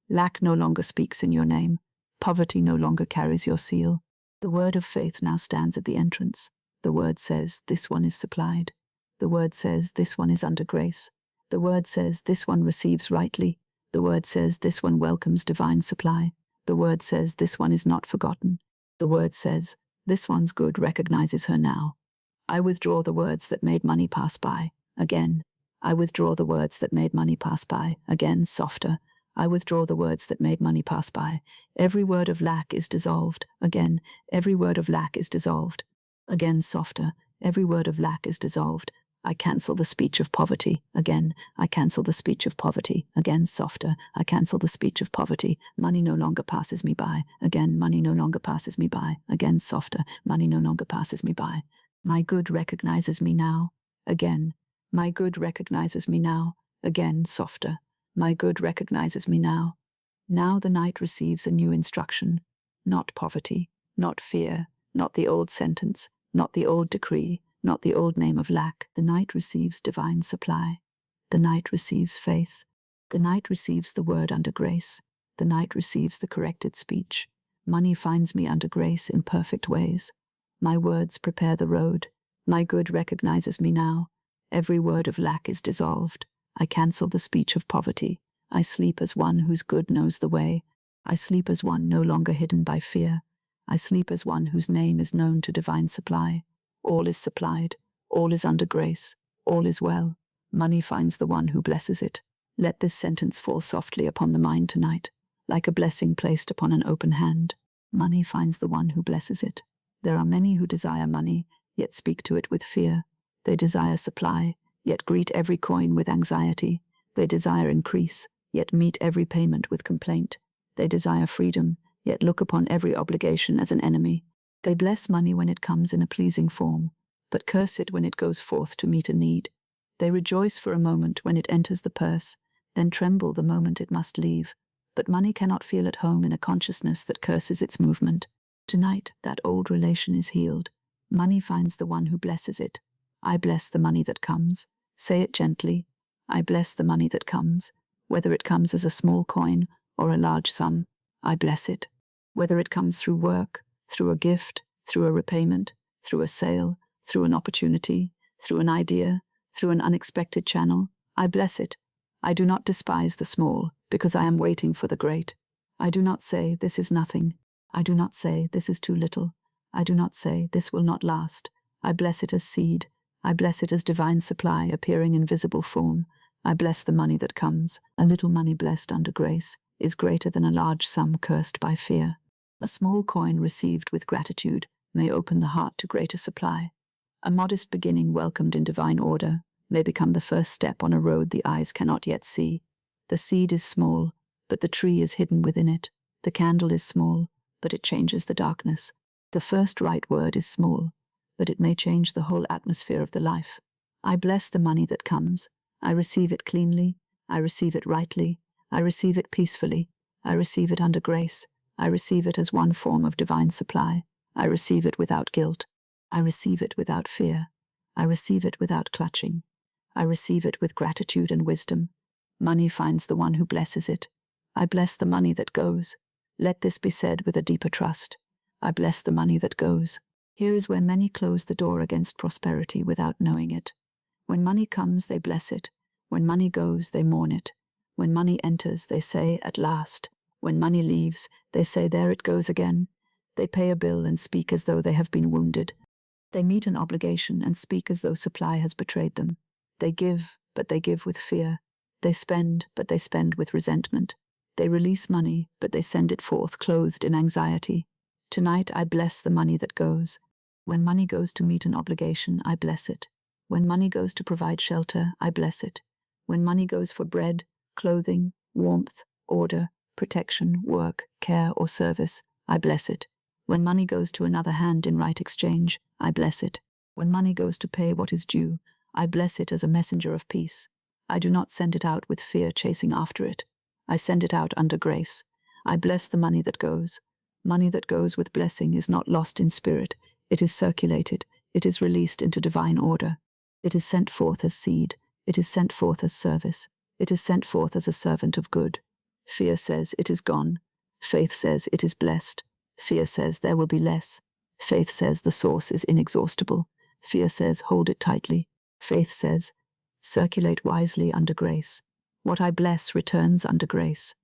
Lack no longer speaks in your name. Poverty no longer carries your seal. The word of faith now stands at the entrance. The word says, "This one is supplied." The word says, "This one is under grace." The word says, "This one receives rightly." The word says, "This one welcomes divine supply." The word says, "This one is not forgotten." The word says, "This one's good recognizes her now." I withdraw the words that made money pass by. Again. I withdraw the words that made money pass by. Again, softer. I withdraw the words that made money pass by. Every word of lack is dissolved. Again, every word of lack is dissolved. Again, softer. Every word of lack is dissolved. I cancel the speech of poverty. Again, I cancel the speech of poverty. Again, softer. I cancel the speech of poverty. Money no longer passes me by. Again, money no longer passes me by. Again, softer. Money no longer passes me by. My good recognizes me now. Again, my good recognizes me now. Again, softer. My good recognizes me now. Now the night receives a new instruction. Not poverty, not fear, not the old sentence, not the old decree, not the old name of lack. The night receives divine supply. The night receives faith. The night receives the word under grace. The night receives the corrected speech. Money finds me under grace in perfect ways. My words prepare the road. My good recognizes me now. Every word of lack is dissolved. I cancel the speech of poverty. I sleep as one whose good knows the way. I sleep as one no longer hidden by fear. I sleep as one whose name is known to divine supply. All is supplied. All is under grace. All is well. Money finds the one who blesses it. Let this sentence fall softly upon the mind tonight, like a blessing placed upon an open hand. Money finds the one who blesses it. There are many who desire money, yet speak to it with fear. They desire supply, yet greet every coin with anxiety. They desire increase, yet meet every payment with complaint. They desire freedom, yet look upon every obligation as an enemy. They bless money when it comes in a pleasing form, but curse it when it goes forth to meet a need. They rejoice for a moment when it enters the purse, then tremble the moment it must leave. But money cannot feel at home in a consciousness that curses its movement. Tonight, that old relation is healed. Money finds the one who blesses it. I bless the money that comes. Say it gently. I bless the money that comes. Whether it comes as a small coin or a large sum, I bless it. Whether it comes through work, through a gift, through a repayment, through a sale, through an opportunity, through an idea, through an unexpected channel, I bless it. I do not despise the small, because I am waiting for the great. I do not say, this is nothing. I do not say, this is too little. I do not say, this will not last. I bless it as seed. I bless it as divine supply appearing in visible form. I bless the money that comes. A little money blessed under grace is greater than a large sum cursed by fear. A small coin received with gratitude may open the heart to greater supply. A modest beginning welcomed in divine order may become the first step on a road the eyes cannot yet see. The seed is small, but the tree is hidden within it. The candle is small, but it changes the darkness. The first right word is small, but it may change the whole atmosphere of the life. I bless the money that comes. I receive it cleanly. I receive it rightly. I receive it peacefully. I receive it under grace. I receive it as one form of divine supply. I receive it without guilt. I receive it without fear. I receive it without clutching. I receive it with gratitude and wisdom. Money finds the one who blesses it. I bless the money that goes. Let this be said with a deeper trust. I bless the money that goes. Here is where many close the door against prosperity without knowing it. When money comes, they bless it. When money goes, they mourn it. When money enters, they say, at last. When money leaves, they say, there it goes again. They pay a bill and speak as though they have been wounded. They meet an obligation and speak as though supply has betrayed them. They give, but they give with fear. They spend, but they spend with resentment. They release money, but they send it forth clothed in anxiety. Tonight I bless the money that goes. When money goes to meet an obligation, I bless it. When money goes to provide shelter, I bless it. When money goes for bread, clothing, warmth, order, protection, work, care, or service, I bless it. When money goes to another hand in right exchange, I bless it. When money goes to pay what is due, I bless it as a messenger of peace. I do not send it out with fear chasing after it. I send it out under grace. I bless the money that goes. Money that goes with blessing is not lost in spirit. It is circulated. It is released into divine order. It is sent forth as seed. It is sent forth as service. It is sent forth as a servant of good. Fear says it is gone. Faith says it is blessed. Fear says there will be less. Faith says the source is inexhaustible. Fear says hold it tightly. Faith says circulate wisely under grace. What I bless returns under grace.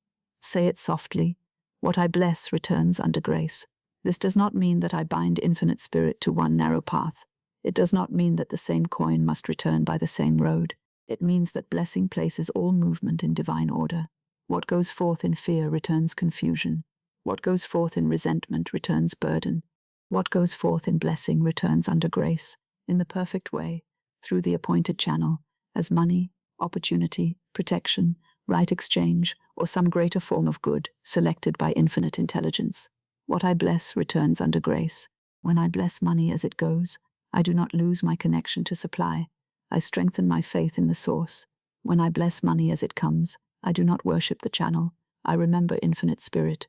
Say it softly. What I bless returns under grace. This does not mean that I bind infinite spirit to one narrow path. It does not mean that the same coin must return by the same road. It means that blessing places all movement in divine order. What goes forth in fear returns confusion. What goes forth in resentment returns burden. What goes forth in blessing returns under grace, in the perfect way. through the appointed channel, as money, opportunity, protection, right exchange, or some greater form of good selected by infinite intelligence. What I bless returns under grace. When I bless money as it goes, I do not lose my connection to supply. I strengthen my faith in the source. When I bless money as it comes, I do not worship the channel. I remember infinite spirit.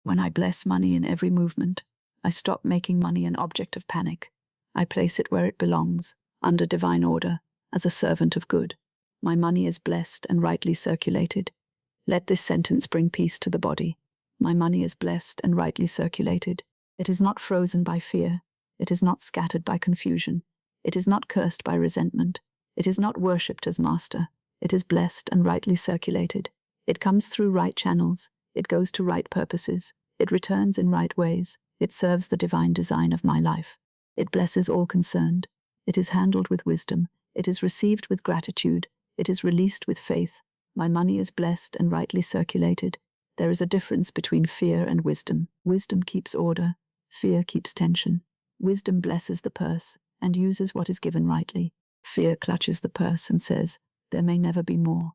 When I bless money in every movement, I stop making money an object of panic. I place it where it belongs, under divine order, as a servant of good. My money is blessed and rightly circulated. Let this sentence bring peace to the body. My money is blessed and rightly circulated. It is not frozen by fear. It is not scattered by confusion. It is not cursed by resentment. It is not worshipped as master. It is blessed and rightly circulated. It comes through right channels. It goes to right purposes. It returns in right ways. It serves the divine design of my life. It blesses all concerned. It is handled with wisdom. It is received with gratitude. It is released with faith. My money is blessed and rightly circulated. There is a difference between fear and wisdom. Wisdom keeps order. Fear keeps tension. Wisdom blesses the purse and uses what is given rightly. Fear clutches the purse and says, there may never be more.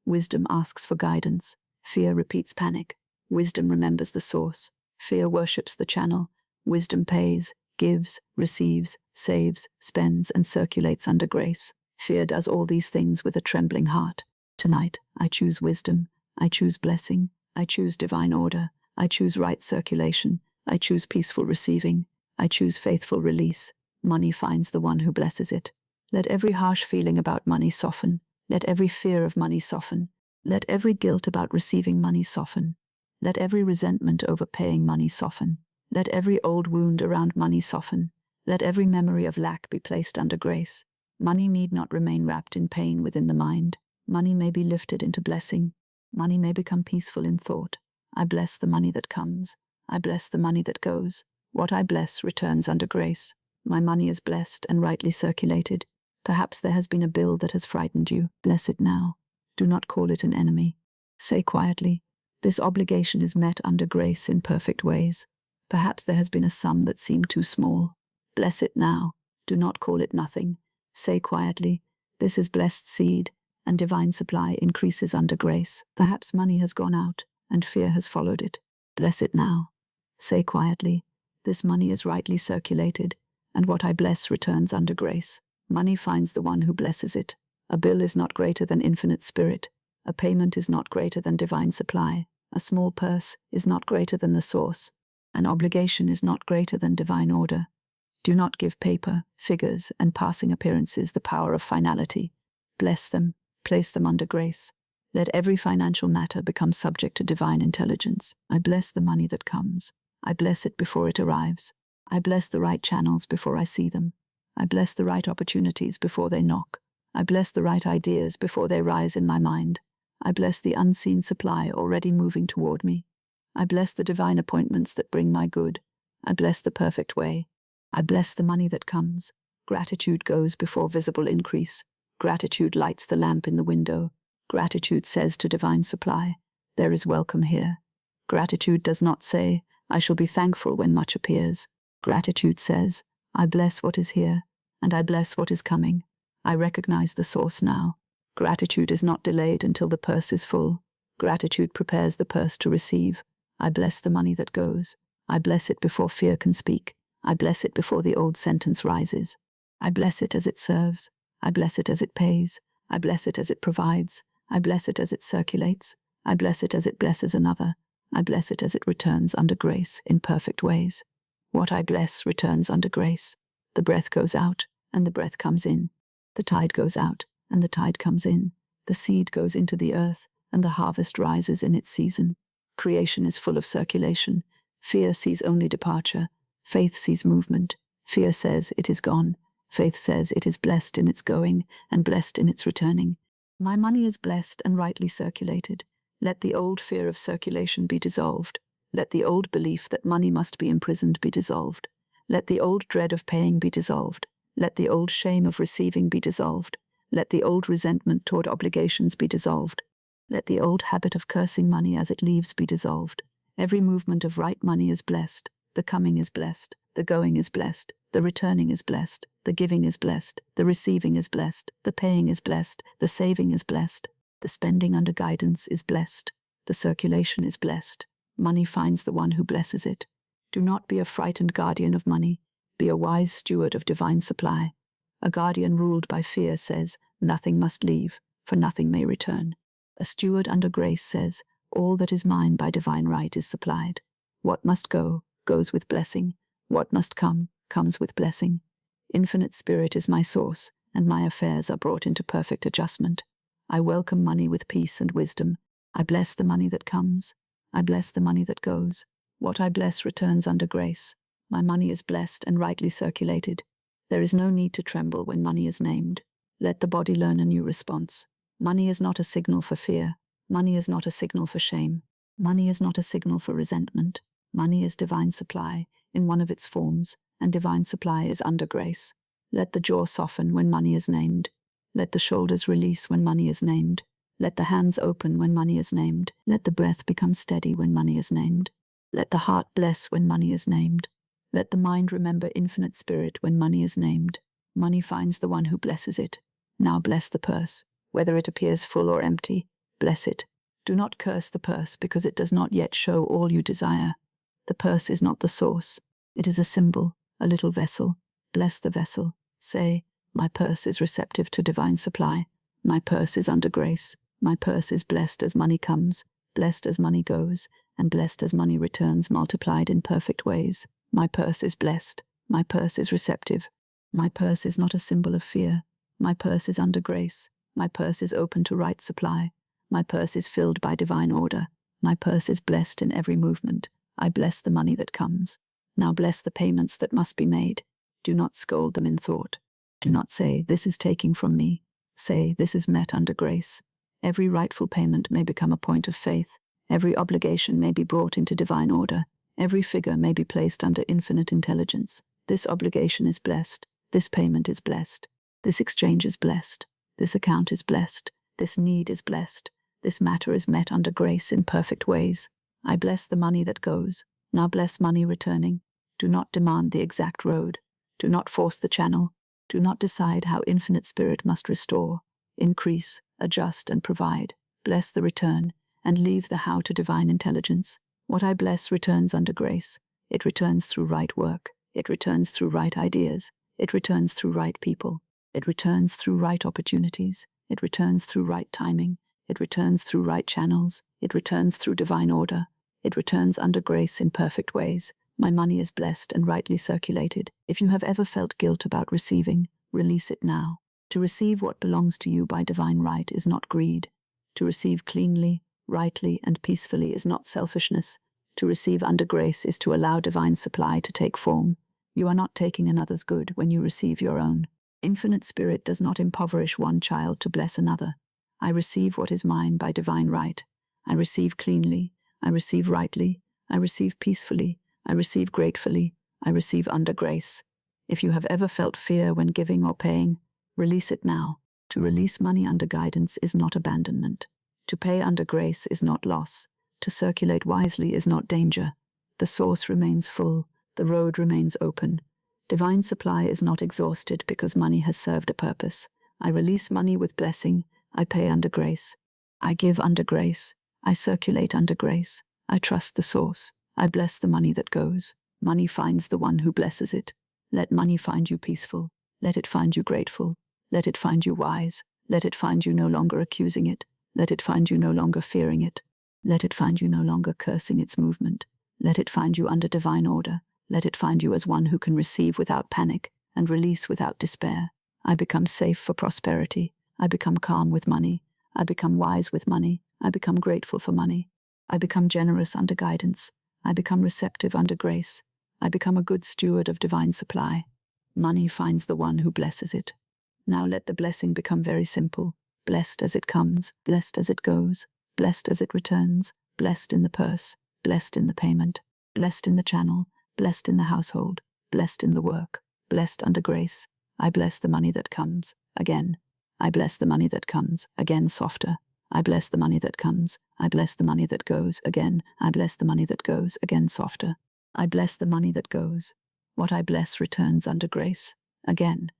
Wisdom asks for guidance. Fear repeats panic. Wisdom remembers the source. Fear worships the channel. Wisdom pays, gives, receives, saves, spends, and circulates under grace. Fear does all these things with a trembling heart. Tonight, I choose wisdom. I choose blessing. I choose divine order. I choose right circulation. I choose peaceful receiving. I choose faithful release. Money finds the one who blesses it. Let every harsh feeling about money soften. Let every fear of money soften. Let every guilt about receiving money soften. Let every resentment over paying money soften. Let every old wound around money soften. Let every memory of lack be placed under grace. Money need not remain wrapped in pain within the mind. Money may be lifted into blessing. Money may become peaceful in thought. I bless the money that comes. I bless the money that goes. What I bless returns under grace. My money is blessed and rightly circulated. Perhaps there has been a bill that has frightened you. Bless it now. Do not call it an enemy. Say quietly, this obligation is met under grace in perfect ways. Perhaps there has been a sum that seemed too small. Bless it now. Do not call it nothing. Say quietly, this is blessed seed, and divine supply increases under grace. Perhaps money has gone out, and fear has followed it. Bless it now. Say quietly, this money is rightly circulated, and what I bless returns under grace. Money finds the one who blesses it. A bill is not greater than infinite spirit. A payment is not greater than divine supply. A small purse is not greater than the source. An obligation is not greater than divine order. Do not give paper, figures, and passing appearances the power of finality. Bless them, place them under grace. Let every financial matter become subject to divine intelligence. I bless the money that comes. I bless it before it arrives. I bless the right channels before I see them. I bless the right opportunities before they knock. I bless the right ideas before they rise in my mind. I bless the unseen supply already moving toward me. I bless the divine appointments that bring my good. I bless the perfect way. I bless the money that comes. Gratitude goes before visible increase. Gratitude lights the lamp in the window. Gratitude says to divine supply, there is welcome here. Gratitude does not say, I shall be thankful when much appears. Gratitude says, I bless what is here, and I bless what is coming. I recognize the source now. Gratitude is not delayed until the purse is full. Gratitude prepares the purse to receive. I bless the money that goes. I bless it before fear can speak. I bless it before the old sentence rises. I bless it as it serves. I bless it as it pays. I bless it as it provides. I bless it as it circulates. I bless it as it blesses another. I bless it as it returns under grace in perfect ways. What I bless returns under grace. The breath goes out, and the breath comes in. The tide goes out, and the tide comes in. The seed goes into the earth, and the harvest rises in its season. Creation is full of circulation. Fear sees only departure. Faith sees movement. Fear says it is gone. Faith says it is blessed in its going and blessed in its returning. My money is blessed and rightly circulated. Let the old fear of circulation be dissolved. Let the old belief that money must be imprisoned be dissolved. Let the old dread of paying be dissolved. Let the old shame of receiving be dissolved. Let the old resentment toward obligations be dissolved. Let the old habit of cursing money as it leaves be dissolved. Every movement of right money is blessed. The coming is blessed. The going is blessed. The returning is blessed. The giving is blessed. The receiving is blessed. The paying is blessed. The saving is blessed. The spending under guidance is blessed. The circulation is blessed. Money finds the one who blesses it. Do not be a frightened guardian of money. Be a wise steward of divine supply. A guardian ruled by fear says, nothing must leave, for nothing may return. A steward under grace says, all that is mine by divine right is supplied. What must go, goes with blessing. What must come, comes with blessing. Infinite Spirit is my source, and my affairs are brought into perfect adjustment. I welcome money with peace and wisdom. I bless the money that comes. I bless the money that goes. What I bless returns under grace. My money is blessed and rightly circulated. There is no need to tremble when money is named. Let the body learn a new response. Money is not a signal for fear. Money is not a signal for shame. Money is not a signal for resentment. Money is divine supply, in one of its forms, and divine supply is under grace. Let the jaw soften when money is named. Let the shoulders release when money is named. Let the hands open when money is named. Let the breath become steady when money is named. Let the heart bless when money is named. Let the mind remember infinite spirit when money is named. Money finds the one who blesses it. Now bless the purse, whether it appears full or empty. Bless it. Do not curse the purse because it does not yet show all you desire. The purse is not the source. It is a symbol, a little vessel. Bless the vessel. Say, my purse is receptive to divine supply. My purse is under grace. My purse is blessed as money comes, blessed as money goes, and blessed as money returns multiplied in perfect ways. My purse is blessed. My purse is receptive. My purse is not a symbol of fear. My purse is under grace. My purse is open to right supply. My purse is filled by divine order. My purse is blessed in every movement. I bless the money that comes. Now bless the payments that must be made. Do not scold them in thought. Do not say, this is taking from me. Say, this is met under grace. Every rightful payment may become a point of faith. Every obligation may be brought into divine order. Every figure may be placed under infinite intelligence. This obligation is blessed. This payment is blessed. This exchange is blessed. This account is blessed. This need is blessed. This matter is met under grace in perfect ways. I bless the money that goes. Now bless money returning. Do not demand the exact road. Do not force the channel. Do not decide how infinite spirit must restore, increase, adjust, and provide. Bless the return, and leave the how to divine intelligence. What I bless returns under grace. It returns through right work. It returns through right ideas. It returns through right people. It returns through right opportunities. It returns through right timing. It returns through right channels. It returns through divine order. It returns under grace in perfect ways. My money is blessed and rightly circulated. If you have ever felt guilt about receiving, release it now. To receive what belongs to you by divine right is not greed. To receive cleanly, rightly, and peacefully is not selfishness. To receive under grace is to allow divine supply to take form. You are not taking another's good when you receive your own. Infinite Spirit does not impoverish one child to bless another. I receive what is mine by divine right. I receive cleanly. I receive rightly. I receive peacefully. I receive gratefully. I receive under grace. If you have ever felt fear when giving or paying, release it now. To release money under guidance is not abandonment. To pay under grace is not loss. To circulate wisely is not danger. The source remains full. The road remains open. Divine supply is not exhausted because money has served a purpose. I release money with blessing. I pay under grace. I give under grace. I circulate under grace. I trust the source. I bless the money that goes. Money finds the one who blesses it. Let money find you peaceful. Let it find you grateful. Let it find you wise. Let it find you no longer accusing it. Let it find you no longer fearing it. Let it find you no longer cursing its movement. Let it find you under divine order. Let it find you as one who can receive without panic and release without despair. I become safe for prosperity. I become calm with money. I become wise with money. I become grateful for money. I become generous under guidance. I become receptive under grace. I become a good steward of divine supply. Money finds the one who blesses it. Now let the blessing become very simple. Blessed as it comes, blessed as it goes, blessed as it returns, blessed in the purse, blessed in the payment, blessed in the channel, blessed in the household, blessed in the work, blessed under grace. I bless the money that comes, again. I bless the money that comes, again softer. I bless the money that comes. I bless the money that goes, again. I bless the money that goes, again softer. I bless the money that goes. What I bless returns under grace. Again.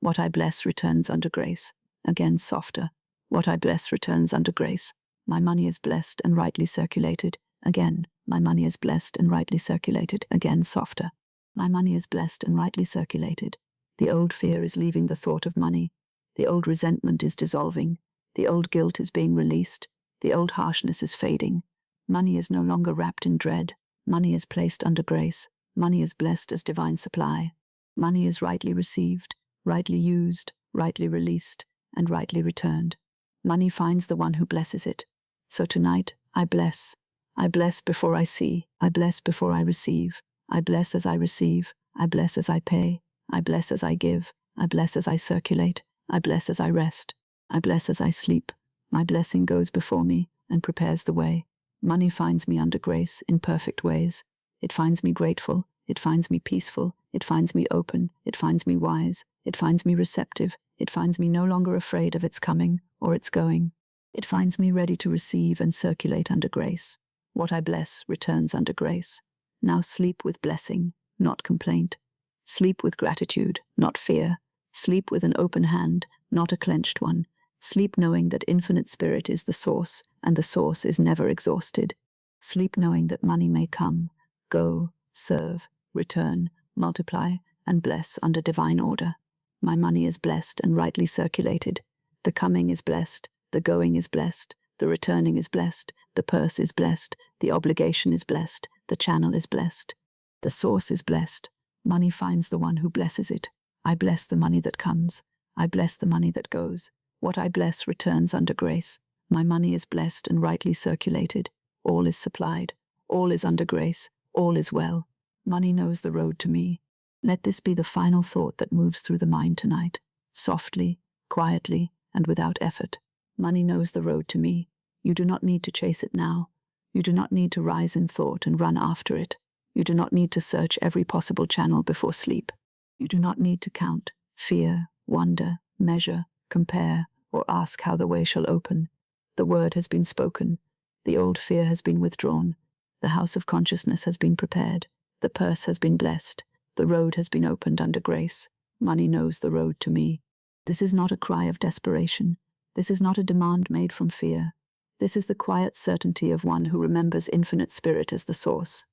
What I bless returns under grace. Again softer. What I bless returns under grace. My money is blessed and rightly circulated. Again. My money is blessed and rightly circulated. Again softer. My money is blessed and rightly circulated. The old fear is leaving the thought of money. The old resentment is dissolving. The old guilt is being released. The old harshness is fading. Money is no longer wrapped in dread. Money is placed under grace. Money is blessed as divine supply. Money is rightly received, rightly used, rightly released, and rightly returned. Money finds the one who blesses it. So tonight, I bless. I bless before I see. I bless before I receive. I bless as I receive. I bless as I pay. I bless as I give. I bless as I circulate. I bless as I rest. I bless as I sleep. My blessing goes before me and prepares the way. Money finds me under grace in perfect ways. It finds me grateful. It finds me peaceful. It finds me open. It finds me wise. It finds me receptive. It finds me no longer afraid of its coming or its going. It finds me ready to receive and circulate under grace. What I bless returns under grace. Now sleep with blessing, not complaint. Sleep with gratitude, not fear. Sleep with an open hand, not a clenched one. Sleep knowing that infinite spirit is the source, and the source is never exhausted. Sleep knowing that money may come, go, serve, return, multiply, and bless under divine order. My money is blessed and rightly circulated. The coming is blessed, the going is blessed, the returning is blessed, the purse is blessed, the obligation is blessed, the channel is blessed. The source is blessed. Money finds the one who blesses it. I bless the money that comes. I bless the money that goes. What I bless returns under grace. My money is blessed and rightly circulated. All is supplied. All is under grace. All is well. Money knows the road to me. Let this be the final thought that moves through the mind tonight. Softly, quietly, and without effort. Money knows the road to me. You do not need to chase it now. You do not need to rise in thought and run after it. You do not need to search every possible channel before sleep. You do not need to count, fear, wonder, measure, compare, or ask how the way shall open. The word has been spoken. The old fear has been withdrawn. The house of consciousness has been prepared. The purse has been blessed. The road has been opened under grace. Money knows the road to me. This is not a cry of desperation. This is not a demand made from fear. This is the quiet certainty of one who remembers infinite spirit as the source.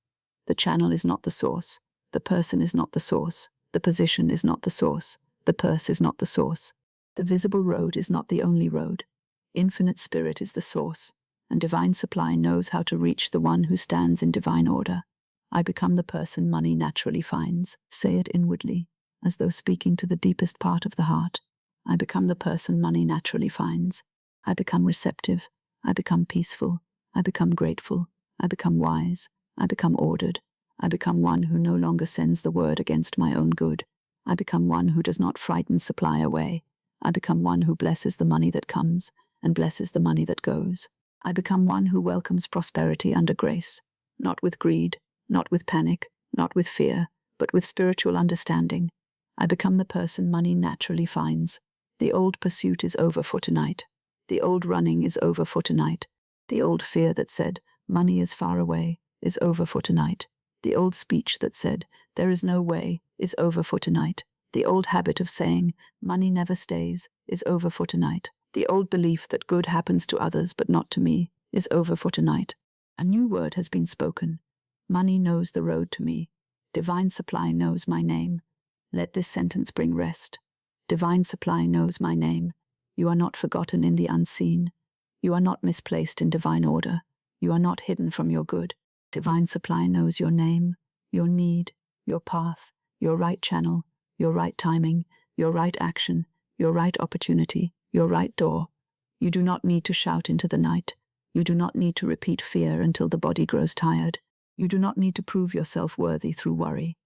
The channel is not the source. The person is not the source. The position is not the source. The purse is not the source. The visible road is not the only road. Infinite spirit is the source, and divine supply knows how to reach the one who stands in divine order. I become the person money naturally finds. Say it inwardly, as though speaking to the deepest part of the heart. I become the person money naturally finds. I become receptive. I become peaceful. I become grateful. I become wise. I become ordered. I become one who no longer sends the word against my own good. I become one who does not frighten supply away. I become one who blesses the money that comes and blesses the money that goes. I become one who welcomes prosperity under grace, not with greed, not with panic, not with fear, but with spiritual understanding. I become the person money naturally finds. The old pursuit is over for tonight. The old running is over for tonight. The old fear that said, money is far away, is over for tonight. The old speech that said, there is no way, is over for tonight. The old habit of saying, money never stays, is over for tonight. The old belief that good happens to others but not to me, is over for tonight. A new word has been spoken. Money knows the road to me. Divine supply knows my name. Let this sentence bring rest. Divine supply knows my name. You are not forgotten in the unseen. You are not misplaced in divine order. You are not hidden from your good. Divine supply knows your name, your need, your path, your right channel, your right timing, your right action, your right opportunity, your right door. You do not need to shout into the night. You do not need to repeat fear until the body grows tired. You do not need to prove yourself worthy through worry.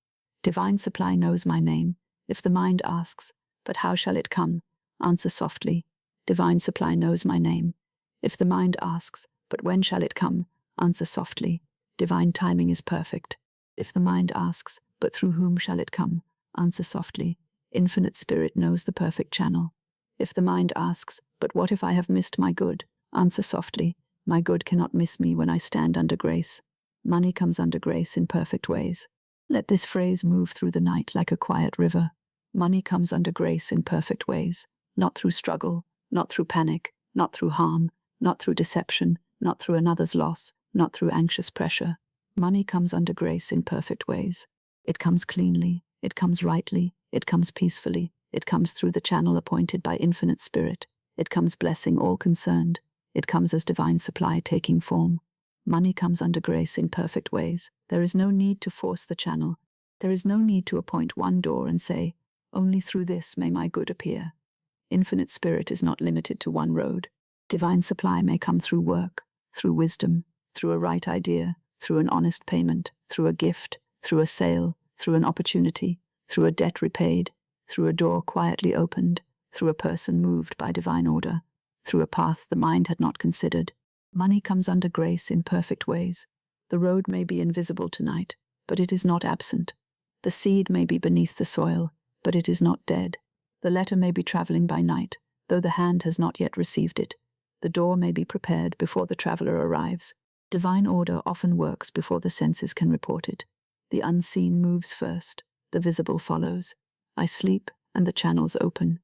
Divine supply knows my name. If the mind asks, but how shall it come? Answer softly. Divine supply knows my name. If the mind asks, but when shall it come? Answer softly. Divine timing is perfect. If the mind asks, but through whom shall it come? Answer softly. Infinite spirit knows the perfect channel. If the mind asks, but what if I have missed my good? Answer softly. My good cannot miss me when I stand under grace. Money comes under grace in perfect ways. Let this phrase move through the night like a quiet river. Money comes under grace in perfect ways, not through struggle, not through panic, not through harm, not through deception, not through another's loss, not through anxious pressure. Money comes under grace in perfect ways. It comes cleanly, it comes rightly, it comes peacefully, it comes through the channel appointed by infinite spirit. It comes blessing all concerned. It comes as divine supply taking form. Money comes under grace in perfect ways. There is no need to force the channel. There is no need to appoint one door and say, "Only through this may my good appear." Infinite spirit is not limited to one road. Divine supply may come through work, through wisdom, through a right idea, through an honest payment, through a gift, through a sale, through an opportunity, through a debt repaid, through a door quietly opened, through a person moved by divine order, through a path the mind had not considered. Money comes under grace in perfect ways. The road may be invisible tonight, but it is not absent. The seed may be beneath the soil, but it is not dead. The letter may be traveling by night, though the hand has not yet received it. The door may be prepared before the traveler arrives. Divine order often works before the senses can report it. The unseen moves first, the visible follows. I sleep, and the channels open.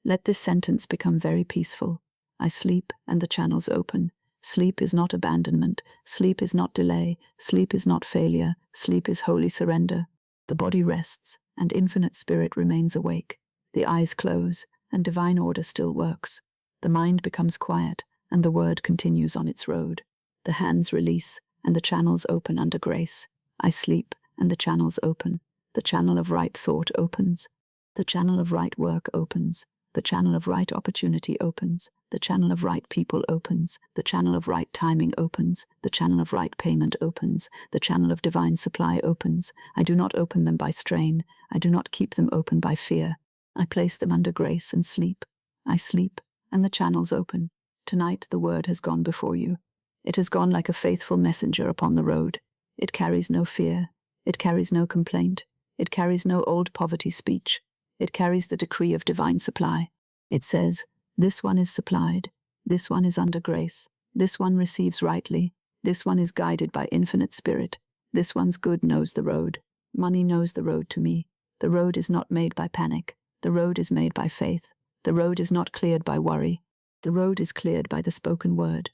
Let this sentence become very peaceful. I sleep, and the channels open. Sleep is not abandonment. Sleep is not delay. Sleep is not failure. Sleep is holy surrender. The body rests, and infinite spirit remains awake. The eyes close, and divine order still works. The mind becomes quiet, and the word continues on its road. The hands release, and the channels open under grace. I sleep, and the channels open. The channel of right thought opens. The channel of right work opens. The channel of right opportunity opens. The channel of right people opens. The channel of right timing opens. The channel of right payment opens. The channel of divine supply opens. I do not open them by strain. I do not keep them open by fear. I place them under grace and sleep. I sleep, and the channels open. Tonight the word has gone before you. It has gone like a faithful messenger upon the road. It carries no fear. It carries no complaint. It carries no old poverty speech. It carries the decree of divine supply. It says, "This one is supplied. This one is under grace. This one receives rightly. This one is guided by infinite spirit. This one's good knows the road. Money knows the road to me. The road is not made by panic. The road is made by faith. The road is not cleared by worry. The road is cleared by the spoken word.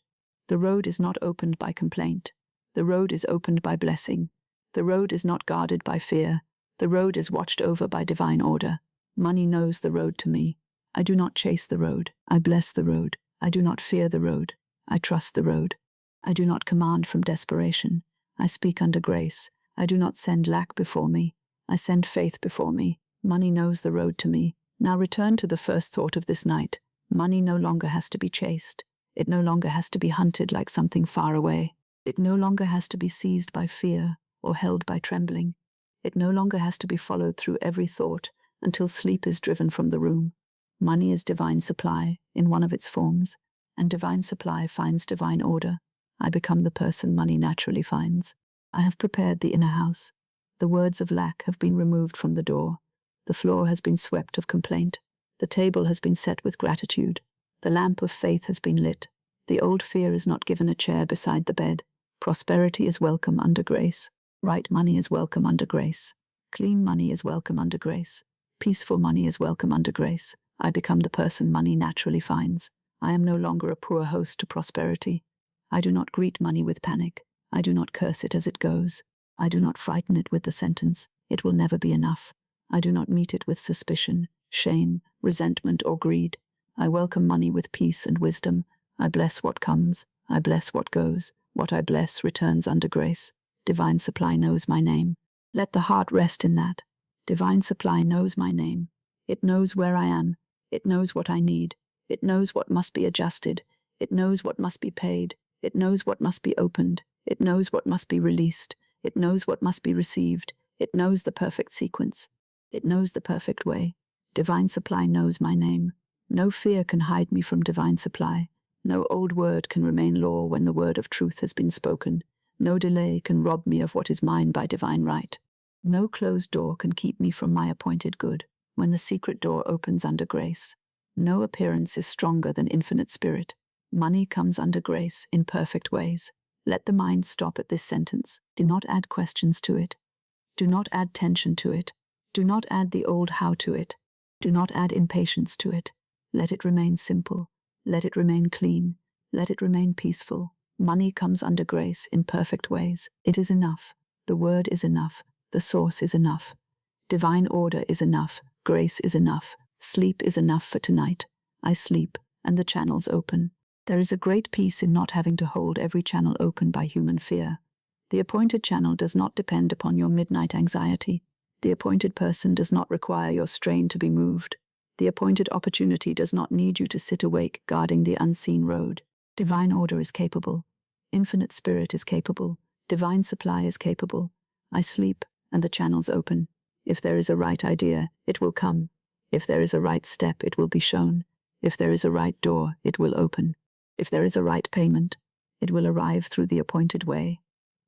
The road is not opened by complaint. The road is opened by blessing. The road is not guarded by fear. The road is watched over by divine order. Money knows the road to me. I do not chase the road. I bless the road. I do not fear the road. I trust the road. I do not command from desperation. I speak under grace. I do not send lack before me. I send faith before me. Money knows the road to me. Now return to the first thought of this night. Money no longer has to be chased. It no longer has to be hunted like something far away. It no longer has to be seized by fear or held by trembling. It no longer has to be followed through every thought until sleep is driven from the room. Money is divine supply in one of its forms, and divine supply finds divine order. I become the person money naturally finds. I have prepared the inner house. The words of lack have been removed from the door. The floor has been swept of complaint. The table has been set with gratitude. The lamp of faith has been lit. The old fear is not given a chair beside the bed. Prosperity is welcome under grace. Right money is welcome under grace. Clean money is welcome under grace. Peaceful money is welcome under grace. I become the person money naturally finds. I am no longer a poor host to prosperity. I do not greet money with panic. I do not curse it as it goes. I do not frighten it with the sentence, "It will never be enough." I do not meet it with suspicion, shame, resentment, or greed. I welcome money with peace and wisdom. I bless what comes. I bless what goes. What I bless returns under grace. Divine supply knows my name. Let the heart rest in that. Divine supply knows my name. It knows where I am. It knows what I need. It knows what must be adjusted. It knows what must be paid. It knows what must be opened. It knows what must be released. It knows what must be received. It knows the perfect sequence. It knows the perfect way. Divine supply knows my name. No fear can hide me from divine supply. No old word can remain law when the word of truth has been spoken. No delay can rob me of what is mine by divine right. No closed door can keep me from my appointed good when the secret door opens under grace. No appearance is stronger than infinite spirit. Money comes under grace in perfect ways. Let the mind stop at this sentence. Do not add questions to it. Do not add tension to it. Do not add the old how to it. Do not add impatience to it. Let it remain simple. Let it remain clean. Let it remain peaceful. Money comes under grace in perfect ways. It is enough. The word is enough. The source is enough. Divine order is enough. Grace is enough. Sleep is enough for tonight. I sleep, and the channels open. There is a great peace in not having to hold every channel open by human fear. The appointed channel does not depend upon your midnight anxiety. The appointed person does not require your strain to be moved. The appointed opportunity does not need you to sit awake guarding the unseen road. Divine order is capable. Infinite spirit is capable. Divine supply is capable. I sleep, and the channels open. If there is a right idea, it will come. If there is a right step, it will be shown. If there is a right door, it will open. If there is a right payment, it will arrive through the appointed way.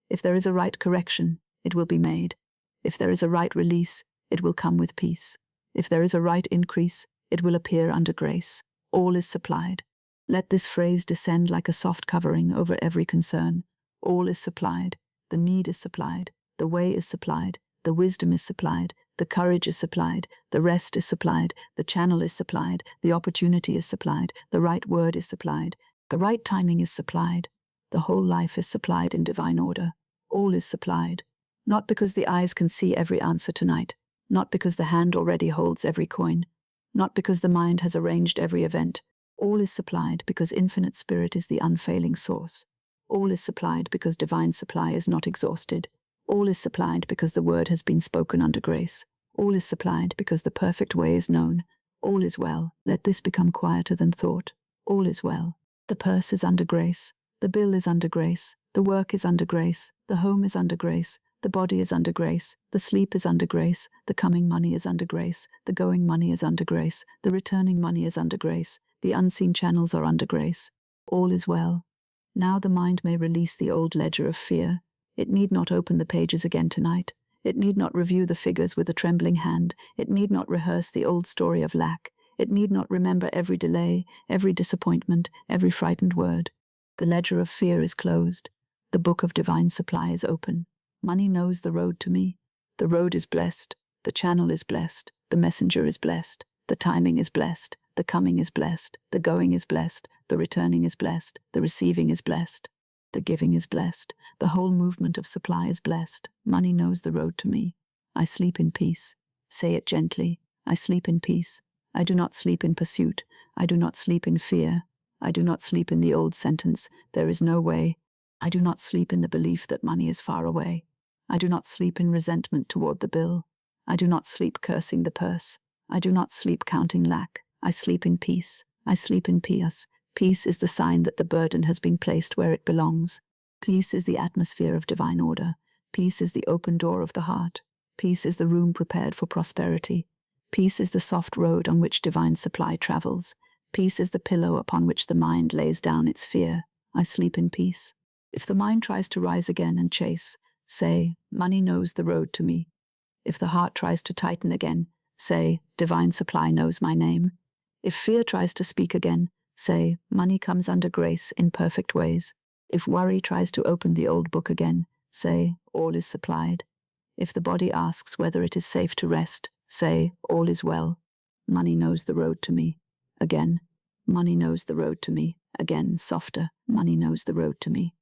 If there is a right correction, it will be made. If there is a right release, it will come with peace. If there is a right increase, it will appear under grace. All is supplied. Let this phrase descend like a soft covering over every concern. All is supplied. The need is supplied. The way is supplied. The wisdom is supplied. The courage is supplied. The rest is supplied. The channel is supplied. The opportunity is supplied. The right word is supplied. The right timing is supplied. The whole life is supplied in divine order. All is supplied. Not because the eyes can see every answer tonight. Not because the hand already holds every coin. Not because the mind has arranged every event. All is supplied because infinite spirit is the unfailing source. All is supplied because divine supply is not exhausted. All is supplied because the word has been spoken under grace. All is supplied because the perfect way is known. All is well. Let this become quieter than thought. All is well. The purse is under grace. The bill is under grace. The work is under grace. The home is under grace. The body is under grace. The sleep is under grace. The coming money is under grace. The going money is under grace. The returning money is under grace. The unseen channels are under grace. All is well. Now the mind may release the old ledger of fear. It need not open the pages again tonight. It need not review the figures with a trembling hand. It need not rehearse the old story of lack. It need not remember every delay, every disappointment, every frightened word. The ledger of fear is closed. The book of divine supply is open. Money knows the road to me. The road is blessed. The channel is blessed. The messenger is blessed. The timing is blessed. The coming is blessed. The going is blessed. The returning is blessed. The receiving is blessed. The giving is blessed. The whole movement of supply is blessed. Money knows the road to me. I sleep in peace. Say it gently. I sleep in peace. I do not sleep in pursuit. I do not sleep in fear. I do not sleep in the old sentence, there is no way. I do not sleep in the belief that money is far away. I do not sleep in resentment toward the bill. I do not sleep cursing the purse. I do not sleep counting lack. I sleep in peace. I sleep in peace. Peace is the sign that the burden has been placed where it belongs. Peace is the atmosphere of divine order. Peace is the open door of the heart. Peace is the room prepared for prosperity. Peace is the soft road on which divine supply travels. Peace is the pillow upon which the mind lays down its fear. I sleep in peace. If the mind tries to rise again and chase, say, money knows the road to me. If the heart tries to tighten again, say, divine supply knows my name. If fear tries to speak again, say, money comes under grace in perfect ways. If worry tries to open the old book again, say, all is supplied. If the body asks whether it is safe to rest, say, all is well. Money knows the road to me. Again, money knows the road to me. Again, softer, money knows the road to me.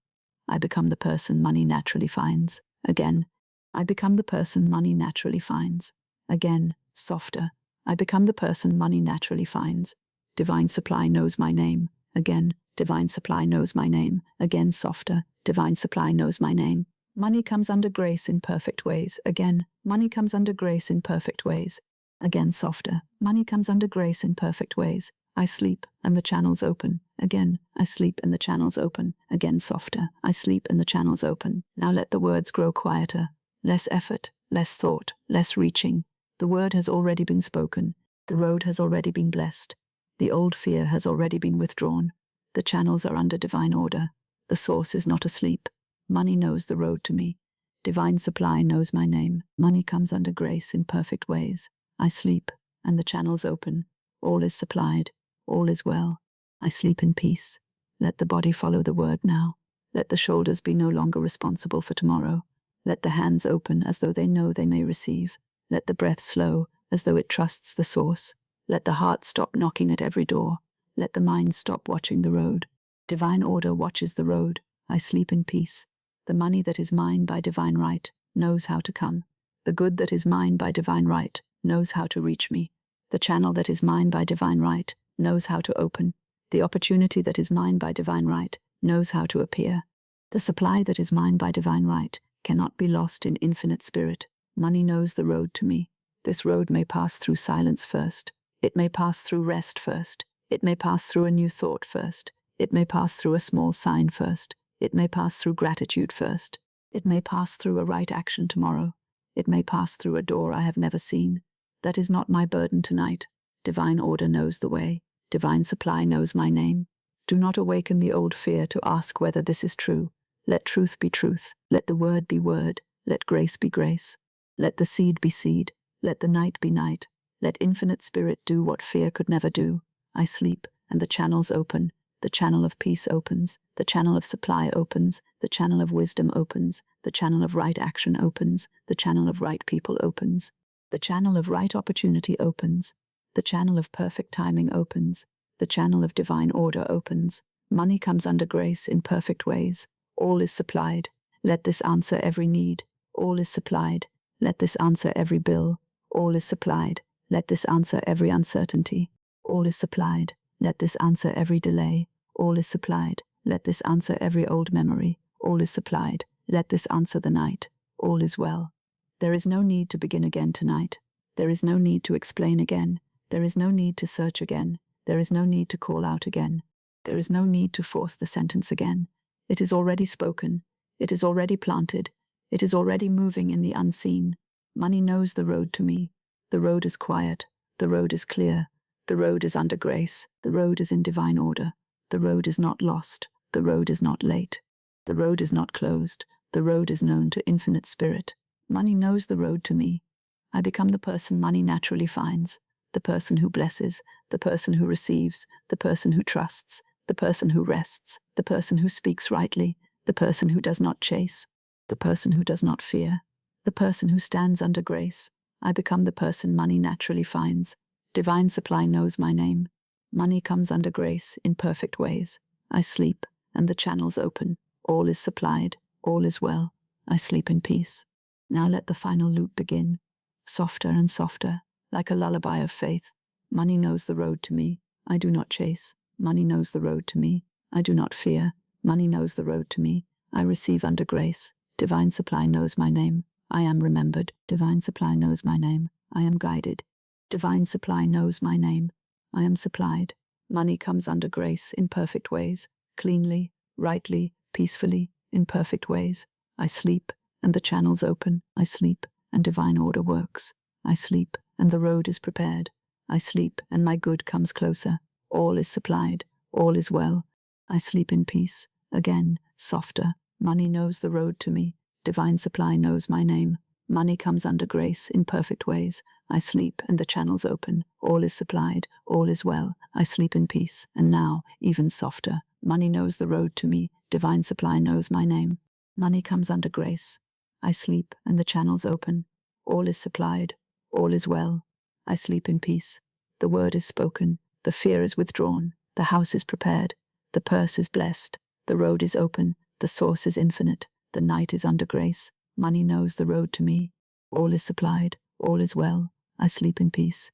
I become the person money naturally finds. Again, I become the person money naturally finds. Again, softer, I become the person money naturally finds. Divine supply knows my name. Again, divine supply knows my name. Again, softer, divine supply knows my name. Money comes under grace in perfect ways. Again, money comes under grace in perfect ways. Again, softer, money comes under grace in perfect ways. I sleep, and the channels open. Again, I sleep and the channels open. Again, softer, I sleep and the channels open. Now let the words grow quieter. Less effort, less thought, less reaching. The word has already been spoken. The road has already been blessed. The old fear has already been withdrawn. The channels are under divine order. The source is not asleep. Money knows the road to me. Divine supply knows my name. Money comes under grace in perfect ways. I sleep, and the channels open. All is supplied. All is well. I sleep in peace. Let the body follow the word now. Let the shoulders be no longer responsible for tomorrow. Let the hands open as though they know they may receive. Let the breath slow as though it trusts the source. Let the heart stop knocking at every door. Let the mind stop watching the road. Divine order watches the road. I sleep in peace. The money that is mine by divine right knows how to come. The good that is mine by divine right knows how to reach me. The channel that is mine by divine right knows how to open. The opportunity that is mine by divine right knows how to appear. The supply that is mine by divine right cannot be lost in infinite spirit. Money knows the road to me. This road may pass through silence first. It may pass through rest first. It may pass through a new thought first. It may pass through a small sign first. It may pass through gratitude first. It may pass through a right action tomorrow. It may pass through a door I have never seen. That is not my burden tonight. Divine order knows the way. Divine supply knows my name. Do not awaken the old fear to ask whether this is true. Let truth be truth. Let the word be word. Let grace be grace. Let the seed be seed. Let the night be night. Let infinite spirit do what fear could never do. I sleep, and the channels open. The channel of peace opens. The channel of supply opens. The channel of wisdom opens. The channel of right action opens. The channel of right people opens. The channel of right opportunity opens. The channel of perfect timing opens. The channel of divine order opens. Money comes under grace in perfect ways. All is supplied. Let this answer every need. All is supplied. Let this answer every bill. All is supplied. Let this answer every uncertainty. All is supplied. Let this answer every delay. All is supplied. Let this answer every old memory. All is supplied. Let this answer the night. All is well. There is no need to begin again tonight. There is no need to explain again. There is no need to search again. There is no need to call out again. There is no need to force the sentence again. It is already spoken. It is already planted. It is already moving in the unseen. Money knows the road to me. The road is quiet. The road is clear. The road is under grace. The road is in divine order. The road is not lost. The road is not late. The road is not closed. The road is known to infinite spirit. Money knows the road to me. I become the person money naturally finds. The person who blesses. The person who receives. The person who trusts. The person who rests. The person who speaks rightly. The person who does not chase. The person who does not fear. The person who stands under grace. I become the person money naturally finds. Divine supply knows my name. Money comes under grace in perfect ways. I sleep, and the channels open. All is supplied. All is well. I sleep in peace. Now let the final loop begin. Softer and softer, like a lullaby of faith. Money knows the road to me. I do not chase. Money knows the road to me. I do not fear. Money knows the road to me. I receive under grace. Divine supply knows my name. I am remembered. Divine supply knows my name. I am guided. Divine supply knows my name. I am supplied. Money comes under grace in perfect ways, cleanly, rightly, peacefully, in perfect ways. I sleep, and the channels open. I sleep, and divine order works. I sleep, and the road is prepared. I sleep, and my good comes closer. All is supplied. All is well. I sleep in peace. Again, softer. Money knows the road to me. Divine supply knows my name. Money comes under grace in perfect ways. I sleep, and the channels open. All is supplied. All is well. I sleep in peace. And now, even softer. Money knows the road to me. Divine supply knows my name. Money comes under grace. I sleep, and the channels open. All is supplied. All is well. I sleep in peace. The word is spoken. The fear is withdrawn. The house is prepared. The purse is blessed. The road is open. The source is infinite. The night is under grace. Money knows the road to me. All is supplied. All is well. I sleep in peace.